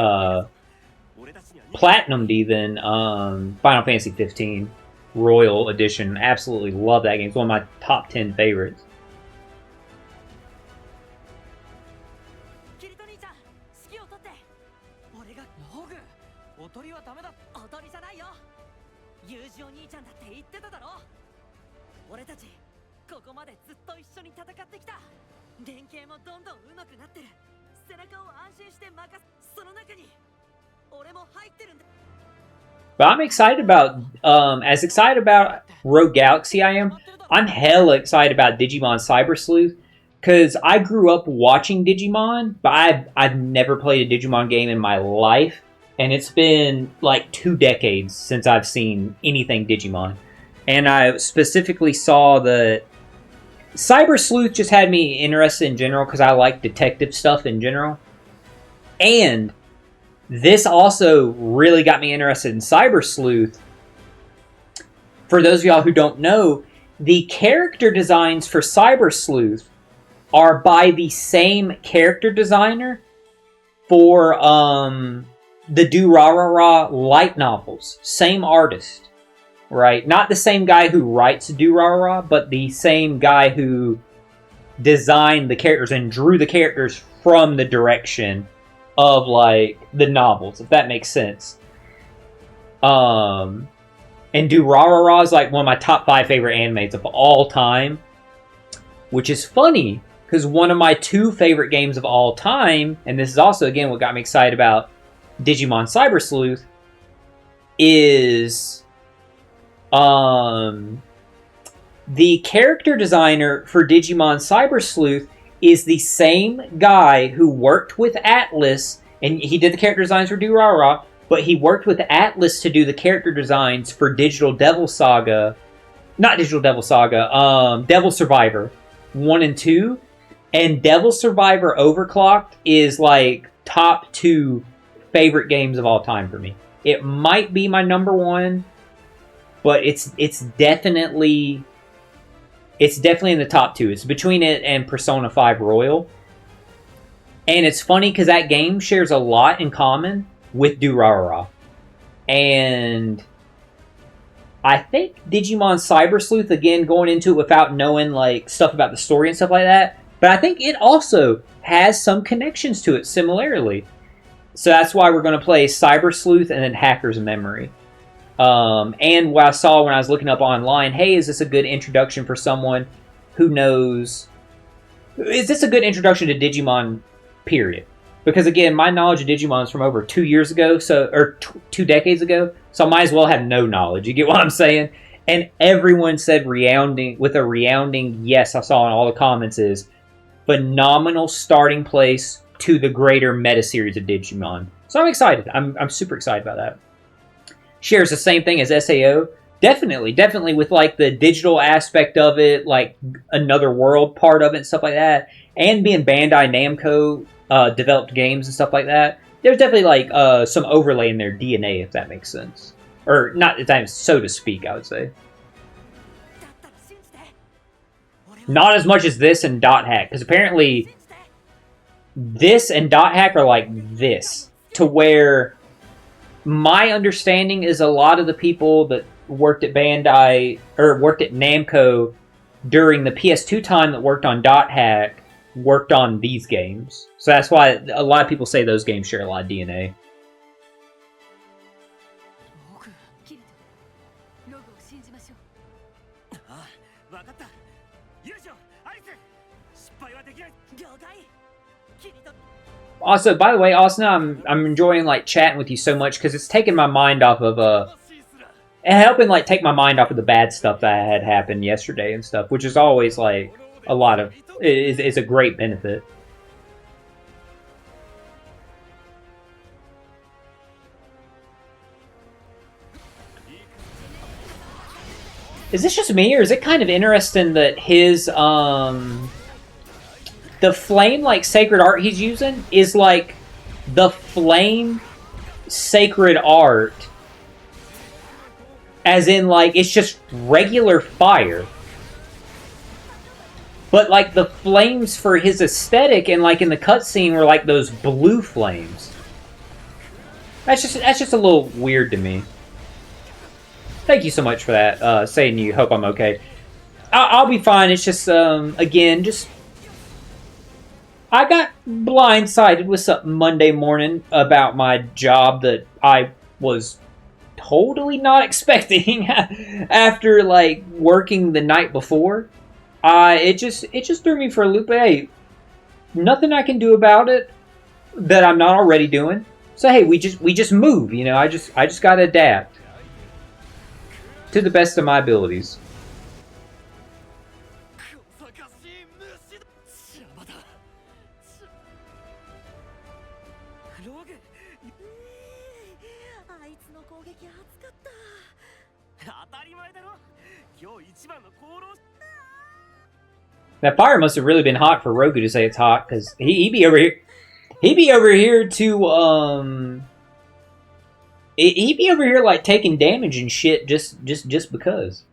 Platinumed even Final Fantasy 15 Royal Edition. Absolutely love that game. It's one of my top 10 favorites. But I'm excited about, as excited about Rogue Galaxy I am, I'm hella excited about Digimon Cyber Sleuth, because I grew up watching Digimon, but I've never played a Digimon game in my life, and it's been like 2 decades since I've seen anything Digimon. And I specifically saw that Cyber Sleuth just had me interested in general, because I like detective stuff in general. And this also really got me interested in Cyber Sleuth. For those of y'all who don't know, the character designs for Cyber Sleuth are by the same character designer for the Durarara light novels. Same artist, right? Not the same guy who writes Durarara, but the same guy who designed the characters and drew the characters from the direction of, like, the novels, if that makes sense. And Durarara is, like, one of my top 5 favorite animes of all time. Which is funny, because one of my 2 favorite games of all time, and this is also, again, what got me excited about Digimon Cyber Sleuth, is the character designer for Digimon Cyber Sleuth is the same guy who worked with Atlas, and he did the character designs for Durarara, but he worked with Atlas to do the character designs for Digital Devil Saga, not Digital Devil Saga, Devil Survivor 1 and 2, and Devil Survivor Overclocked is, like, top 2 favorite games of all time for me. It might be my number 1, but it's definitely in the top 2. It's between it and Persona 5 Royal. And it's funny because that game shares a lot in common with Durarara. And I think Digimon Cyber Sleuth, again, going into it without knowing, like, stuff about the story and stuff like that, but I think it also has some connections to it similarly. So that's why we're going to play Cyber Sleuth and then Hacker's Memory. And what I saw when I was looking up online, hey, is this a good introduction for someone who knows... Is this a good introduction to Digimon, period? Because again, my knowledge of Digimon is from over 2 years ago, or 2 decades ago, so I might as well have no knowledge. You get what I'm saying? And everyone said with a resounding yes, I saw in all the comments, is phenomenal starting place to the greater meta series of Digimon. So I'm excited. I'm super excited about that. Shares the same thing as SAO. Definitely with like the digital aspect of it, like another world part of it and stuff like that, and being Bandai Namco developed games and stuff like that. There's definitely like some overlay in their DNA, if that makes sense, or not, so to speak. I would say not as much as this and Dot Hack, because apparently this and Dot Hack are like this, to where my understanding is a lot of the people that worked at Bandai, or worked at Namco during the PS2 time that worked on Dot Hack, worked on these games. So that's why a lot of people say those games share a lot of DNA. キリトログを信じましょう。ああ、わかった。優勝、アリス。失敗はできない。了解。キリト。 Also, by the way, Austin, I'm enjoying like chatting with you so much because it's taking my mind off of and helping like take my mind off of the bad stuff that had happened yesterday and stuff, which is always like a lot of is a great benefit. Is this just me, or is it kind of interesting that his the flame like sacred art he's using is like the flame sacred art, as in like it's just regular fire, but like the flames for his aesthetic and like in the cutscene were like those blue flames. That's just a little weird to me. Thank you so much for that, saying you hope I'm okay. I'll be fine. It's just, again, just... I got blindsided with something Monday morning about my job that I was totally not expecting after, like, working the night before. It just threw me for a loop. Hey, nothing I can do about it that I'm not already doing. So, hey, we just move, you know? I just gotta adapt to the best of my abilities. That fire must have really been hot for Roku to say it's hot, because he be over here. He'd be over here to he'd be over here like taking damage and shit just because.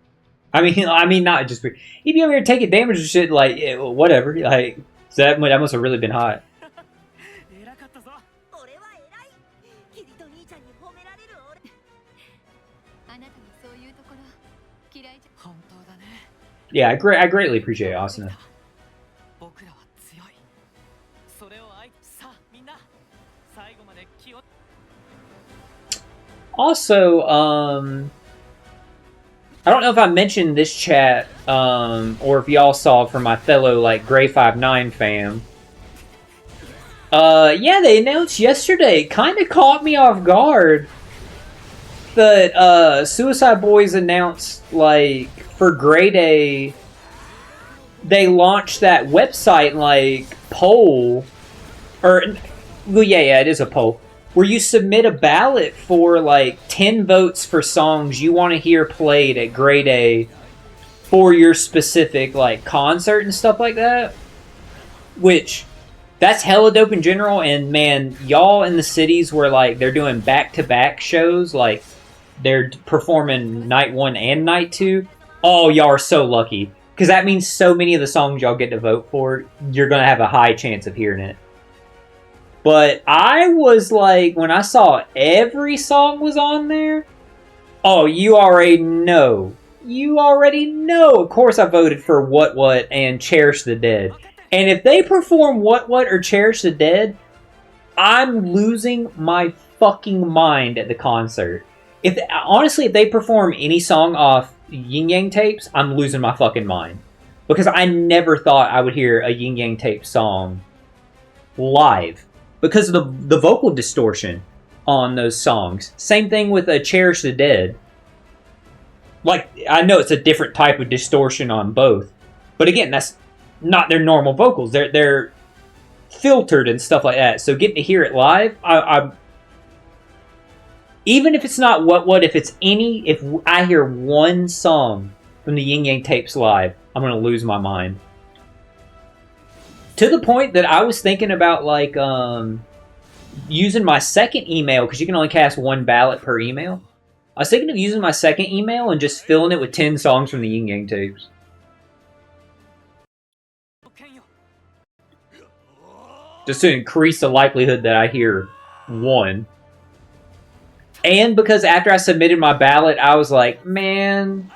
I mean not just. He'd be over here taking damage and shit like whatever. Like so that must have really been hot. Yeah, I greatly appreciate it, Asuna. Also, I don't know if I mentioned this chat, or if y'all saw from my fellow, like, Gray 59 fam. Yeah, they announced yesterday, kind of caught me off guard, that, Suicide Boys announced, like, for Grey Day, they launched that website, like, poll, or, well, yeah, it is a poll, where you submit a ballot for, like, 10 votes for songs you want to hear played at Grey Day for your specific, like, concert and stuff like that. Which, that's hella dope in general, and man, y'all in the cities where, like, they're doing back-to-back shows, like, they're performing night 1 and night 2, oh, y'all are so lucky. Because that means so many of the songs y'all get to vote for, you're going to have a high chance of hearing it. But I was like, when I saw every song was on there, oh, you already know. You already know. Of course I voted for What and Cherish the Dead. And if they perform What or Cherish the Dead, I'm losing my fucking mind at the concert. Honestly, if they perform any song off Yin Yang tapes, I'm losing my fucking mind. because I never thought I would hear a Yin Yang Tape song live because of the vocal distortion on those songs. Same thing with Cherish the Dead. Like, I know it's a different type of distortion on both, but again, that's not their normal vocals. They're filtered and stuff like that. So getting to hear it live, I even if it's not what if it's any, if I hear one song from the Yin Yang Tapes live, I'm gonna lose my mind. To the point that I was thinking about like using my second email, because you can only cast one ballot per email. I was thinking of using my second email and just filling it with 10 songs from the Yin Yang Tapes. Just to increase the likelihood that I hear one. And because after I submitted my ballot, I was like, man,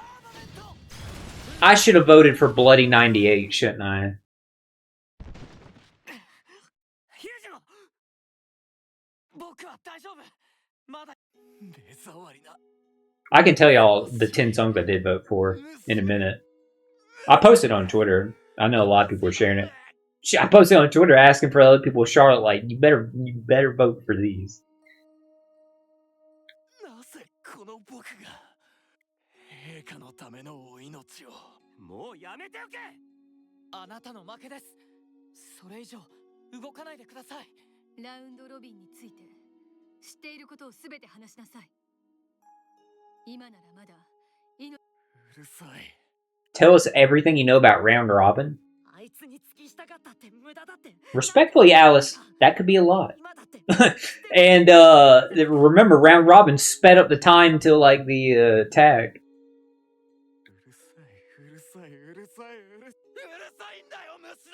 I should have voted for Bloody 98, shouldn't I? I can tell y'all the 10 songs I did vote for in a minute. I posted on Twitter. I know a lot of people are sharing it. I posted on Twitter asking for other people with Charlotte, like, you better vote for these. Tell us everything you know about Round Robin. Respectfully, Alice, that could be a lot. And remember, Round Robin sped up the time till like the tag.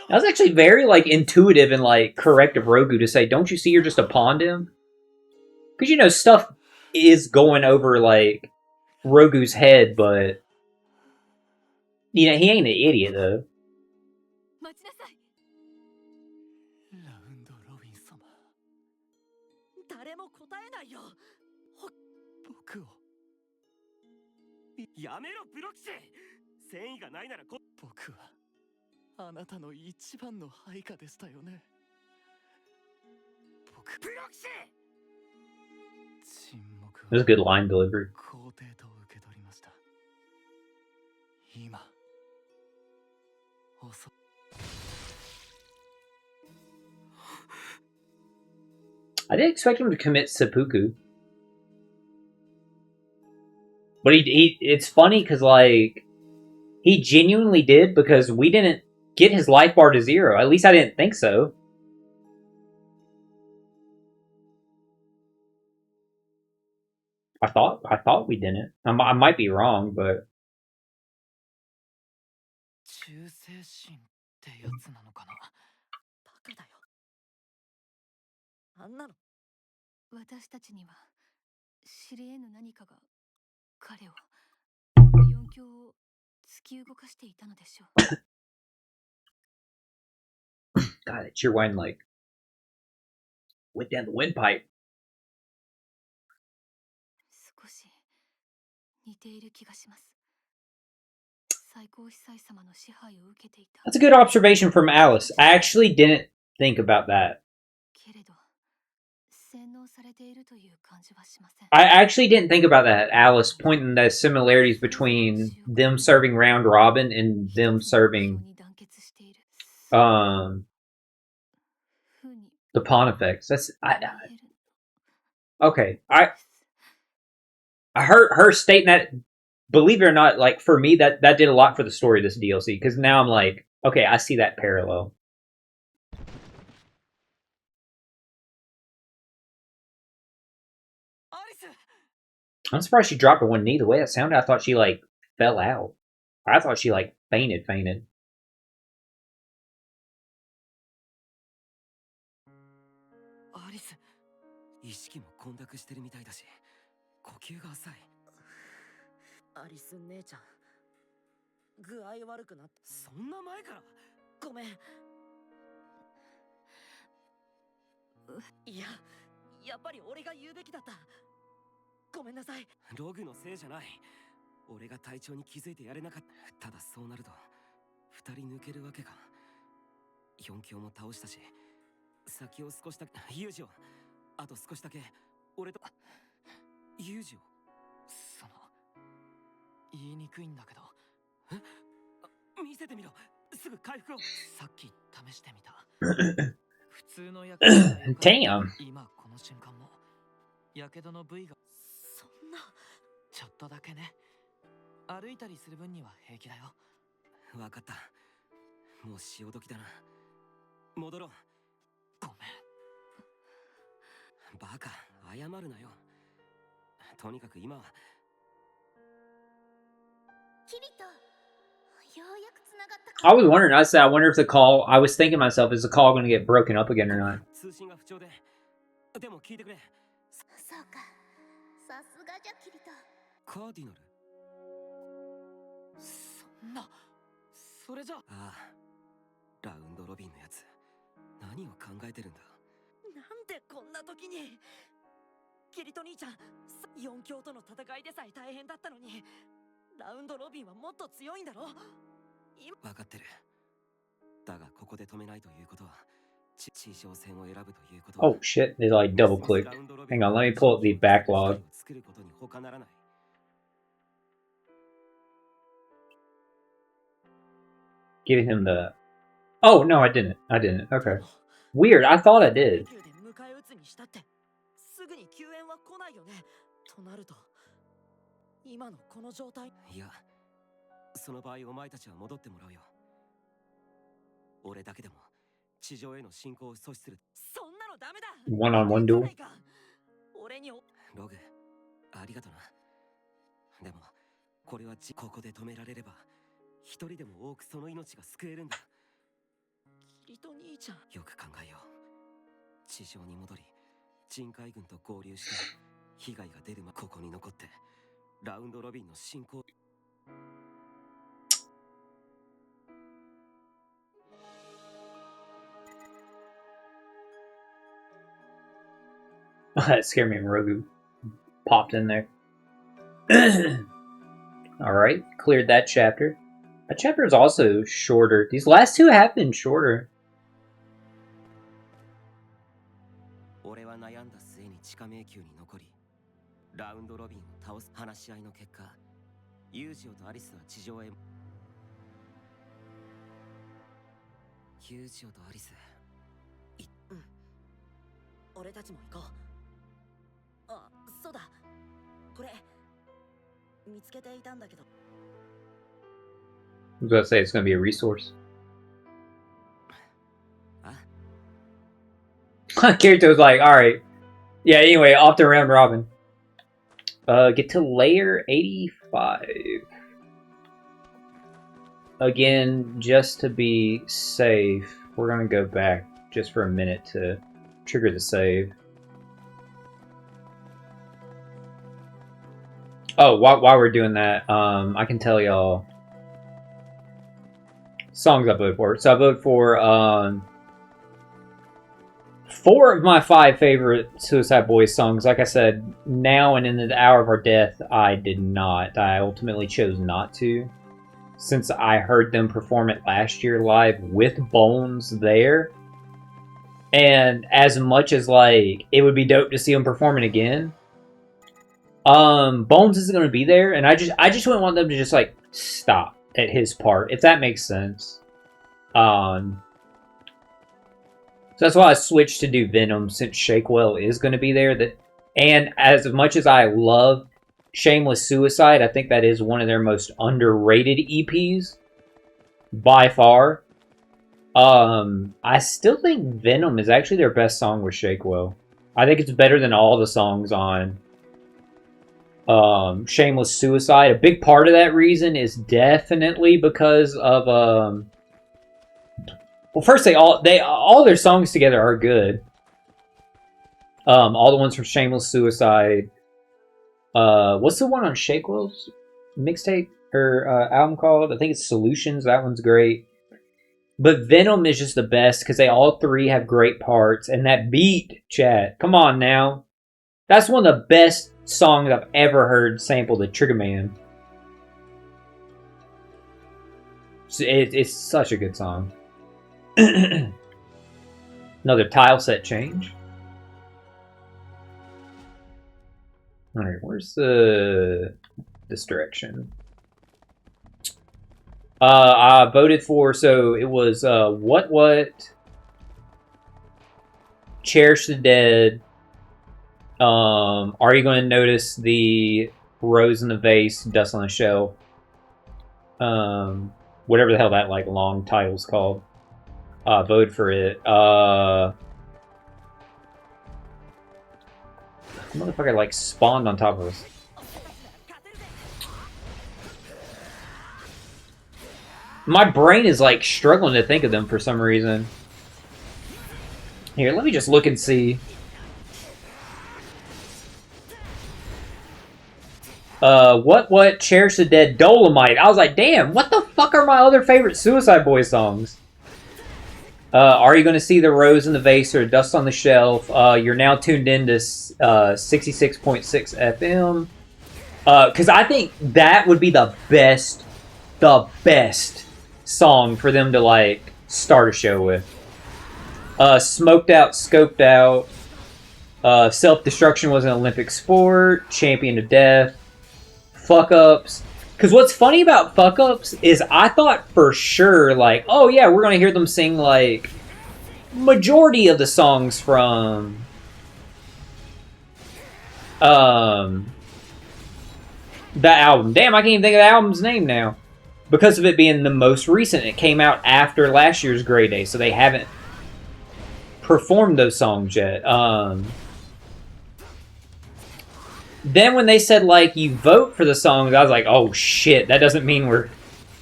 That was actually very like intuitive and like correct of Rogu to say, "Don't you see you're just a pawn to him?" Because you know stuff is going over like Rogu's head, but you know he ain't an idiot though. It was a good line delivery. I didn't expect him to commit seppuku. But it's funny because, like, he genuinely did because we didn't get his life bar to 0. At least I didn't think so. I thought we didn't. I might be wrong, but... 私たちには知り得ぬ何かが彼を四強を突き動かしていたのでしょう。God, that cheerwine like went down the windpipe. 少し似ている気がします。最高司祭様の支配を受けていた。That's a good observation from Alice. I actually didn't think about that. けれど洗脳されているという感じはしません。I actually didn't think about that, Alice, pointing the similarities between them serving Round Robin and them serving the Pontifex. That's okay. I heard her stating that. Believe it or not, like for me, that did a lot for the story of this DLC because now I'm like, okay, I see that parallel. I'm surprised she dropped her one knee. The way that sounded, I thought she like fell out. I thought she like fainted. 意識も混濁してるみたいだし、呼吸が浅い。アリス姉ちゃん、具合悪くなって。そんな前から？ごめん。いや、やっぱり俺が言うべきだった。ごめんなさい。ログのせいじゃない。俺が体調に気づいてやれなかった。ただそうなると、二人抜けるわけか。4強も倒したし、先を少しだけユージを、あと少しだけ俺とユージを。その言いにくいんだけど。見せてみろ。すぐ回復を。さっき試してみた。普通のやけどがよく Damn. 今この瞬間もやけどの部位がそんな。ちょっとだけね。歩いたりする分には平気だよ。わかった。もう潮時だな。戻ろう。ごめん。バカ、謝るなよ。とにかく今は。キリト、ようやくつながったか。 I was wondering, I said, I wonder if the call, I was thinking to myself, is the call going to get broken up again or not? 通信が不調で。でも聞いてくれ。そうか、さすがじゃキリト。カーディナル。そんな、それじゃ。ああ、ラウンドロビンのやつ。何を考えてるんだ。なんでこんな時に。キリト兄ちゃん、4強との戦いでさえ大変だったのに、ラウンドロビンはもっと強いんだろ。分かってる。だがここで止めないということは、地上戦を選ぶということは。 Oh shit, they like double clicked. Hang on, let me pull up the backlog. 作ることに他ならない。Giving him the... Oh, no, I didn't. I didn't. Okay. Weird, I thought I did. 迎え撃つにしたってすぐに救援は来ないよね。となると今のこの状態。いや、その場合お前たちは戻ってもらうよ。俺だけでも地上への進行を阻止する。そんなのダメだ。 One-on-one duel. 俺にログ、ありがとな。でもこれはここで止められれば一人でも多くその命が救えるんだ。キリト兄ちゃん、よく考えよう。地上に戻り人海軍と合流して被害が出るまここに残ってラウンドロビンの進行。That scared me when Rogu popped in there. Alright, cleared that chapter. That chapter is also shorter. These last two have been shorter. 俺は悩んだ末に地下迷宮に残りラウンドロビンを倒す。話し合いの結果、ユージオとアリスは地上へ。ユージオとアリス、俺たちも行こう。あ、そうだ。これ見つけていたんだけど。I was gonna say it's gonna be a resource. あ、 Kirito was like, alright. Yeah, anyway, off to round robin. Get to layer 85. Again, just to be safe, we're gonna go back just for a minute to trigger the save. Oh, while we're doing that, I can tell y'all songs I voted for. So I voted for 4 of my 5 favorite Suicide Boys songs. Like I said, Now and In the Hour of Our Death, I did not. I ultimately chose not to, since I heard them perform it last year live with Bones there. And as much as, like, it would be dope to see them performing again, Bones isn't going to be there, and I just wouldn't want them to just, like, stop at his part, if that makes sense. So that's why I switched to do Venom, since Shakewell is going to be there. And as much as I love Shameless Suicide, I think that is one of their most underrated EPs, by far. I still think Venom is actually their best song with Shakewell. I think it's better than all the songs on Shameless Suicide. A big part of that reason is definitely because of well, first all their songs together are good. All the ones from Shameless Suicide. What's the one on Shakewell's mixtape or album called? I think it's Solutions. That one's great. But Venom is just the best because they all three have great parts, and that beat, chat. Come on now. That's one of the best songs I've ever heard sampled at Trigger Man. It's such a good song. Another tile set change. Alright, where's this direction? I voted for, so it was what Cherish the Dead. Are you going to notice the rose in the vase, dust on the shelf? Whatever the hell that like long title's called. Vote for it. Motherfucker like spawned on top of us. My brain is like struggling to think of them for some reason. Here, let me just look and see. What? Cherish the Dead, Dolomite. I was like, damn, what the fuck are my other favorite Suicide Boys songs? Are you going to see the rose in the vase or dust on the shelf? You're now tuned in to 66.6 FM. Because I think that would be the best song for them to like start a show with. Smoked Out, Scoped Out. Self-destruction was an Olympic sport. Champion of Death. Fuck Ups. Because what's funny about Fuck Ups is I thought for sure, like, oh yeah, we're going to hear them sing, like, majority of the songs from, that album. Damn, I can't even think of the album's name now. Because of it being the most recent. It came out after last year's Grey Day, so they haven't performed those songs yet. Then when they said, like, you vote for the songs, I was like, oh shit, that doesn't mean we're...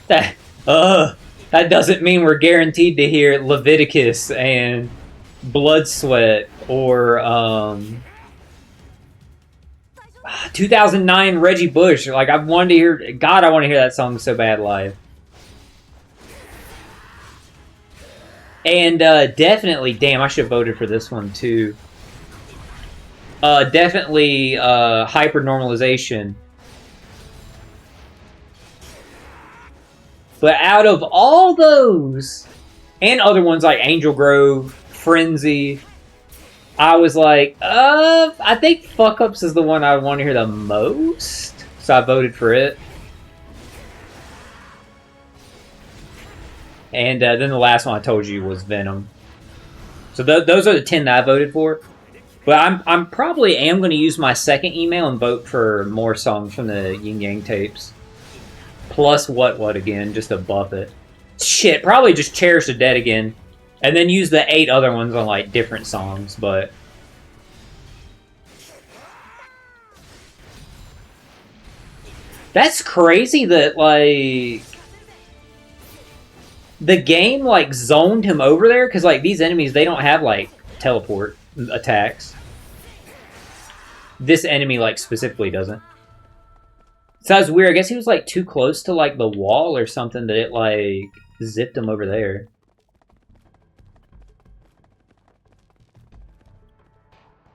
That doesn't mean we're guaranteed to hear Leviticus and Blood Sweat or, 2009 Reggie Bush. Like, I wanted to hear... God, I want to hear that song so bad live. And, definitely... Damn, I should have voted for this one, too. Definitely hypernormalization. But out of all those, and other ones like Angel Grove, Frenzy, I was like, I think Fuck Ups is the one I want to hear the most. So I voted for it. And then the last one I told you was Venom. So those are the 10 that I voted for. But I'm probably am going to use my second email and vote for more songs from the Yin Yang tapes. Plus what again, just to buff it. Shit, probably just Cherish the Dead again. And then use the 8 other ones on like different songs, but... That's crazy that like... The game like zoned him over there, because like these enemies, they don't have like teleport attacks. This enemy, like, specifically doesn't. So that was weird. I guess he was, like, too close to, like, the wall or something that it, like, zipped him over there.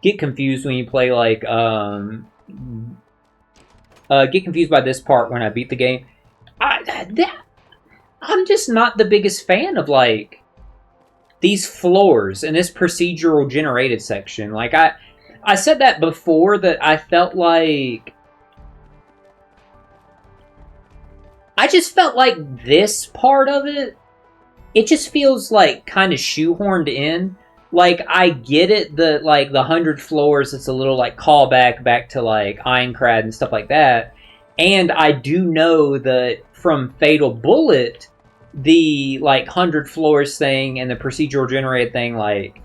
Get confused when you play, like, get confused by this part when I beat the game. I'm just not the biggest fan of, like, these floors in this procedural generated section. Like, I said that before, that I felt like... I just felt like this part of it, it just feels like kind of shoehorned in. Like, I get it that, like, the 100 floors, it's a little, like, callback back to, like, Aincrad and stuff like that. And I do know that from Fatal Bullet, the, like, 100 floors thing and the procedural generated thing, like...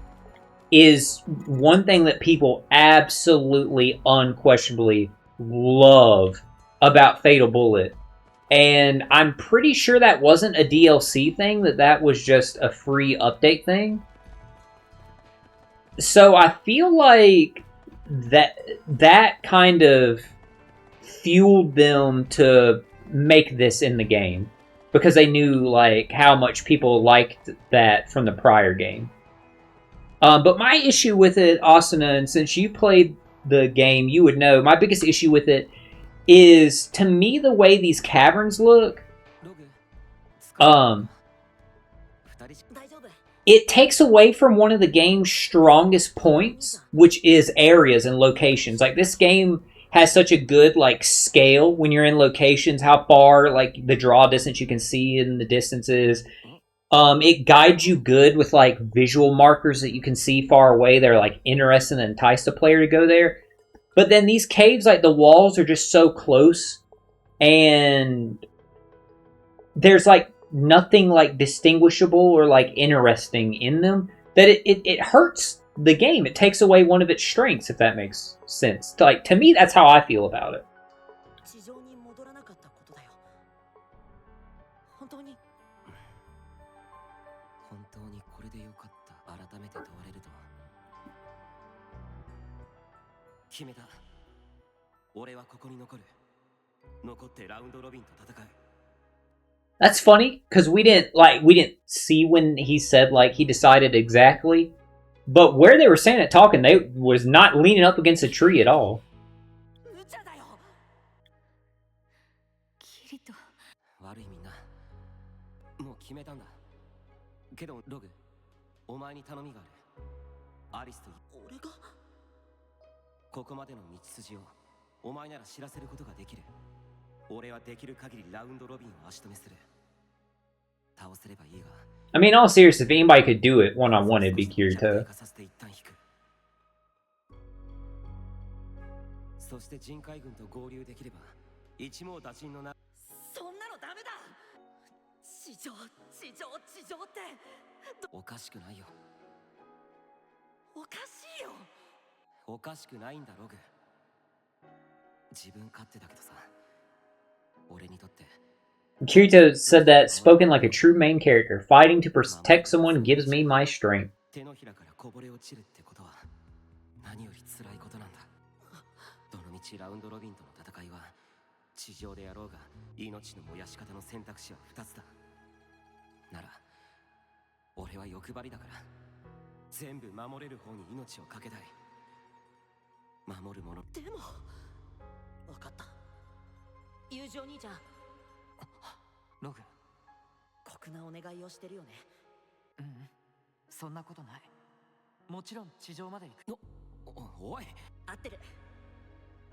is one thing that people absolutely, unquestionably love about Fatal Bullet. And I'm pretty sure that wasn't a DLC thing, that was just a free update thing. So I feel like that kind of fueled them to make this in the game. Because they knew, like, how much people liked that from the prior game. But my issue with it, Asuna, and since you played the game, you would know, my biggest issue with it is, to me, the way these caverns look, it takes away from one of the game's strongest points, which is areas and locations. Like, this game has such a good, like, scale when you're in locations, how far, like, the draw distance you can see in the distances. It guides you good with, like, visual markers that you can see far away that are, like, interesting and entice the player to go there. But then these caves, like, the walls are just so close, and there's, like, nothing, like, distinguishable or, like, interesting in them, that it hurts the game. It takes away one of its strengths, if that makes sense. Like, to me, that's how I feel about it. 地上に戻らなかったことだよ。本当にこれでよかった。改めて問われると決めた。俺はここに残る。残ってラウンドロビンと戦う。 That's funny, because we didn't see when he said, like, he decided exactly. But where they were saying it talking, they was not leaning up against a tree at all. 無茶だよ。キリト。悪いみんな。もう決めたんだ。けどログ、お前に頼みがある。アリスと俺がここまでの道筋をお前なら知らせることができる。俺はできる限りラウンドロビンを足止めする。倒せればいいが。I mean, in all seriousness, if anybody could do it one-on-one, it'd be Kirito. そして人海軍と合流できれば一網打尽のな。そんなのダメだ。地上っておかしくないよ。おかしいよ。おかしくないんだログ。自分勝手だけどさ。俺にとって Kirito said that, spoken like a true main character, fighting to protect someone gives me my strength. 手のひらからこぼれ落ちるってことは何より辛いことなんだ。どのみちラウンドロビンとの戦いは地上でやろうが命の燃やし方の選択肢は2つだ。なら俺は欲張りだから全部守れる方に命をかけたい。守るものでも分かった。友情兄ちゃんログ酷なお願いをしてるよね。うん、そんなことない。もちろん地上まで行く。おい合ってる。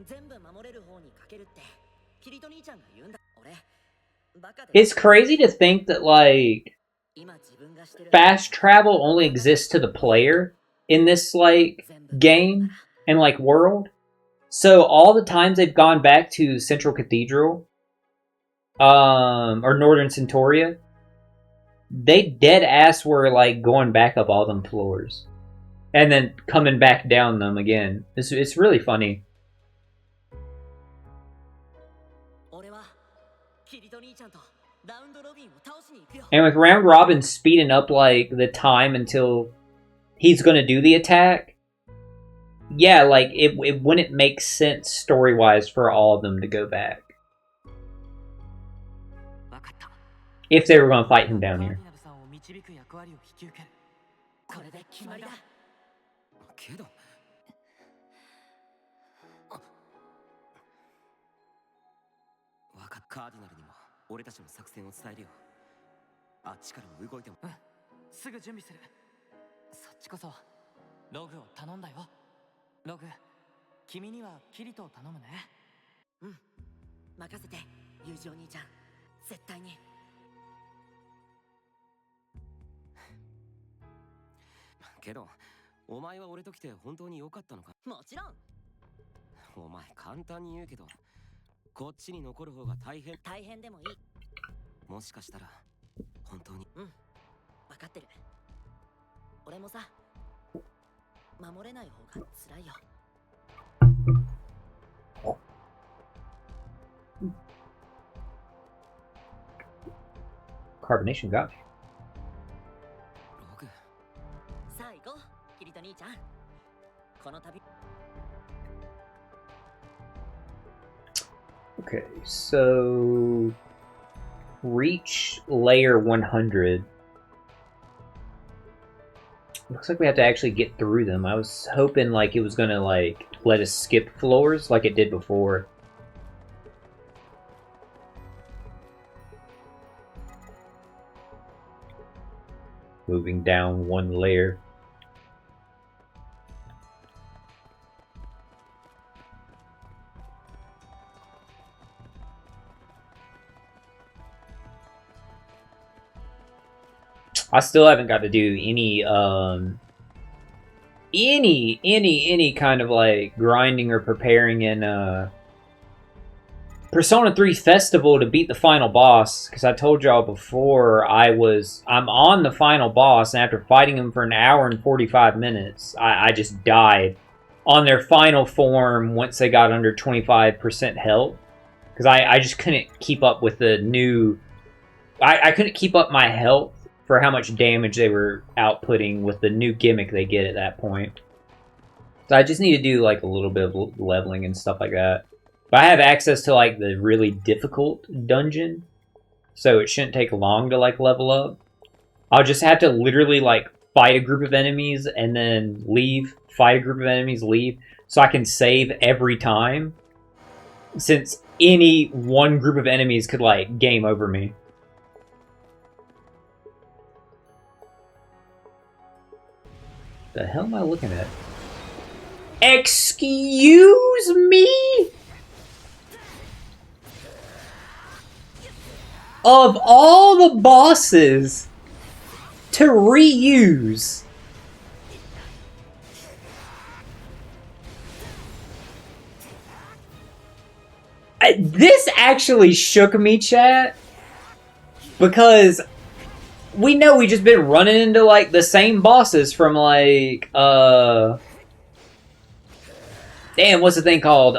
全部守れる方にかけるってキリト兄ちゃんが言うんだ。俺バカで。 It's crazy to think that, like, fast travel only exists to the player in this, like, game and, like, world. So all the times they've gone back to Central Cathedral, or Northern Centauria, they dead ass were, like, going back up all them floors. And then coming back down them again. It's really funny. And with round robin speeding up, like, the time until he's gonna do the attack, yeah, like, it wouldn't make sense story-wise for all of them to go back. If they were gonna fight him down here. けどわかっカーディナルにも俺たちの作戦を伝えるよ。あっちからも動いても。すぐ準備する。そっちこそログを頼んだよ。ログ、君にはキリトを頼むね。うん、任せて友情兄ちゃん。絶対に。けどお前は俺と来て本当に良かったのか。もちろん。お前簡単に言うけどこっちに残る方が大変でもいい。もしかしたら本当に。うん分かってる。俺もさ守れない方が辛いよ。Carbonation got me. ログさあ行こうキリト兄ちゃん。この旅。 Okay, so reach layer 100. Looks like we have to actually get through them. I was hoping like it was gonna like let us skip floors like it did before. Moving down one layer. I still haven't got to do any kind of like grinding or preparing in Persona 3 Festival to beat the final boss, because I told y'all before I'm on the final boss, and after fighting him for an hour and 45 minutes, I just died on their final form once they got under 25% health, because I just couldn't keep up with the new... I couldn't keep up my health for how much damage they were outputting with the new gimmick they get at that point. So I just need to do like a little bit of leveling and stuff like that. But I have access to like the really difficult dungeon, so it shouldn't take long to like level up. I'll just have to literally like fight a group of enemies and then leave, fight a group of enemies, leave, so I can save every time. Since any one group of enemies could like game over me. The hell am I looking at? Excuse me? Of all the bosses to reuse, this actually shook me, chat, because we know we just been running into like the same bosses from like damn, what's the thing called?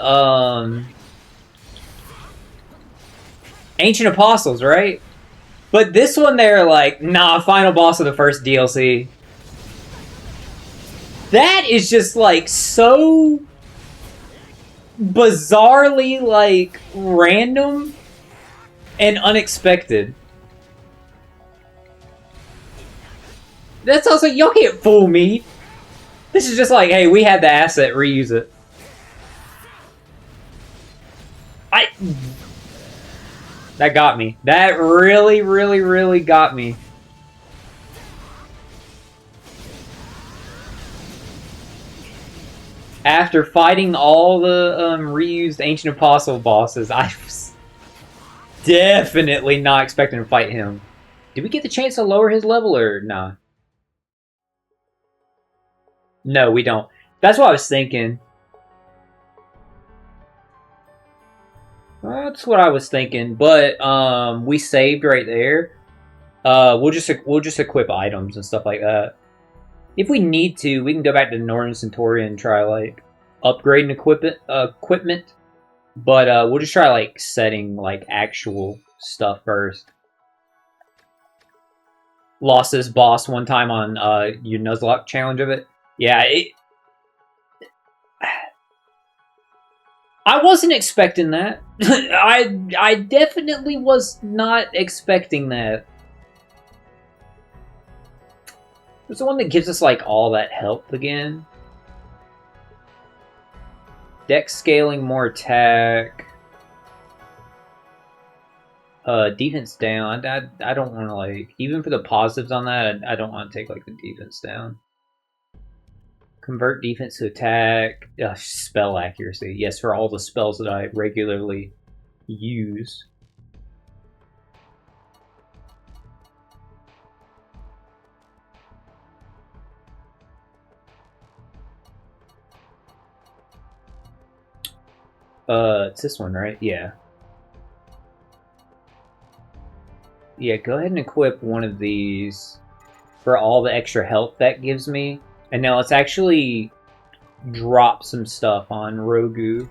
Ancient Apostles, right? But this one they're like, nah, final boss of the first DLC. That is just like so bizarrely like random and unexpected. That's also, y'all can't fool me. This is just like, hey, we had the asset, reuse it. That got me. That really, really, really got me. After fighting all the reused Ancient Apostle bosses, I was definitely not expecting to fight him. Did we get the chance to lower his level or nah? No, we don't. That's what I was thinking. That's what I was thinking, but we saved right there. We'll just equip items and stuff like that. If we need to, we can go back to Northern Centauri and try like upgrading equipment. But we'll just try like setting like actual stuff first. Lost this boss one time on your Nuzlocke challenge of it. Yeah, I wasn't expecting that. I definitely was not expecting that. It's the one that gives us like all that health again. Dex scaling, more attack. Defense down. I don't want to like, even for the positives on that, I don't want to take like the defense down. Convert defense to attack. Spell accuracy. Yes, for all the spells that I regularly use. It's this one, right? Yeah. Yeah, go ahead and equip one of these for all the extra health that gives me. And now let's actually drop some stuff on Rogu.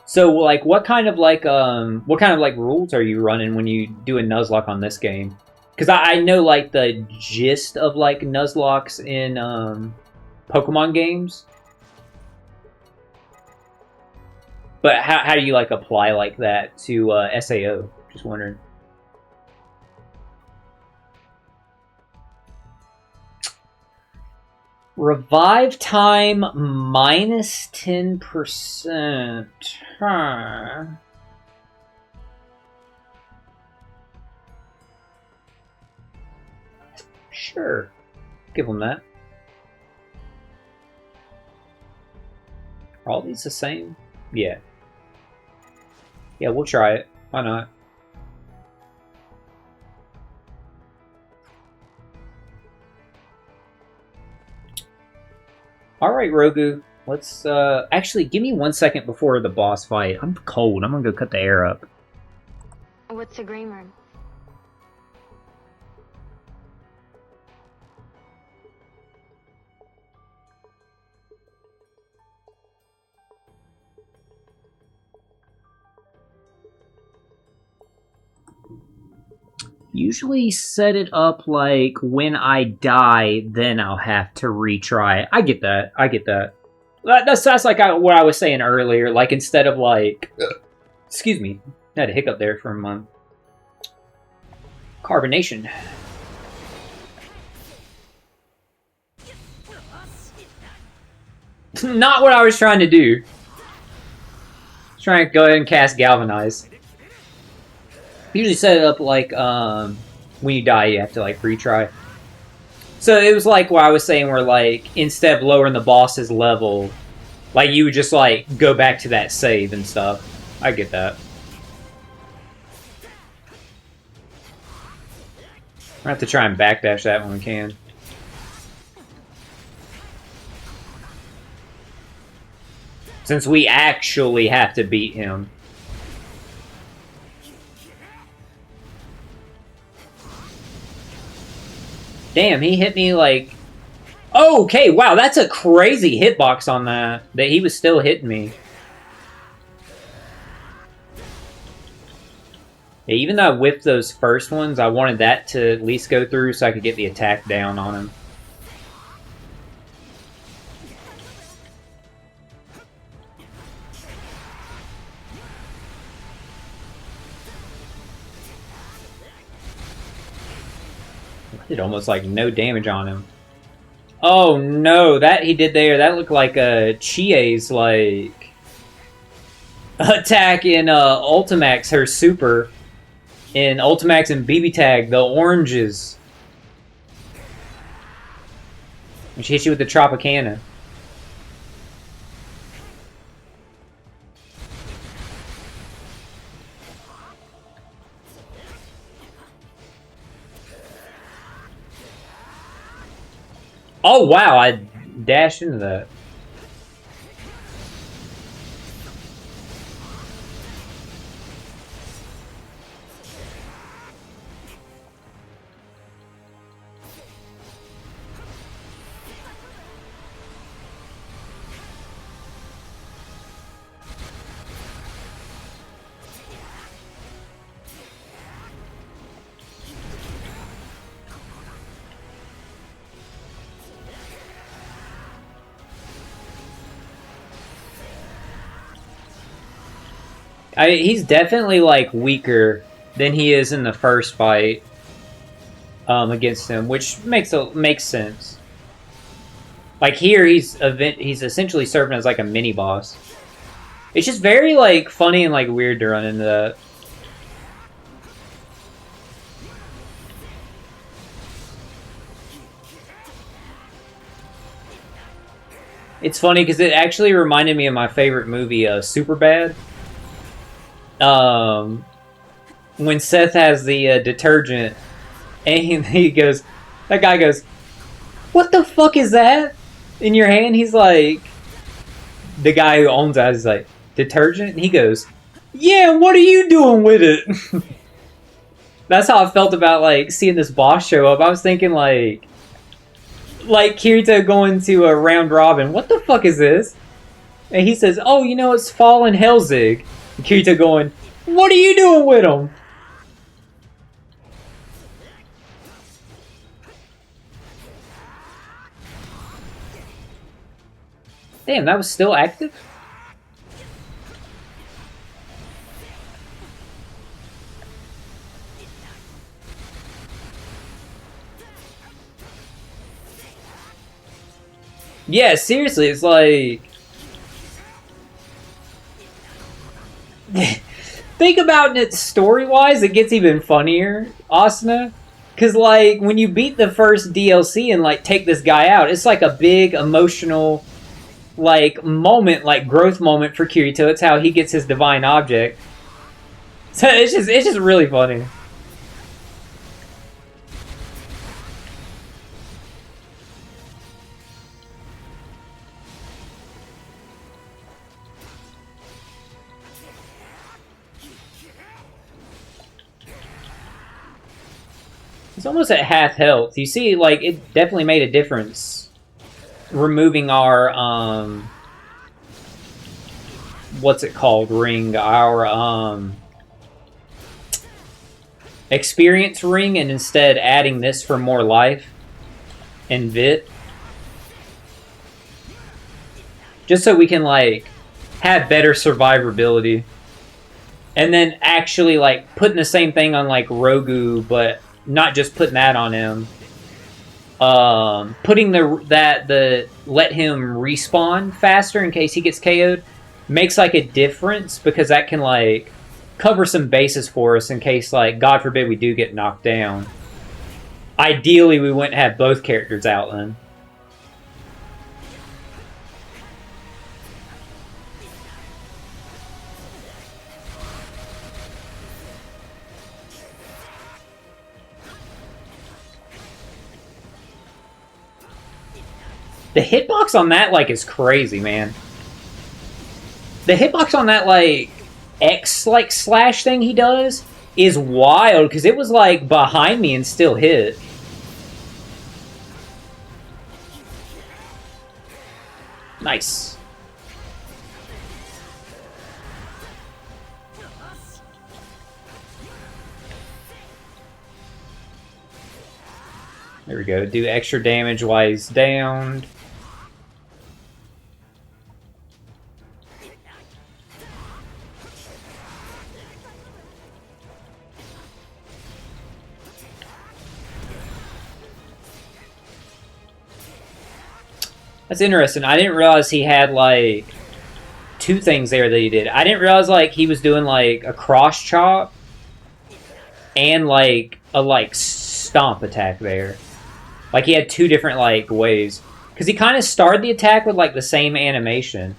So, like, what kind of rules are you running when you do a Nuzlocke on this game? Because I know, like, the gist of, like, Nuzlocks in Pokemon games. But how do you, like, apply like that to SAO? Just wondering. Revive time minus 10%. Huh. Sure. Give him that. Are all these the same? Yeah. Yeah, we'll try it. Why not? Alright, Rogu. Let's, actually, give me 1 second before the boss fight. I'm cold. I'm gonna go cut the air up. What's a green room? Usually set it up like when I die, then I'll have to retry. I get that. I get that. That's like what I was saying earlier. Like instead of like, excuse me, I had a hiccup there for a month. Carbonation. Not what I was trying to do. I was trying to go ahead and cast Galvanize. Usually set it up like when you die you have to like retry. So it was like what I was saying where like instead of lowering the boss's level, like you would just like go back to that save and stuff. I get that. I have to try and backdash that when we can. Since we actually have to beat him. Damn, he hit me like... Oh, okay, wow, that's a crazy hitbox on that. That he was still hitting me. Yeah, even though I whipped those first ones, I wanted that to at least go through so I could get the attack down on him. I did almost like no damage on him. Oh no, that he did there, that looked like a Chie's like attack in Ultimax, her super. In Ultimax and BB Tag, the oranges. And she hits you with the Tropicana. Oh wow, I dashed into that. He's definitely like weaker than he is in the first fight against him, which makes sense. Like here, he's essentially serving as like a mini boss. It's just very like funny and like weird to run into that. It's funny because it actually reminded me of my favorite movie, Superbad. When Seth has the detergent, and he goes, that guy goes, "What the fuck is that in your hand?" He's like, the guy who owns that is like, "Detergent?" And he goes, "Yeah, what are you doing with it?" That's how I felt about like seeing this boss show up. I was thinking like Kirito going to a round robin. What the fuck is this? And he says, "Oh, you know, it's Fallen Hellzig." And Kirito going, "What are you doing with him?" Damn, that was still active? Yeah, seriously, it's like... Think about it story-wise, it gets even funnier, Asuna. Because, like, when you beat the first DLC and, like, take this guy out, it's like a big emotional, like, moment, like, growth moment for Kirito. It's how he gets his divine object. So it's just really funny. It's almost at half health. You see, like, it definitely made a difference. Removing our, what's it called? Ring. Our, experience ring, and instead adding this for more life and vit. Just so we can, like, have better survivability. And then actually, like, putting the same thing on, like, Rogu, but not just putting that on him. Putting the let him respawn faster in case he gets KO'd makes, like, a difference, because that can, like, cover some bases for us in case, like, God forbid we do get knocked down. Ideally, we wouldn't have both characters out then. The hitbox on that, like, is crazy, man. The hitbox on that, like, X, like, slash thing he does is wild, because it was, like, behind me and still hit. Nice. There we go. Do extra damage while he's downed. That's interesting. I didn't realize he had, like, two things there that he did. I didn't realize, like, he was doing, like, a cross chop and, like, a, like, stomp attack there. Like, he had two different, like, ways. Because he kind of started the attack with, like, the same animation.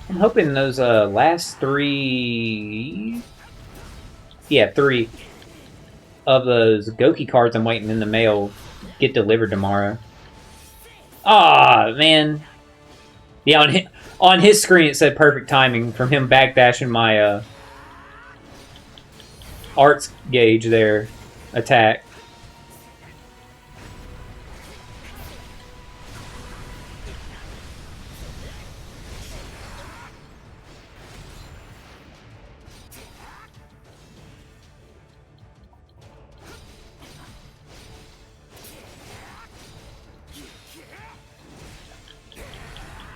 I'm hoping those last three... Yeah, 3 of those Goki cards I'm waiting in the mail get delivered tomorrow. Ah, man. Yeah, on his screen it said perfect timing from him backdashing my arts gauge there attack.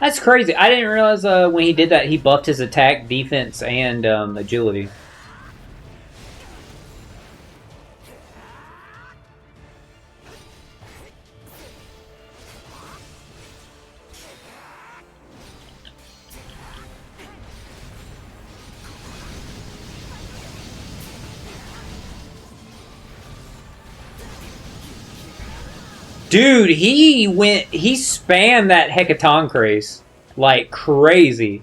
That's crazy. I didn't realize when he did that, he buffed his attack, defense, and agility. Dude, he spammed that Hecatoncrace like crazy.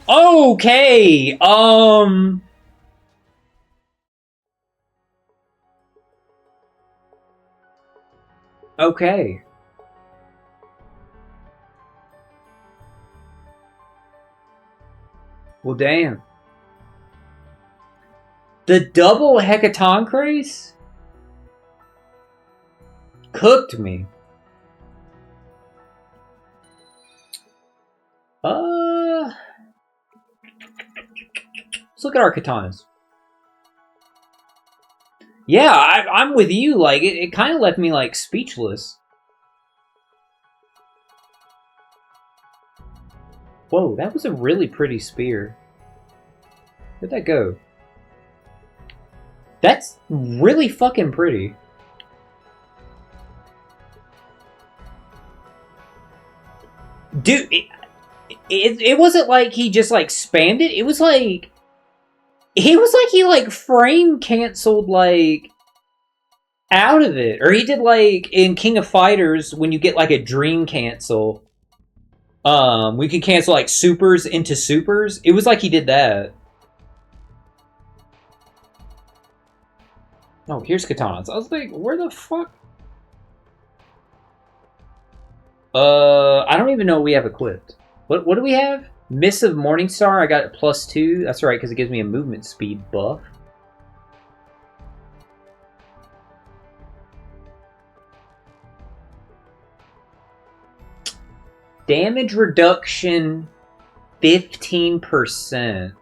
Okay, okay. Well, damn. The double Hecatoncrace cooked me. Let's look at our katanas. Yeah, I'm with you. Like, it kind of left me, like, speechless. Whoa, that was a really pretty spear. Where'd that go? That's really fucking pretty. Dude, it wasn't like he just like spammed it. It was like he like frame canceled like out of it, or he did like in King of Fighters when you get like a dream cancel. We can cancel like supers into supers. It was like he did that. Oh, here's katanas. I was like, where the fuck? I don't even know what we have equipped. What do we have? Missive Morningstar, I got +2. That's right, because it gives me a movement speed buff. Damage reduction 15%.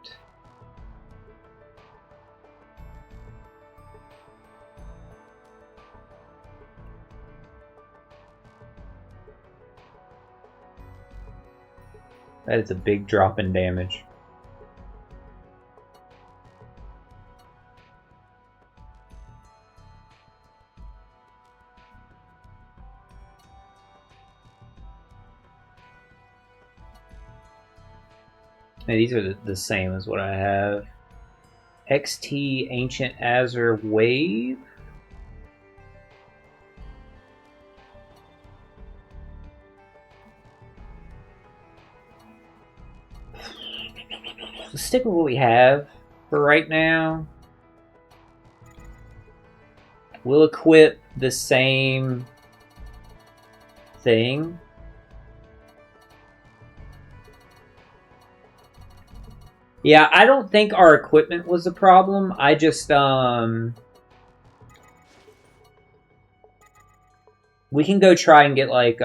That is a big drop in damage. Now, these are the same as what I have. XT Ancient Azure Wave. Let's stick with what we have for right now. We'll equip the same thing. Yeah, I don't think our equipment was a problem. I just, we can go try and get, like,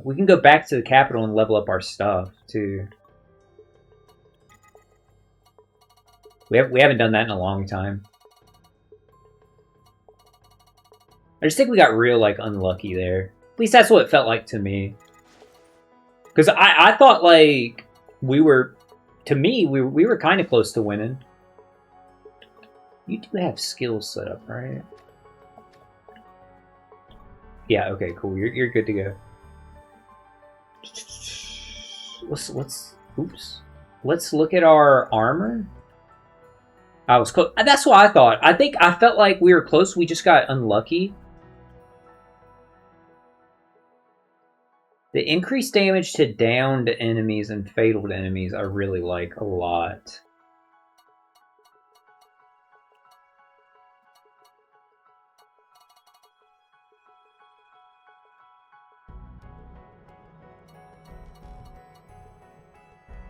we can go back to the capital and level up our stuff, too. We haven't done that in a long time. I just think we got real, like, unlucky there. At least that's what it felt like to me. Because I thought, like, we were... To me, we were kind of close to winning. You do have skills set up, right? Yeah, okay, cool. You're good to go. Let's look at our armor. I was close. That's what I thought. I felt like we were close. We just got unlucky. The increased damage to downed enemies and fatal to enemies I really like a lot.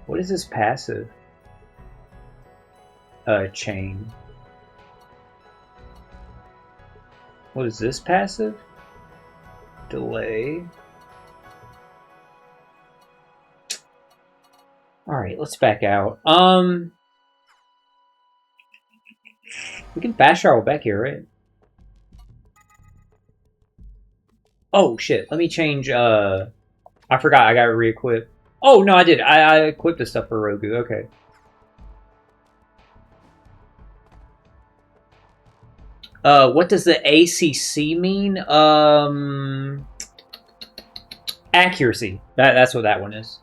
What is this passive? Chain. What is this passive? Delay. Alright, let's back out. We can fast travel back here, right? Oh, shit. Let me change, I forgot. I gotta re-equip. Oh, no, I did. I equipped the stuff for Rogu. Okay. What does the ACC mean? Accuracy. That's what that one is.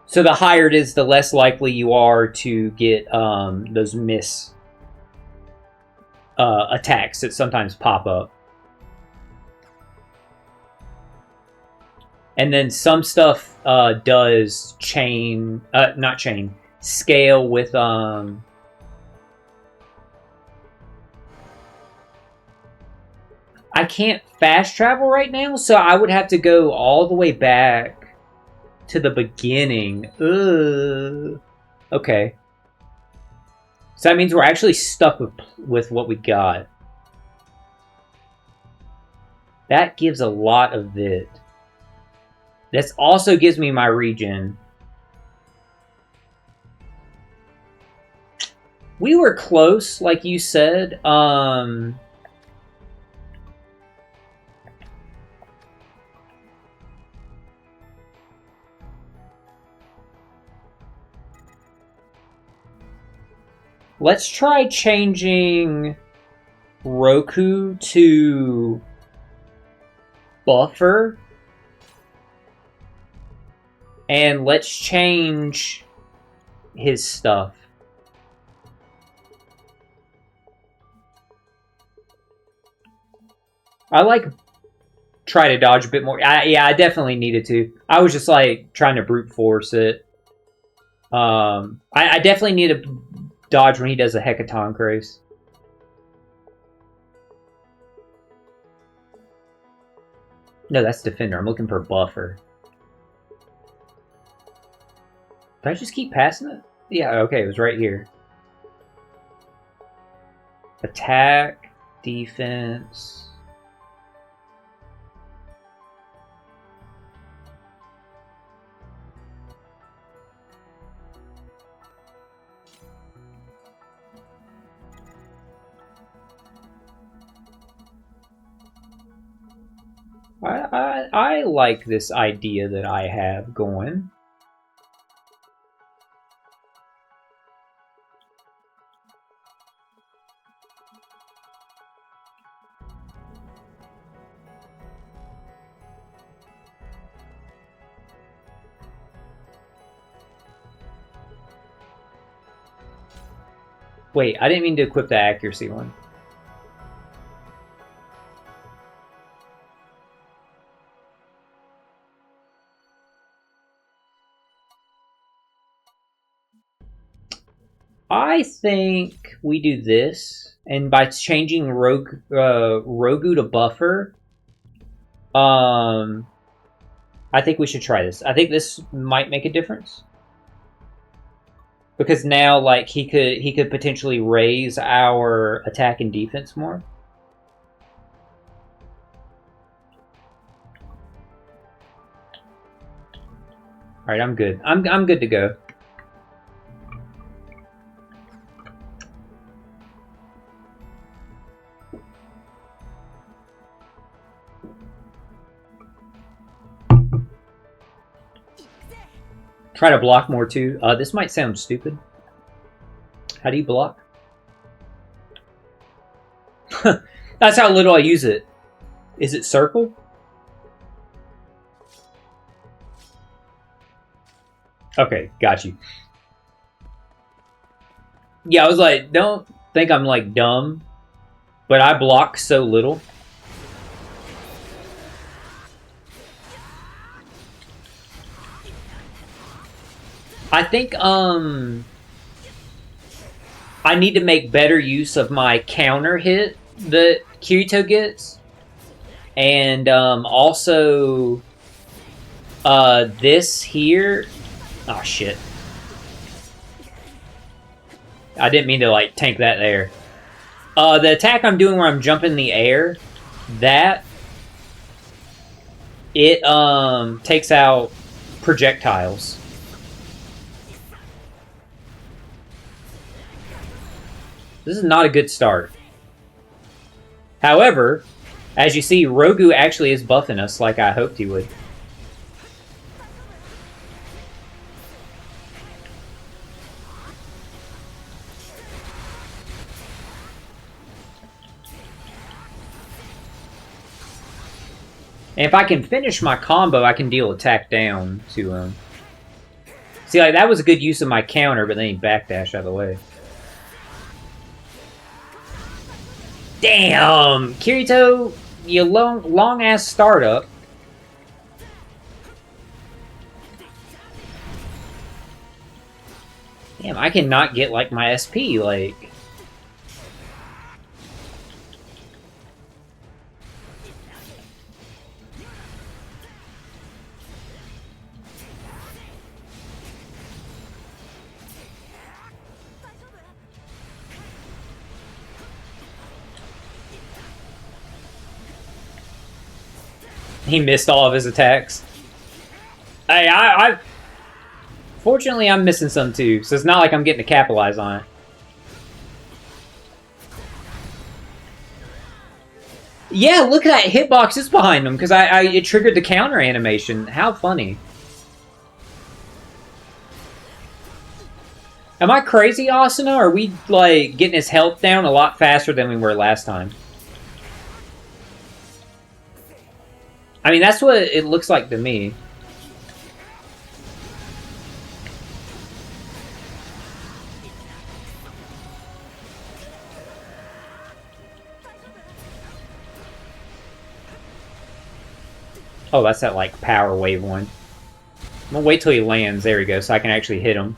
So the higher it is, the less likely you are to get those miss attacks that sometimes pop up. And then some stuff does chain, not chain, scale with I can't fast travel right now, so I would have to go all the way back to the beginning. Ugh. Okay. So that means we're actually stuck with what we got. That gives a lot of it. This also gives me my regen. We were close, like you said. Let's try changing Roku to Buffer. And let's change his stuff. I like try to dodge a bit more. Yeah, I definitely needed to. I was just like trying to brute force it. I definitely need to dodge when he does a Hecaton Craze. No, that's Defender. I'm looking for Buffer. Did I just keep passing it? Yeah, okay, it was right here. Attack, defense. I like this idea that I have going. Wait, I didn't mean to equip the accuracy one. I think we do this, and by changing Rogu to Buffer, I think we should try this. I think this might make a difference. Because now, like, he could potentially raise our attack and defense more. All right, I'm good. I'm good to go. Try to block more too. This might sound stupid. How do you block? That's how little I use it. Is it circle? Okay, got you. Yeah, I was like, don't think I'm like dumb, but I block so little. I think I need to make better use of my counter hit that Kirito gets. And also this here. Oh shit. I didn't mean to like tank that there. The attack I'm doing where I'm jumping in the air, that it takes out projectiles. This is not a good start. However, as you see, Rogu actually is buffing us like I hoped he would. And if I can finish my combo, I can deal attack down to him. See, like, that was a good use of my counter, but then he backdashed out of the way. Damn! Kirito, you long-ass startup. Damn, I cannot get, like, my SP, like... He missed all of his attacks. Hey, I fortunately, I'm missing some too, so it's not like I'm getting to capitalize on it. Yeah, look at that hitbox is behind him, because it triggered the counter animation. How funny. Am I crazy, Asuna? Or are we, like, getting his health down a lot faster than we were last time? I mean, that's what it looks like to me. Oh, that's that, like, power wave one. I'm gonna wait till he lands. There we go, so I can actually hit him.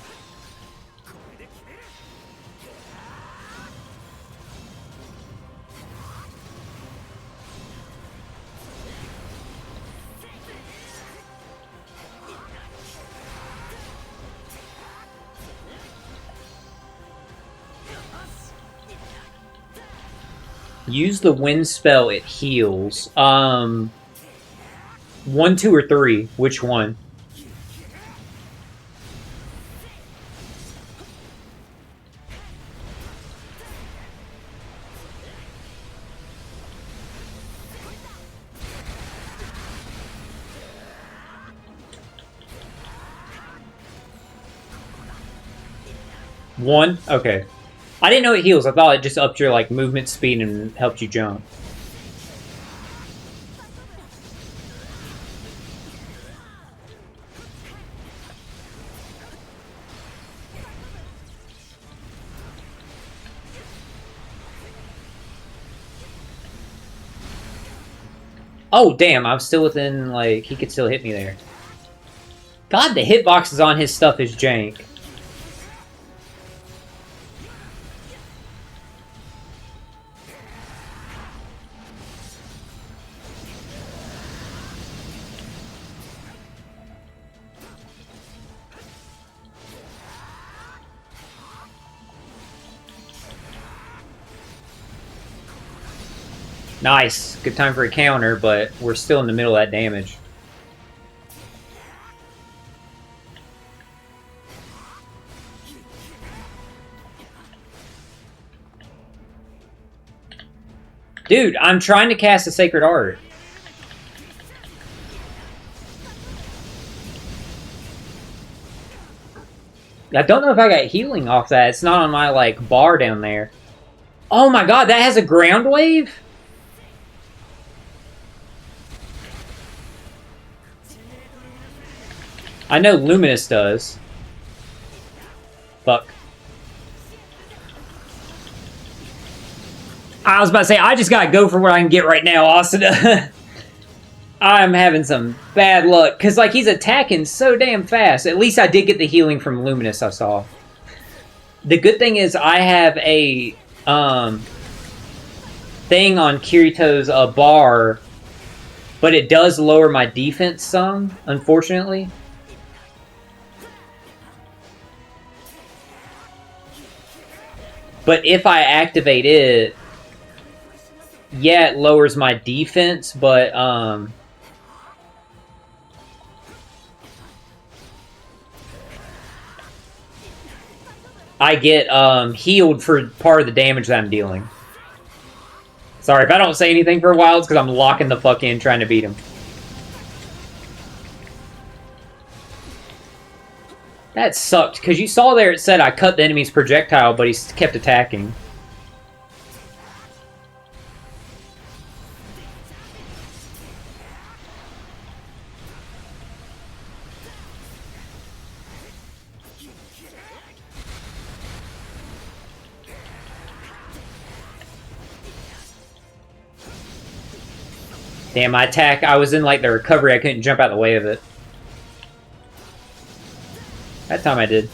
Use the wind spell, it heals. 1, 2, or 3. Which one? One? Okay. I didn't know it heals. I thought it just upped your, like, movement speed and helped you jump. Oh, damn. I'm still within, like, he could still hit me there. God, the hitboxes on his stuff is jank. Nice. Good time for a counter, but we're still in the middle of that damage. Dude, I'm trying to cast a Sacred Art. I don't know if I got healing off that. It's not on my, like, bar down there. Oh my god, that has a ground wave? I know Luminous does. Fuck. I was about to say, I just gotta go for what I can get right now, Austin. I'm having some bad luck. Because, like, he's attacking so damn fast. At least I did get the healing from Luminous, I saw. The good thing is I have a thing on Kirito's bar, but it does lower my defense some, unfortunately. But if I activate it, yeah, it lowers my defense, but I get healed for part of the damage that I'm dealing. Sorry, if I don't say anything for a while, it's because I'm locking the fuck in trying to beat him. That sucked, because you saw there it said I cut the enemy's projectile, but he kept attacking. Damn, my attack, I was in, like, the recovery, I couldn't jump out of the way of it. That time I did.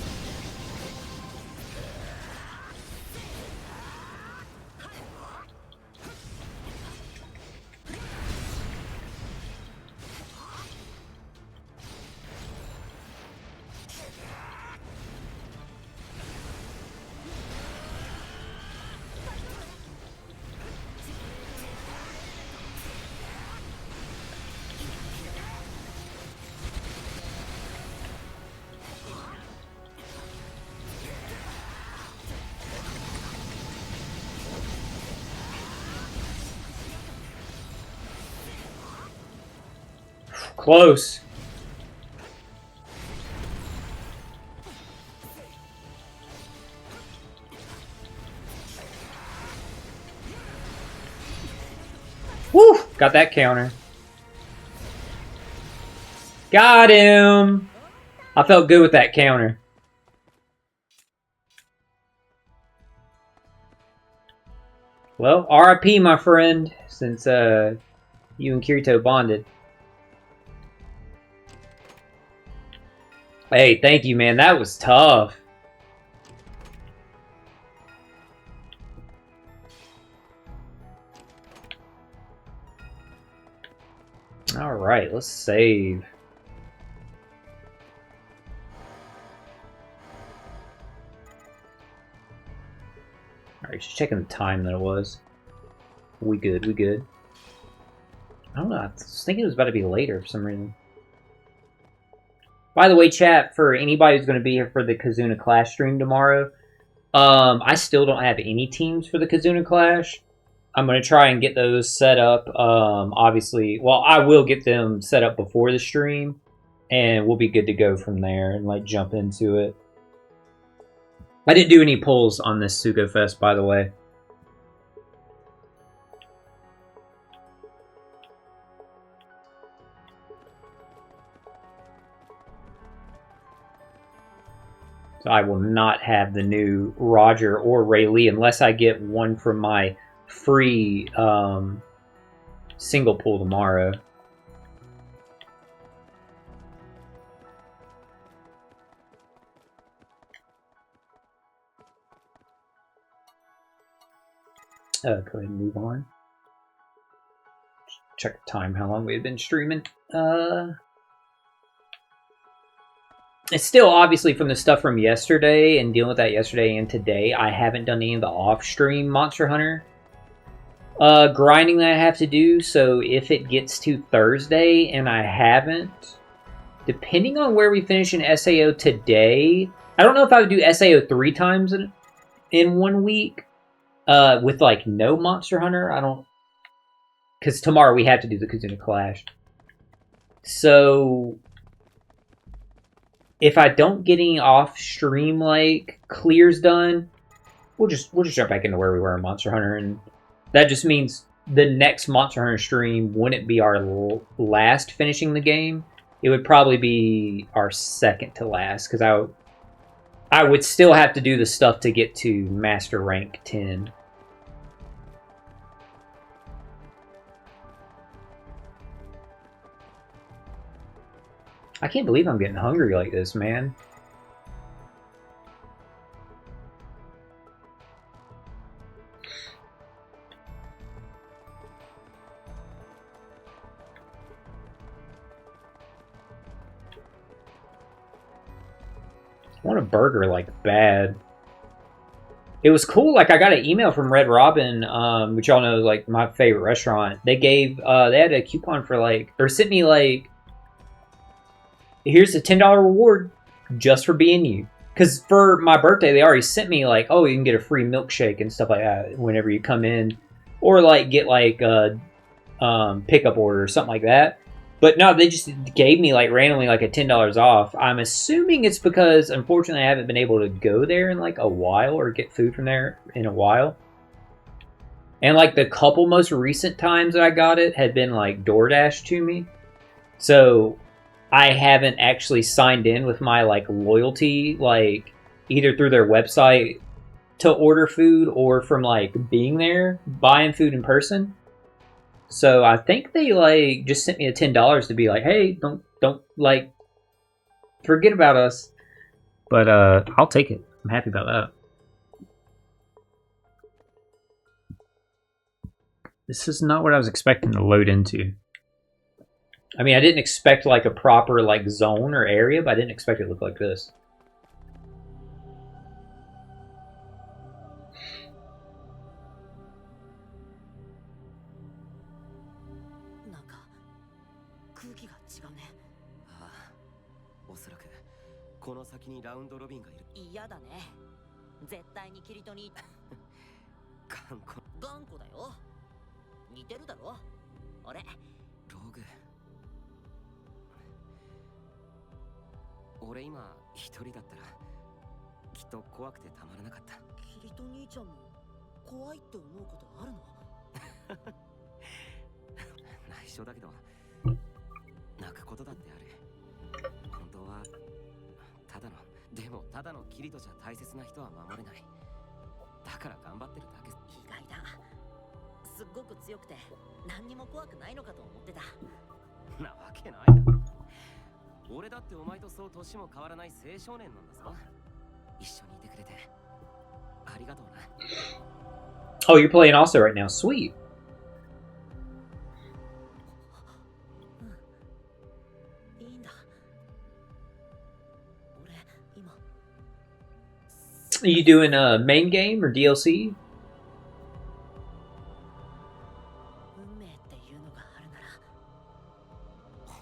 Close. Woo! Got that counter. Got him! I felt good with that counter. Well, RIP, my friend, since you and Kirito bonded. Hey, thank you, man. That was tough. Alright, let's save. Alright, just checking the time that it was. We good, we good. I don't know, I was thinking it was about to be later for some reason. By the way, chat, for anybody who's going to be here for the Kazuna Clash stream tomorrow, I still don't have any teams for the Kazuna Clash. I'm going to try and get those set up, obviously. Well, I will get them set up before the stream, and we'll be good to go from there and, like, jump into it. I didn't do any pulls on this Sugo Fest, by the way. So I will not have the new Roger or Ray Lee unless I get one from my free single pull tomorrow. Go ahead and move on. Check the time, how long we had been streaming. It's still obviously from the stuff from yesterday and dealing with that yesterday and today. I haven't done any of the off-stream Monster Hunter grinding that I have to do. So if it gets to Thursday and I haven't, depending on where we finish in SAO today, I don't know if I would do SAO 3 times in 1 week with like no Monster Hunter. I don't, because tomorrow we have to do the Kazuna Clash. So if I don't get any off-stream like clears done, we'll just jump back into where we were in Monster Hunter, and that just means the next Monster Hunter stream wouldn't be our last finishing the game. It would probably be our second to last, because I would still have to do the stuff to get to Master Rank 10. I can't believe I'm getting hungry like this, man. I want a burger, like, bad. It was cool, like, I got an email from Red Robin, which y'all know is, like, my favorite restaurant. They gave, they had a coupon for, like, or sent me, like, here's a $10 reward just for being you. Because for my birthday, they already sent me, like, oh, you can get a free milkshake and stuff like that whenever you come in. Or, like, get, like, a pickup order or something like that. But no, they just gave me, like, randomly, like, a $10 off. I'm assuming it's because, unfortunately, I haven't been able to go there in, like, a while or get food from there in a while. And, like, the couple most recent times that I got it had been, like, DoorDash to me. So I haven't actually signed in with my, like, loyalty, like, either through their website to order food or from, like, being there, buying food in person. So I think they, like, just sent me a $10 to be like, hey, don't like, forget about us. But I'll take it. I'm happy about that. This is not what I was expecting to load into. I mean, I didn't expect, like, a proper, like, zone or area, but I didn't expect it to look like this.嫌だね。絶対にキリトに頑固だよ。似てるだろ。あれログ。俺今一人だったらきっと怖くてたまらなかった。キリト兄ちゃんも怖いって思うことあるの？緒だけど泣くことだってある。本当はでもただのキリトじゃ大切な人は守れない。だから頑張ってるだけ。意外だ。すっごく強くて何にも怖くないのかと思ってた。なわけないだろ。俺だってお前とそう年も変わらない青少年なんだぞ。一緒にいてくれてありがとうな。Oh, you're playing also right now. Sweet. いいんだ。俺今 Are you doing a main game or DLC? 運命っていうのがあるなら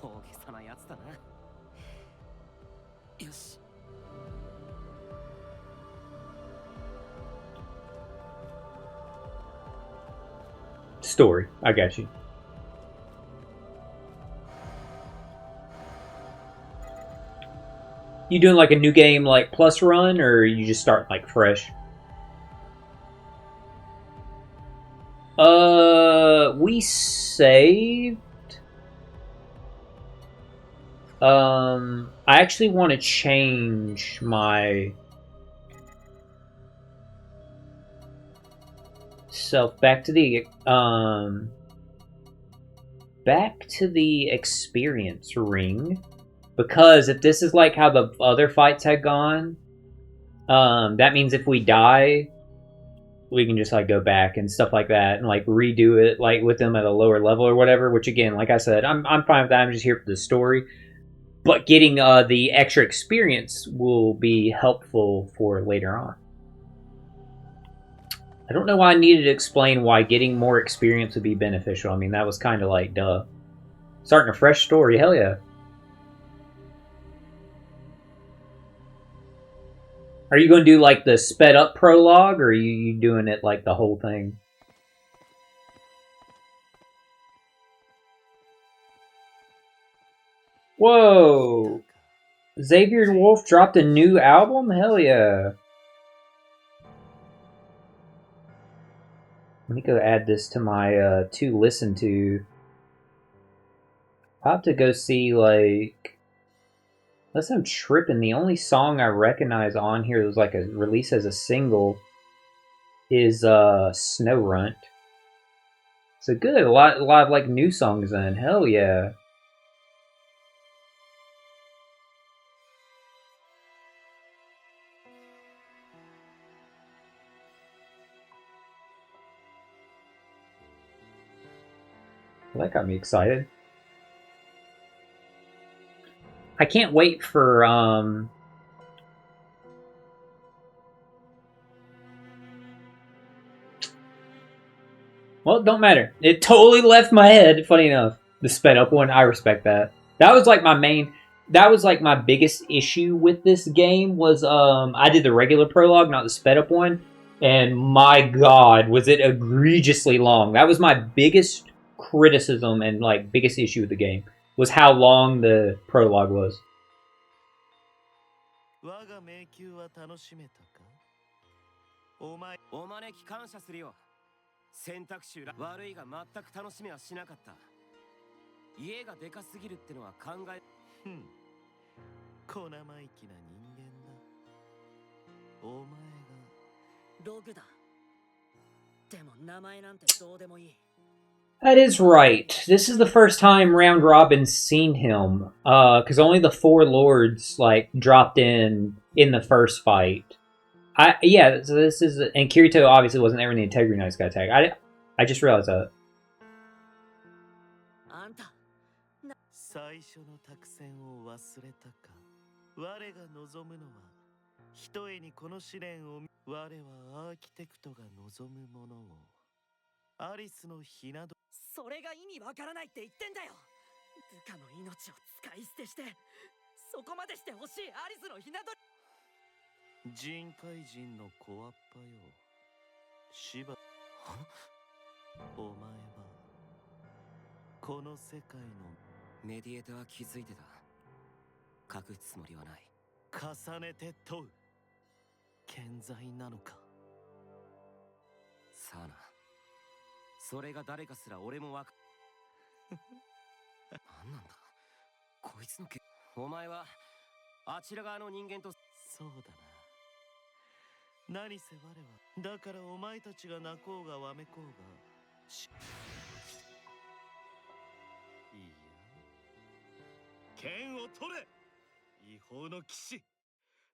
大げさなやつだな。よし。Story. I got you. You doing like a new game like plus run, or you just start like fresh? We saved. I actually want to change my self back to the experience ring, because if this is like how the other fights had gone, that means if we die, we can just like go back and stuff like that and like redo it like with them at a lower level or whatever. Which again, like I said, I'm fine with that. I'm just here for the story. But getting the extra experience will be helpful for later on. I don't know why I needed to explain why getting more experience would be beneficial. I mean, that was kind of like, duh. Starting a fresh story, hell yeah. Are you going to do like the sped up prologue, or are you doing it like the whole thing? Whoa! Xavier Wolf dropped a new album? Hell yeah. Let me go add this to my to listen to. I'll have to go see, like, unless I'm tripping, the only song I recognize on here that was like a release as a single is Snow Runt. So good, a lot of like new songs in. Hell yeah. Well, that got me excited. I can't wait for well, it don't matter. It totally left my head, funny enough. The sped up one, I respect that. That was like my main, that was like my biggest issue with this game was I did the regular prologue, not the sped up one, and my god, was it egregiously long. That was my biggest criticism and like biggest issue with the game, was how long the prologue was. 我が迷宮は楽しめたか？お招き感謝するよ。選択肢悪いが全く楽しめはしなかった。家がでかすぎるってのは考え。小生意気な人間だ。お前がログだ。でも名前なんてどうでもいい。 That is right. This is the first time Round Robin's seen him, because only the four lords like dropped in the first fight. Yeah, so this is, and Kirito obviously wasn't there when the Integrity Knights got attacked. I just realized that. あんた最初の作戦を忘れたか。我が望むのは、ひとえにこの試練を。我はアーキテクトが望むものを。アリスのひなど。それが意味わからないって言ってんだよ。部下の命を使い捨てして、そこまでして欲しいアリスのひなど。人海人の小わっぱよ。しば。お前はこの世界のメディエーターは気づいてた。隠すつもりはない。重ねて問う。健在なのか。さあな。それが誰かすら俺もわか。何なんだこいつのけお前はあちら側の人間とそうだな。何せ我はだからお前たちが泣こうがわめこうがいいや剣を取れ違法の騎士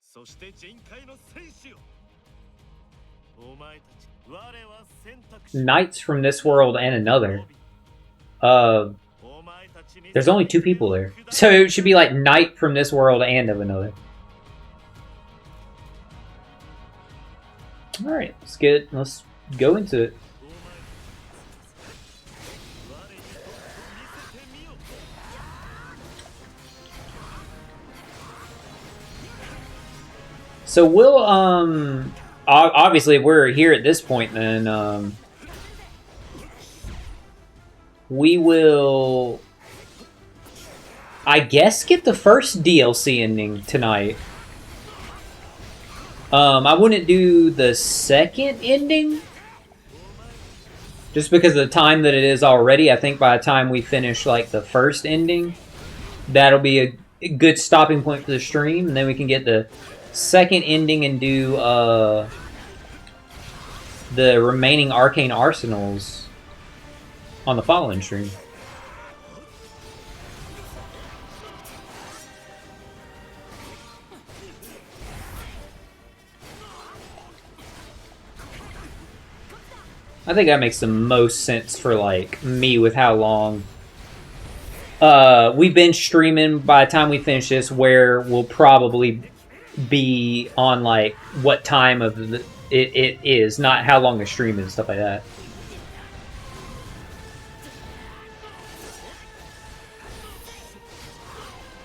そして人海の戦士よお前たち我は選択肢 Knights from this world and another. There's only 2 people there. So it should be like Knight from this world and of another. Alright, let's go into it. So we'll, obviously we're here at this point then, we will, I guess, get the first DLC ending tonight. I wouldn't do the second ending, just because of the time that it is already. I think by the time we finish, like, the first ending, that'll be a good stopping point for the stream, and then we can get the second ending and do, the remaining Arcane Arsenals on the following stream. I think that makes the most sense for, like, me with how long we've been streaming. By the time we finish this, where we'll probably be on, like, what time of it is, not how long the stream is and stuff like that.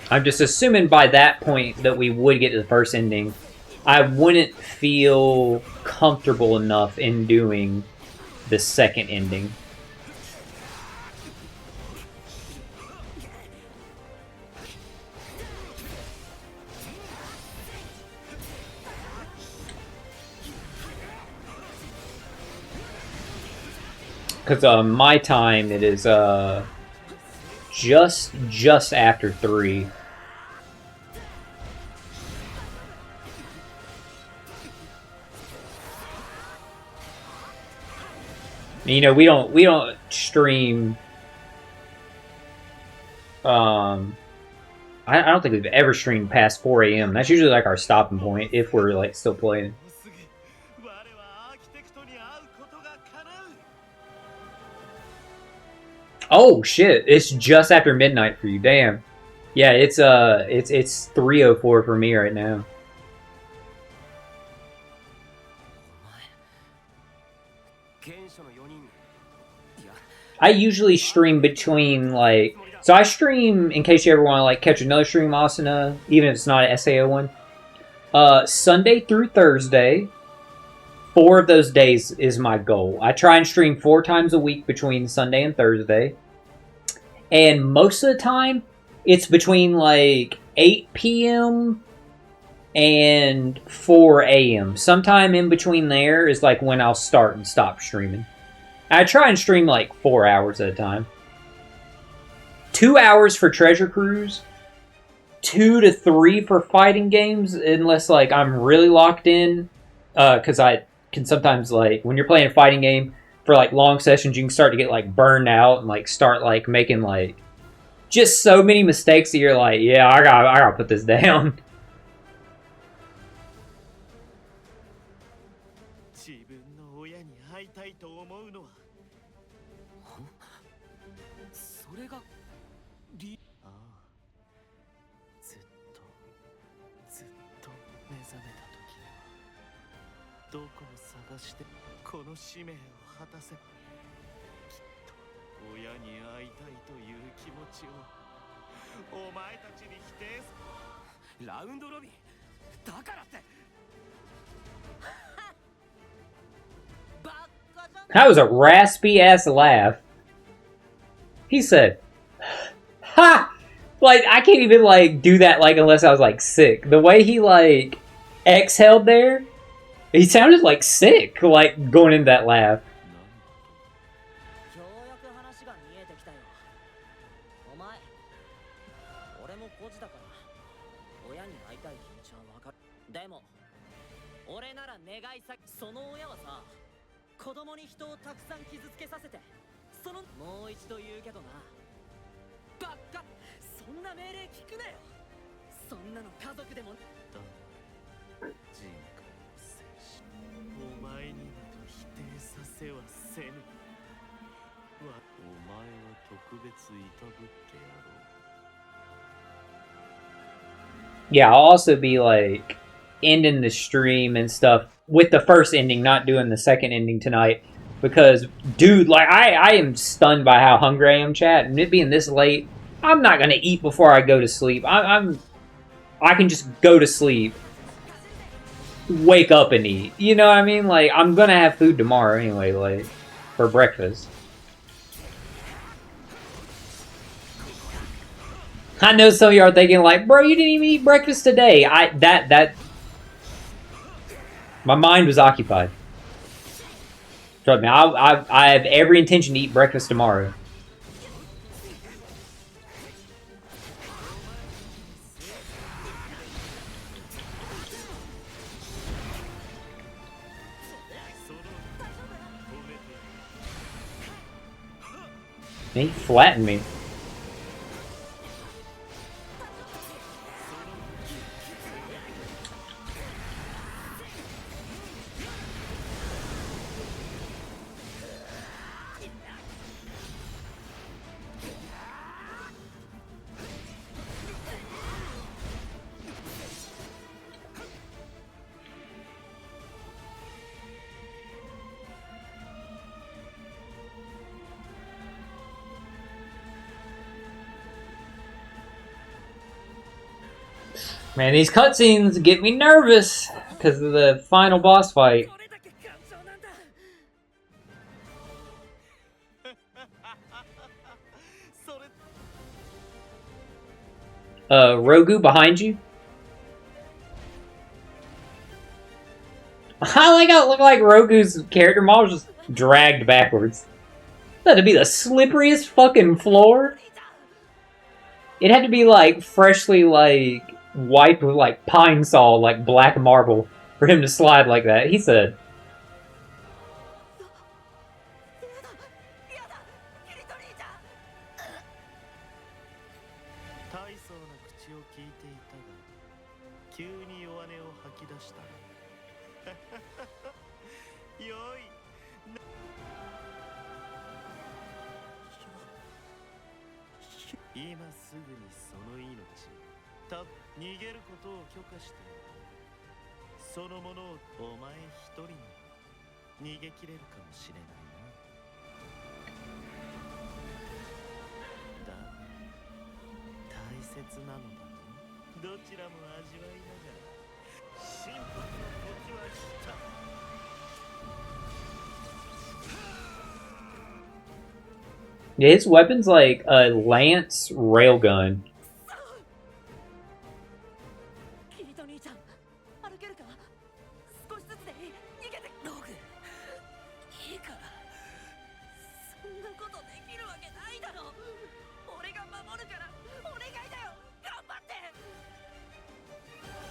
I'm just assuming by that point that we would get to the first ending. I wouldn't feel comfortable enough in doing the second ending. Because my time, it is just after 3. You know, we don't stream. I don't think we've ever streamed past 4 a.m. That's usually like our stopping point if we're like still playing. Oh shit! It's just after midnight for you. Damn. Yeah, it's 3:04 for me right now. I usually stream between, like... So I stream, in case you ever want to, like, catch another stream, Asuna, even if it's not an SAO one. Sunday through Thursday. 4 of those days is my goal. I try and stream 4 times a week between Sunday and Thursday. And most of the time, it's between, like, 8 p.m. and 4 a.m. Sometime in between there is, like, when I'll start and stop streaming. I try and stream like 4 hours at a time. 2 hours for Treasure Cruise. 2 to 3 for fighting games, unless like I'm really locked in. Because I can sometimes, like, when you're playing a fighting game for like long sessions, you can start to get like burned out and like start like making like just so many mistakes that you're like, yeah, I gotta put this down. That was a raspy ass laugh. He said, "Ha!" Like, I can't even like do that like unless I was like sick. The way he like exhaled there, he sounded like sick, like going into that laugh. たい気持ちはわかる。でも俺なら願い先、その親はさ、子供に人をたくさん傷つけさせて、そのもう一度言うけどな、バッカ、そんな命令聞くなよ。そんなの家族でも。人海の戦士、お前になど否定させはせぬ。お前は特別いたぶってやろう。Yeah, I'll also be like ending the stream and stuff with the first ending, not doing the second ending tonight. Because, dude, like I am stunned by how hungry I am, chat, and it being this late, I'm not gonna eat before I go to sleep. I can just go to sleep, wake up and eat. You know what I mean? Like, I'm gonna have food tomorrow anyway, like, for breakfast. I know some of you are thinking, like, bro, you didn't even eat breakfast today. My mind was occupied. Trust me, I have every intention to eat breakfast tomorrow. He flattened me. Man, these cutscenes get me nervous because of the final boss fight. Rogu behind you? I like how it looked like Rogu's character model was just dragged backwards. That to be the slipperiest fucking floor. It had to be like freshly like wiped with like pine saw, like black marble, for him to slide like that. He said. Yeah, his weapon's like a lance railgun.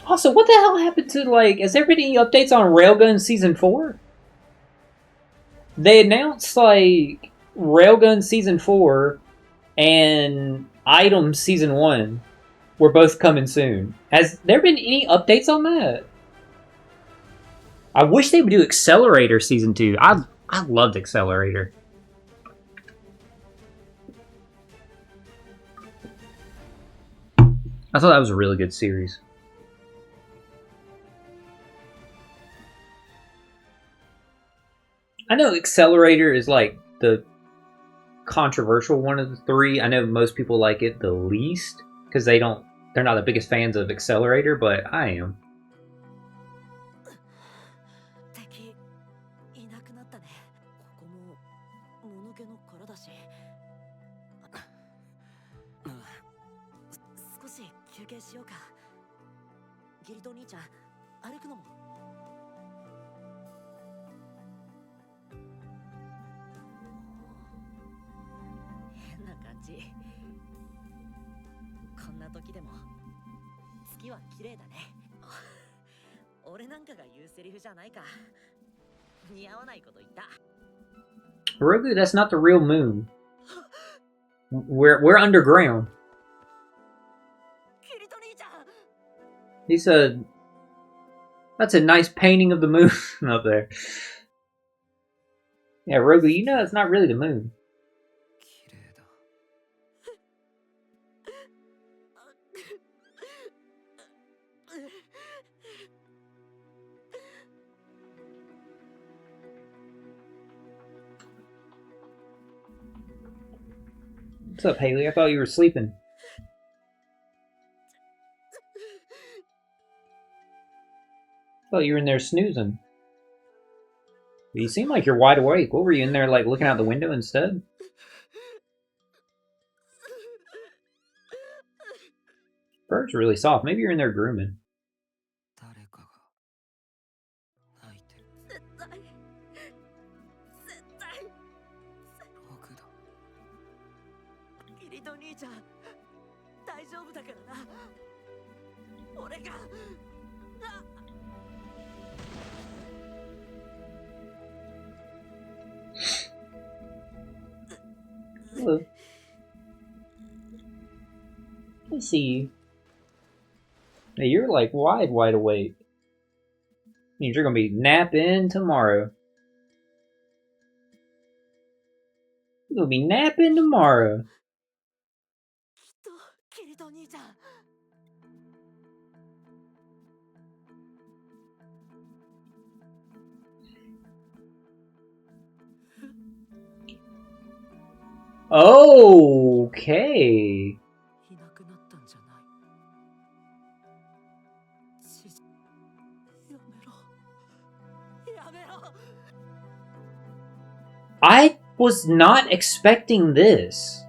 Also, what the hell happened to, like, has there been any updates on Railgun Season 4? They announced, like, Railgun Season 4 and Item Season 1 were both coming soon. Has there been any updates on that? I wish they would do Accelerator Season 2. I loved Accelerator. I thought that was a really good series. I know Accelerator is like the controversial one of the three. I know most people like it the least because they're not the biggest fans of Accelerator, but I am. 月は綺麗だね。俺なんかが言うセリフじゃないか。似合わないこと言った。 Roku, that's not the real moon. We're underground. キリト兄ちゃん。 He said, "That's a nice painting of the moon up there." Yeah, Roku, you know it's not really the moon. 綺麗だ。 What's up, Haley? I thought you were sleeping. I thought you were in there snoozing. You seem like you're wide awake. What were you in there, like, looking out the window instead? Bird's really soft. Maybe you're in there grooming. 誰かが泣いてる。絶対僕だ。キリト兄ちゃん大丈夫だからな。俺がHello. I see you. Hey, you're like wide awake. Means you're gonna be napping tomorrow. You're gonna be napping tomorrow. きっとキリト兄ちゃん。 Okay. いなくなったんじゃない。やめろ。やめろ。 I was not expecting this.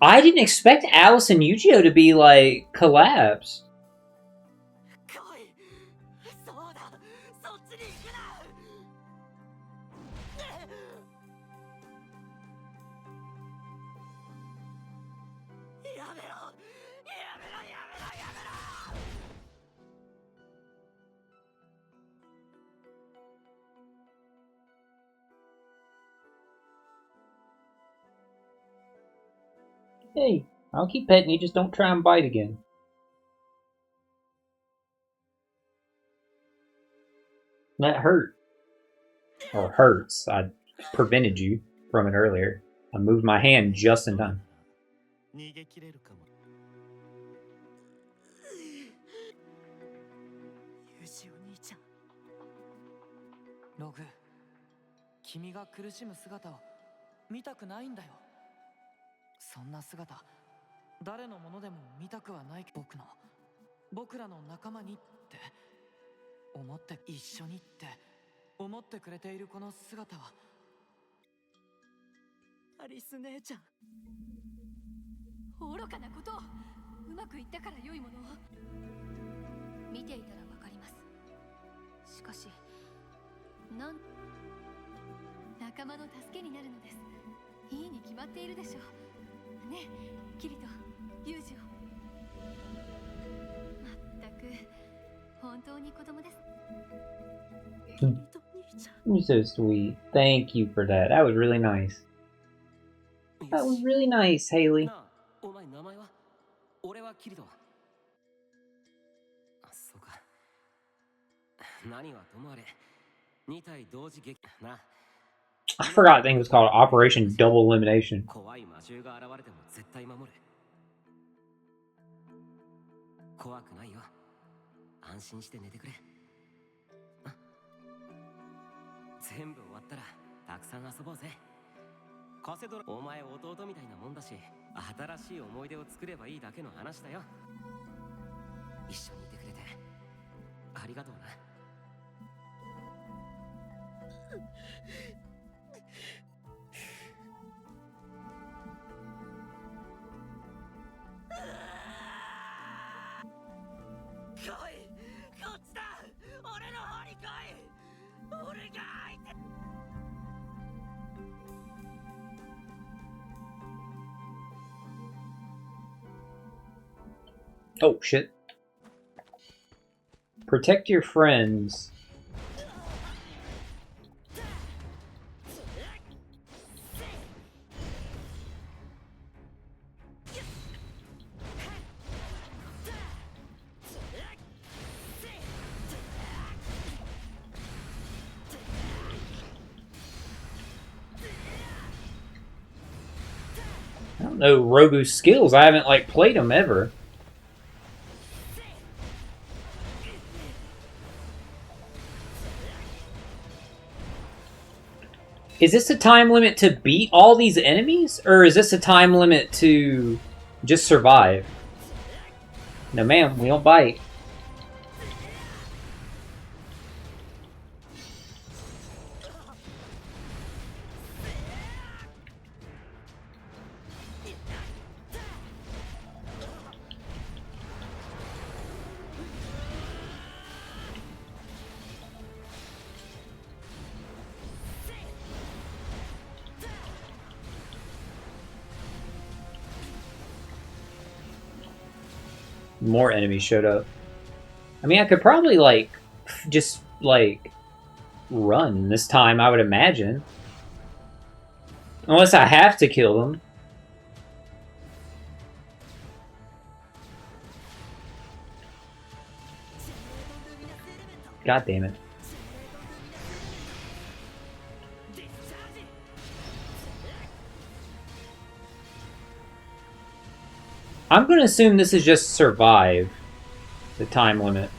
I didn't expect Alice and Yujiro to be, like, collapsed. 来い。そうだ。そっちに行くな。 やめろ。やめろ。やめろ。やめろ。 Hey, I'll keep petting you, just don't try and bite again. That hurt. Or hurts. I prevented you from it earlier. I moved my hand just in time. 逃げ切れるかも。ユジお兄ちゃん。ログ、君が苦しむ姿を見たくないんだよ。そんな姿、誰のものでも見たくはない。僕らの仲間にって思って、一緒にって思ってくれているこの姿は。アリス姉ちゃん。愚かなことをうまくいったから良いものを見ていたらわかります。しかし仲間の助けになるのです。いいに決まっているでしょうね。キリト、ユージオ。まったく本当に子供です。キリト兄ちゃん。 You're so sweet. Thank you for that. That was really nice. That was really nice, Haley. なあ、お前名前は？俺はキリト。あ、そうか。何はともあれ、2体同時撃な。 I forgot I think it was called Operation Double Elimination. 怖い魔獣が現れても絶対守る。怖くないよ。安心して寝てくれ。あ、全部終わったらたくさん遊ぼうぜ。カセドラ、お前弟みたいなもんだし、新しい思い出を作ればいいだけの話だよ。一緒にいてくれてありがとうな。来い、こっちだ。俺の方に来い。俺が相手。Oh, shit. Protect your friends. I don't know Rogu's skills. I haven't, like, played him ever. Is this a time limit to beat all these enemies? Or is this a time limit to just survive? No, ma'am, we don't bite. More enemies showed up. I mean, I could probably, like, just, like, run this time, I would imagine. Unless I have to kill them. God damn it. I'm gonna assume this is just survive the time limit.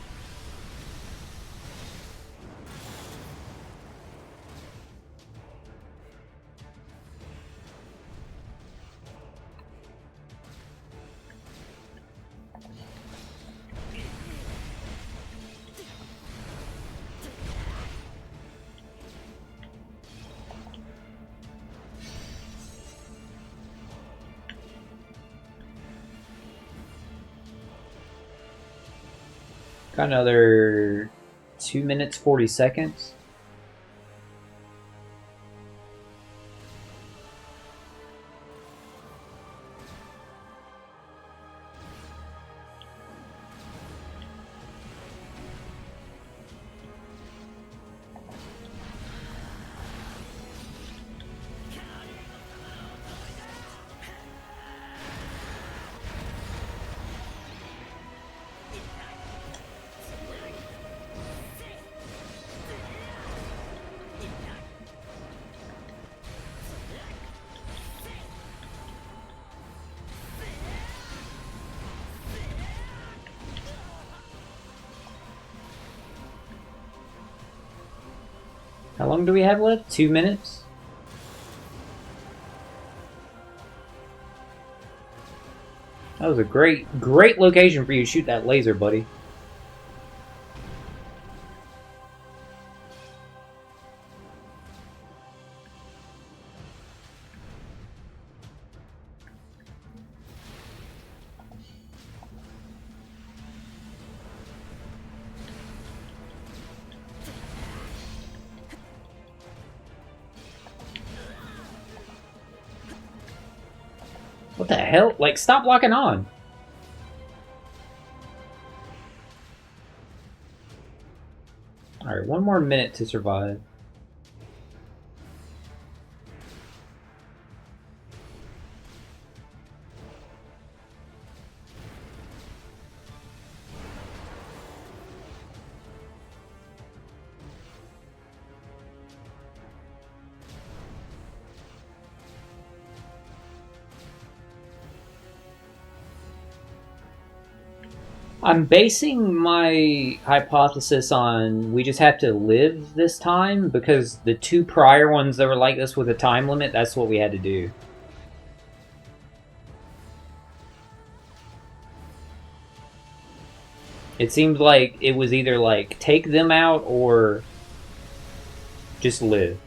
Got another 2 minutes 40 seconds. How long do we have left? 2 minutes? That was a great location for you to shoot that laser, buddy. What the hell? Like, stop locking on. Alright, 1 more minute to survive. I'm basing my hypothesis on we just have to live this time because the 2 prior ones that were like this with a time limit, that's what we had to do. It seemed like it was either like take them out or just live.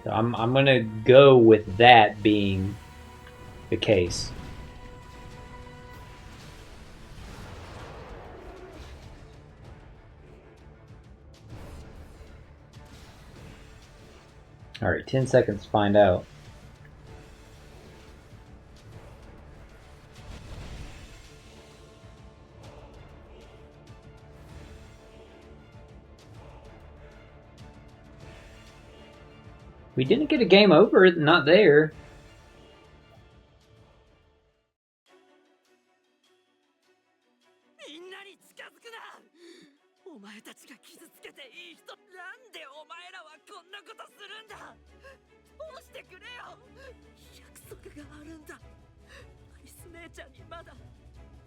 So I'm gonna go with that being the case. Alright, 10 seconds to find out. We didn't get a game over, not there. みんなに近づくな。お前たちが傷つけていい人。なんでお前らはこんなことするんだ。どうしてくれよ。約束があるんだ。アリス姉ちゃんにまだ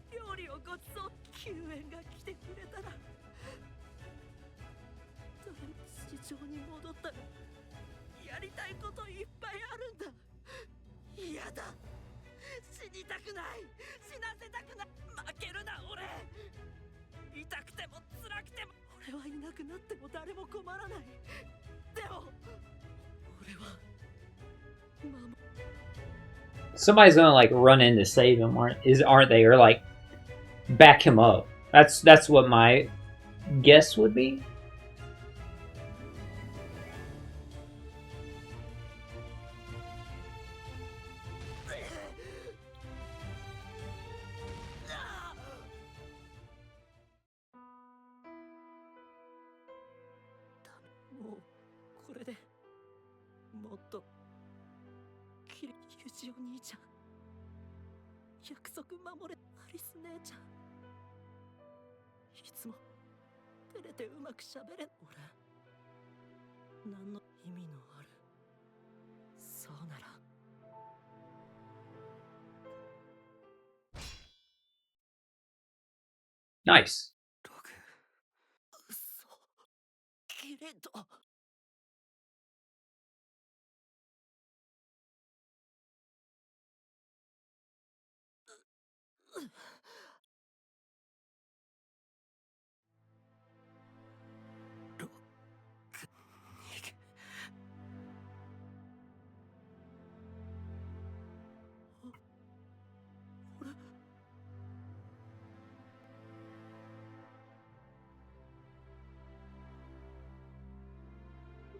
料理をごちそう。救援が来てくれたら。市場に戻ったらやりたいこといっぱいあるんだ。嫌だ。死にたくない。死なせたくない。負けるな俺。痛くても辛くても。俺はいなくなっても誰も困らない。でも俺はSomebody's gonna like run in to save him, aren't they? Or like back him up. That's what my guess would be. Nice. けれど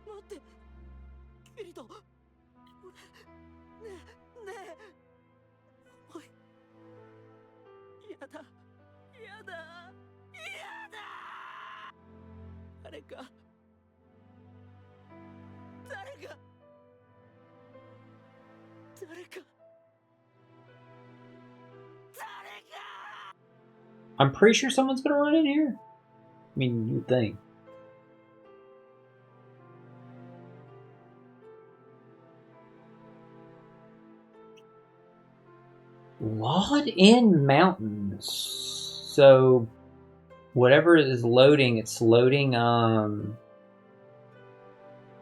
待って、キリト。俺、ねえ、おい。やだ、やだ、やだ。誰か、誰か、誰か、誰か。I'm pretty sure someone's gonna run in here. I mean, you'd think. Lod in mountains. So whatever is loading, it's loading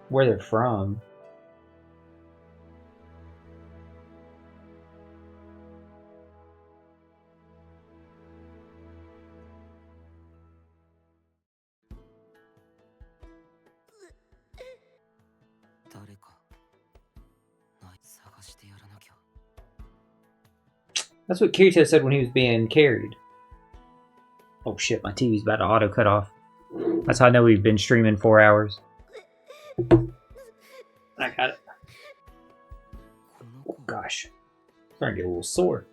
where they're from. That's what Kirito said when he was being carried. Oh shit, my TV's about to auto cut off. That's how I know we've been streaming 4 hours. I got it. Oh gosh. I'm starting to get a little sore.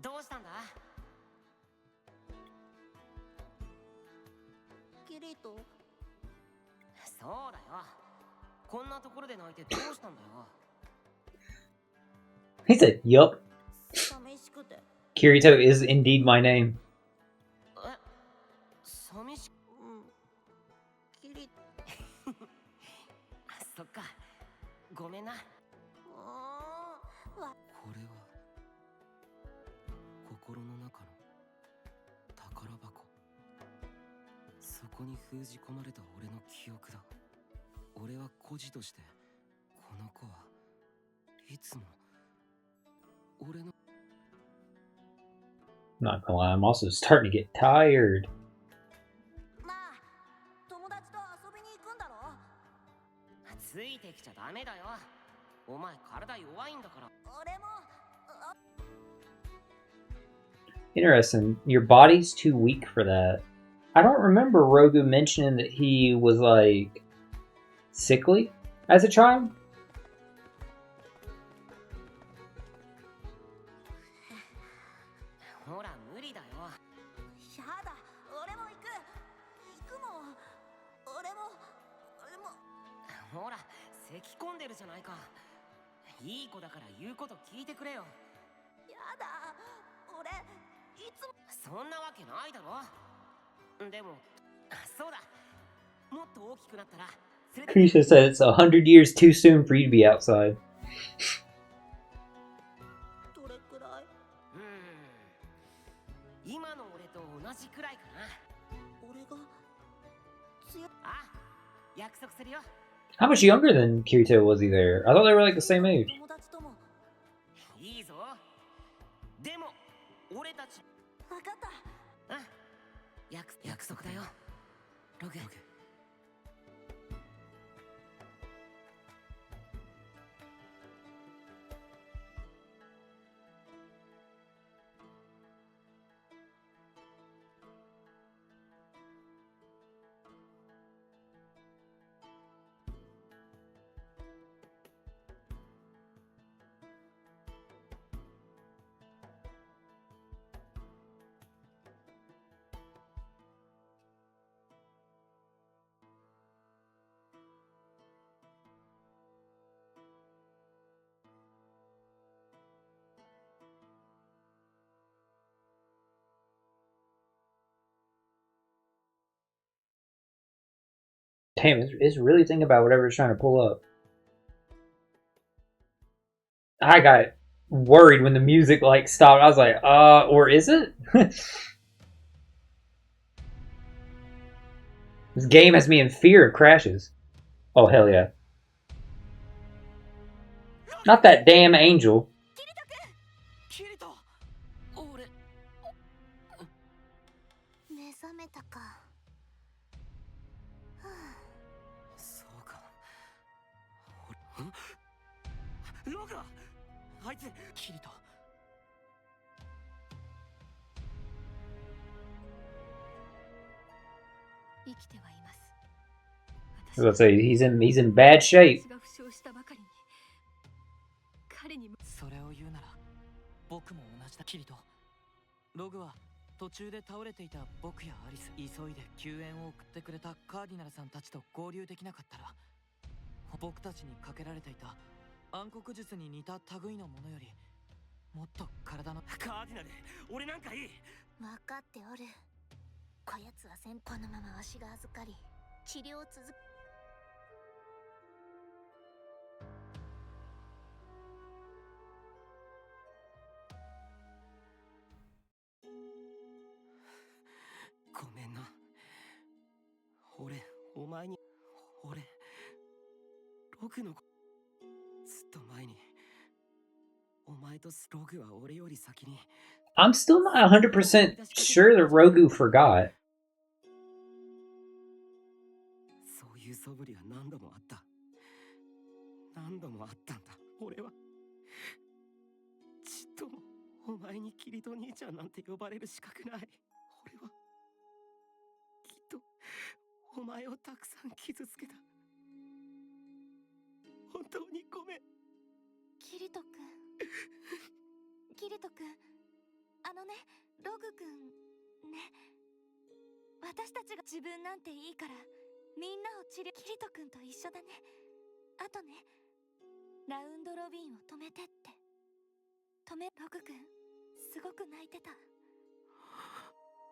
どうしたんだ？キリト。そうだよ。こんなところで泣いてどうしたんだよ。He said, yup. 寂しくて。 Kirito is indeed my name. え、寂しく。キリト。そっか。ごめんな。これは心の中の宝箱。そこに封じ込まれた俺の記憶だ。俺は孤児としてこの子はいつも俺の Not gonna lie, I'm also starting to get tired. まあ、友達と遊びに行くんだろ。ついてきちゃダメだよ。お前体弱いんだから。俺も。Interesting. Your body's too weak for that. I don't remember Rogu mentioning that he was like sickly as a child. ほら無理だよ。やだ、俺も行く。行くもん。俺も。ほら咳込んでるじゃないか。いい子だから言うこと聞いてくれよ。やだ、俺いつもそんなわけないだろ。でもそうだ、もっと大きくなったら連れて Kirito said it's 100 years too soon for you to be outside. どれくらい？今の俺と同じくらいかな。俺が強い。あ、約束するよ。 How much younger than Kirito was he there? I thought they were like the same age. 友達とも。いいぞ。でも俺たち分かった。約束だよ、ログ。Damn, it's really thinking about whatever it's trying to pull up. I got worried when the music like stopped. I was like, or is it? This game has me in fear of crashes. Oh hell yeah. Not that damn angel. キリト、俺目覚めたか。はあ、そうか。ログはあいつキリト。生きてはいます。 I was gonna say he's in bad shape. 私が負傷したばかりに彼にそれを言うなら僕も同じだ。キリト、ログは途中で倒れていた僕やアリス、急いで救援を送ってくれたカーディナルさんたちと合流できなかったら、僕たちにかけられていた暗黒術に似た類のものよりもっと体の。カーディナル、俺なんかいい。分かっておる。こやつはこのままわしが預かり治療を続け。ごめんな。俺、お前に、俺、ログの、ずっと前に、お前とログは俺より先に。I'm still not 100% sure that Rogu forgot. そういう素振りは何度もあった。何度もあったんだ。俺はちっともお前にキリト兄ちゃんなんて呼ばれる資格ない。俺はきっとお前をたくさん傷つけた。本当にごめん。キリト君。キリト君。ログ君ね。私たちが自分なんていいからみんなを治療。キリト君と一緒だね。あとね、ラウンドロビンを止めてって。ログ君すごく泣いてた。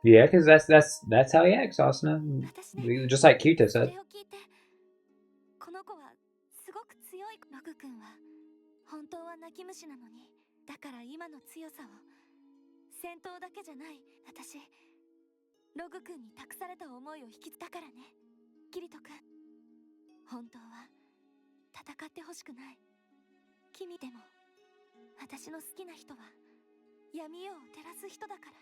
Yeah, because that's how he acts, Asuna. 私ね、 Just like Kirito そ said. れを聞いて、この子はすごく強い。ログ君は本当は泣き虫なのに、だから今の強さを戦闘だけじゃない。私ログ君に託された思いを引き継だからね。キリト君、本当は戦ってほしくない。君でも私の好きな人は闇夜を照らす人だから。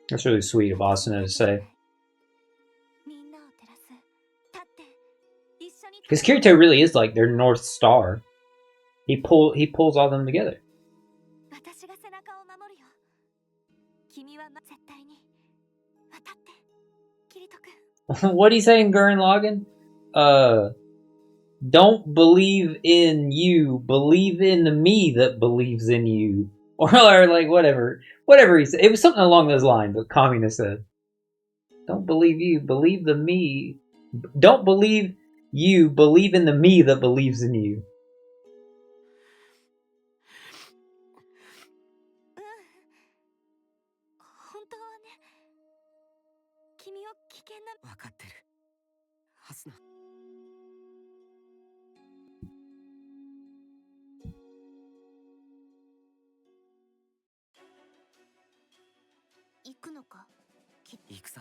That's really sweet of Asuna to say. みんなを照らす。立って一緒に。 Because Kirito really is like their North Star. He pulls all them together. 私が背中を守るよ。君は絶対に渡って、キリト君。 What are you saying, Gurren Lagann? Don't believe in you, believe in the me that believes in you. Or like whatever he said. It was something along those lines that Kamina said. Don't believe you, believe the me. Don't believe You believe in the me that believes in you. 本当はね、君を危険な。分かってるはずな。行くのか。行くさ、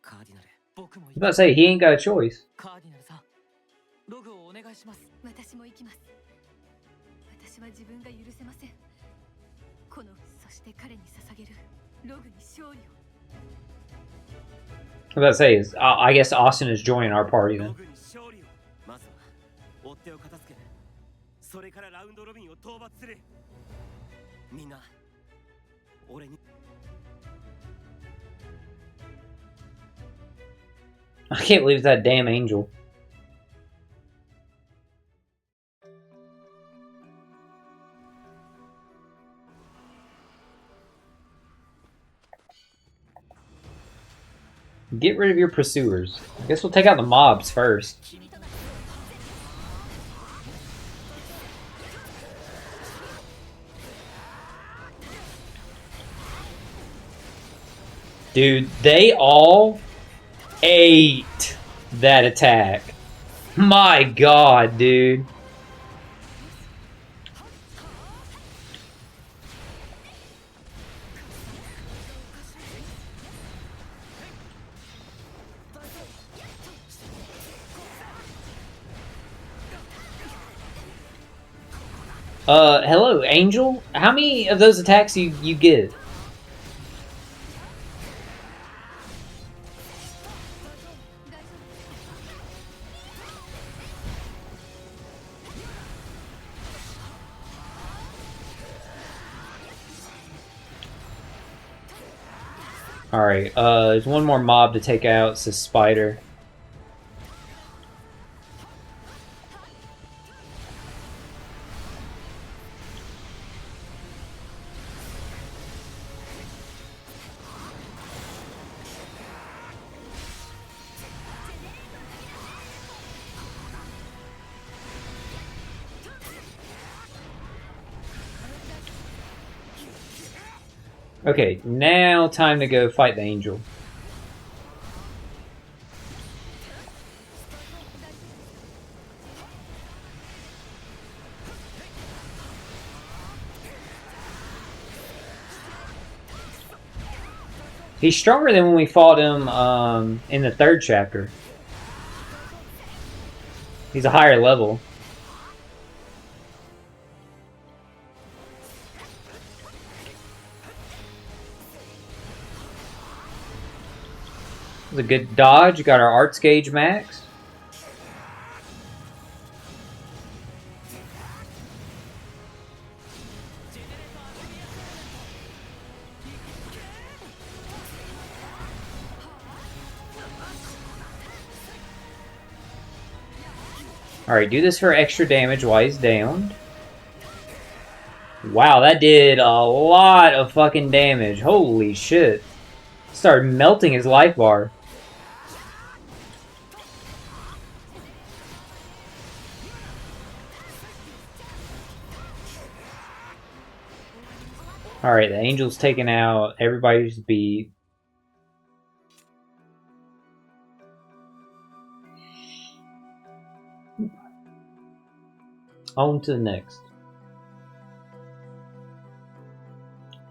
カーディナル。僕も I was about to say, he ain't got a choice. カーディナルさん、ログをお願いします。私も行きます。私は自分が許せません。このそして彼に捧げるログに勝利を。 I was about to say, I guess Austin is joining our party ロ then. グに勝利を。まずは追っ手を片付ける。それからラウンドロビンを討伐する。みんな、俺に。 I can't believe it's that damn angel. Get rid of your pursuers. I guess we'll take out the mobs first. Dude, they all ate that attack. My god, dude. Hello, Angel? How many of those attacks you get? Alright, there's one more mob to take out. It's a spider. Okay, now time to go fight the angel. He's stronger than when we fought him in the 3rd chapter. He's a higher level. It was a good dodge. Got our arts gauge max. Alright, do this for extra damage while he's downed. Wow, that did a lot of fucking damage. Holy shit. Started melting his life bar. Alright, the angel's taking out everybody's beat. On to the next.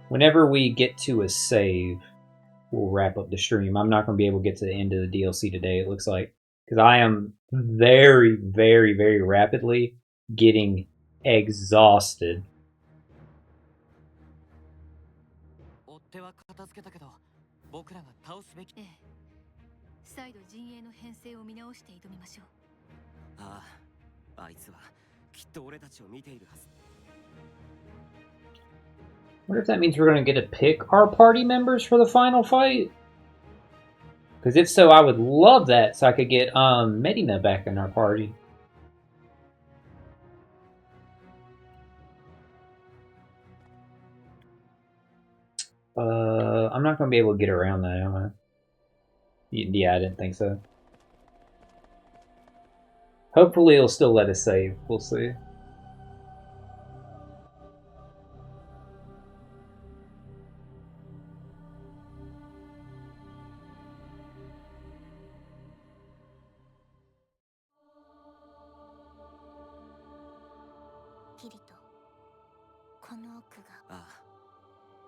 Whenever we get to a save, we'll wrap up the stream. I'm not going to be able to get to the end of the DLC today, it looks like. Because I am very, very, very rapidly getting exhausted. 追っ手は片付けたけど、僕らが倒すべき。ええ。再度陣営の編成を見直して挑みましょう。ああ、あいつはきっと俺たちを見ているはず。 Wonder if that means we're going to get to pick our party members for the final fight? Because if so, I would love that so I could get Medina back in our party. I'm not going to be able to get around that, am I? Yeah, I didn't think so. Hopefully it'll still let us save. We'll see. Kirito, この奥が。ああ、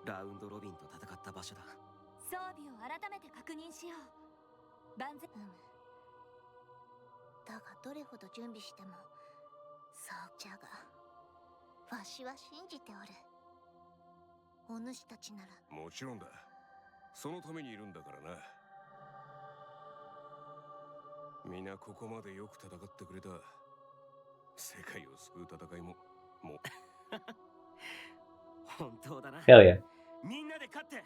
ラウンドロビンと戦った場所だ。装備を改めて確認しよう。万全。だがどれほど準備しても、そうじゃが、わしは信じておる。お主たちなら。もちろんだ。そのためにいるんだからな。皆ここまでよく戦ってくれた。世界を救う戦いもう本当だな。Hell yeah. みんなで勝って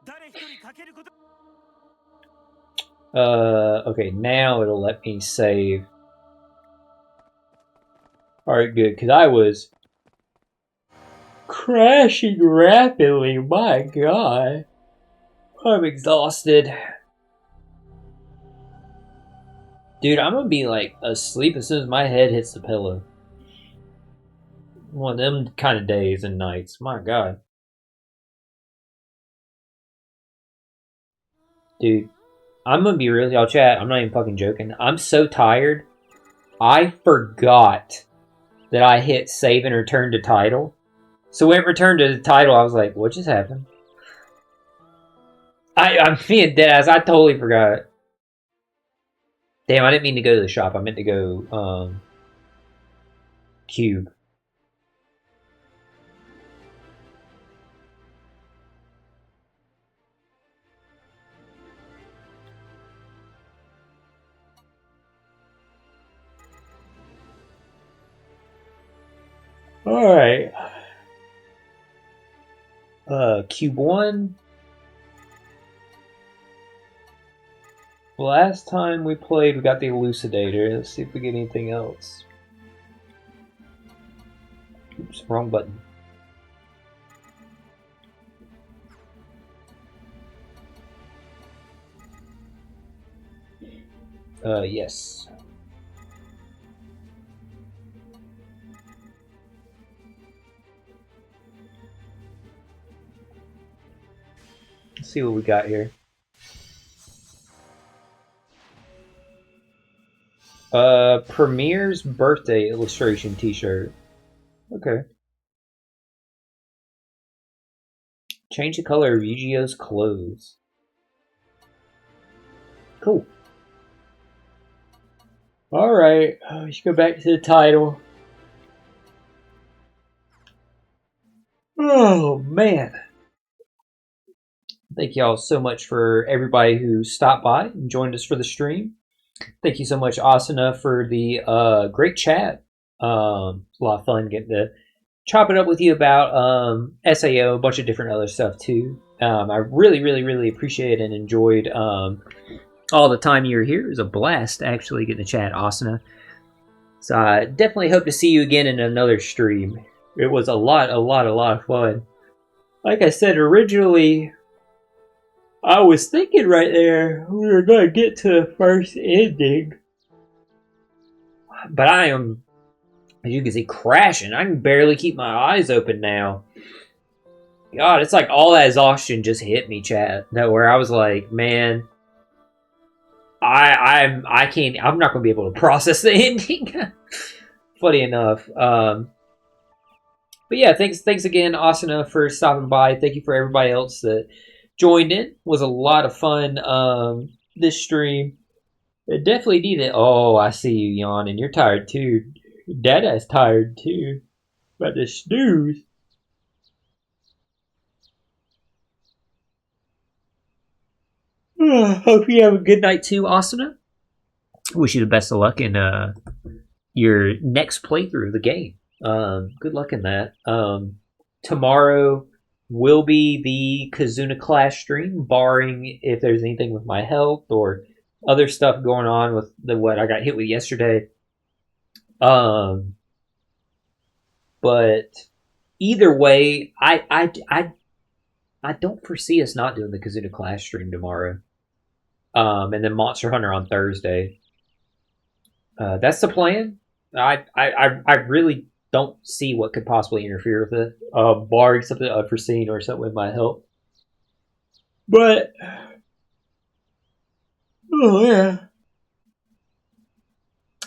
誰一人かけること。Okay, now it'll let me save. Alright, good, because I was crashing rapidly. My god. I'm exhausted. Dude, I'm gonna be like asleep as soon as my head hits the pillow. One of them kind of days and nights. My god. Dude, I'm gonna be real, y'all chat. I'm not even fucking joking. I'm so tired. I forgot that I hit save and return to title. So when it returned to the title, I was like, what just happened? I'm being dead ass. I totally forgot. Damn, I didn't mean to go to the shop. I meant to go, Cube. Alright. Cube 1. Last time we played, we got the Elucidator. Let's see if we get anything else. Oops, wrong button. Yes. Let's see what we got here. Premier's birthday illustration t-shirt. Okay. Change the color of Yu-Gi-Oh's clothes. Cool. Alright, let's go back to the title. Oh, man. Thank y'all so much for everybody who stopped by and joined us for the stream. Thank you so much, Asuna, for the great chat. It's a lot of fun getting to chop it up with you about SAO, a bunch of different other stuff too. I really appreciate and enjoyed all the time you were here. It was a blast actually getting to chat, Asuna. So I definitely hope to see you again in another stream. It was a lot of fun. Like I said originally, I was thinking right there we were going to get to the first ending. But I am, as you can see, crashing. I can barely keep my eyes open now. God, it's like all that exhaustion just hit me, chat. That where I was like, man, I can't. I'm not going to be able to process the ending. Funny enough. But yeah, thanks again, Asuna, for stopping by. Thank you for everybody else that joined in. It was a lot of fun. This stream. It definitely needed. Oh, I see you yawning. You're tired too. Dada's tired too. About to snooze. Hope you have a good night too, Asuna. Wish you the best of luck in your next playthrough of the game. Good luck in that. Tomorrow will be the Kazuna Clash stream, barring if there's anything with my health or other stuff going on with what I got hit with yesterday. But either way, I don't foresee us not doing the Kazuna Clash stream tomorrow. And then Monster Hunter on Thursday. That's the plan. I really don't see what could possibly interfere with it, barring something unforeseen or something with my health. But oh yeah,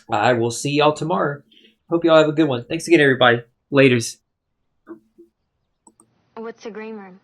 I will see y'all tomorrow. Hope y'all have a good one. Thanks again, everybody. Laters. What's a green room?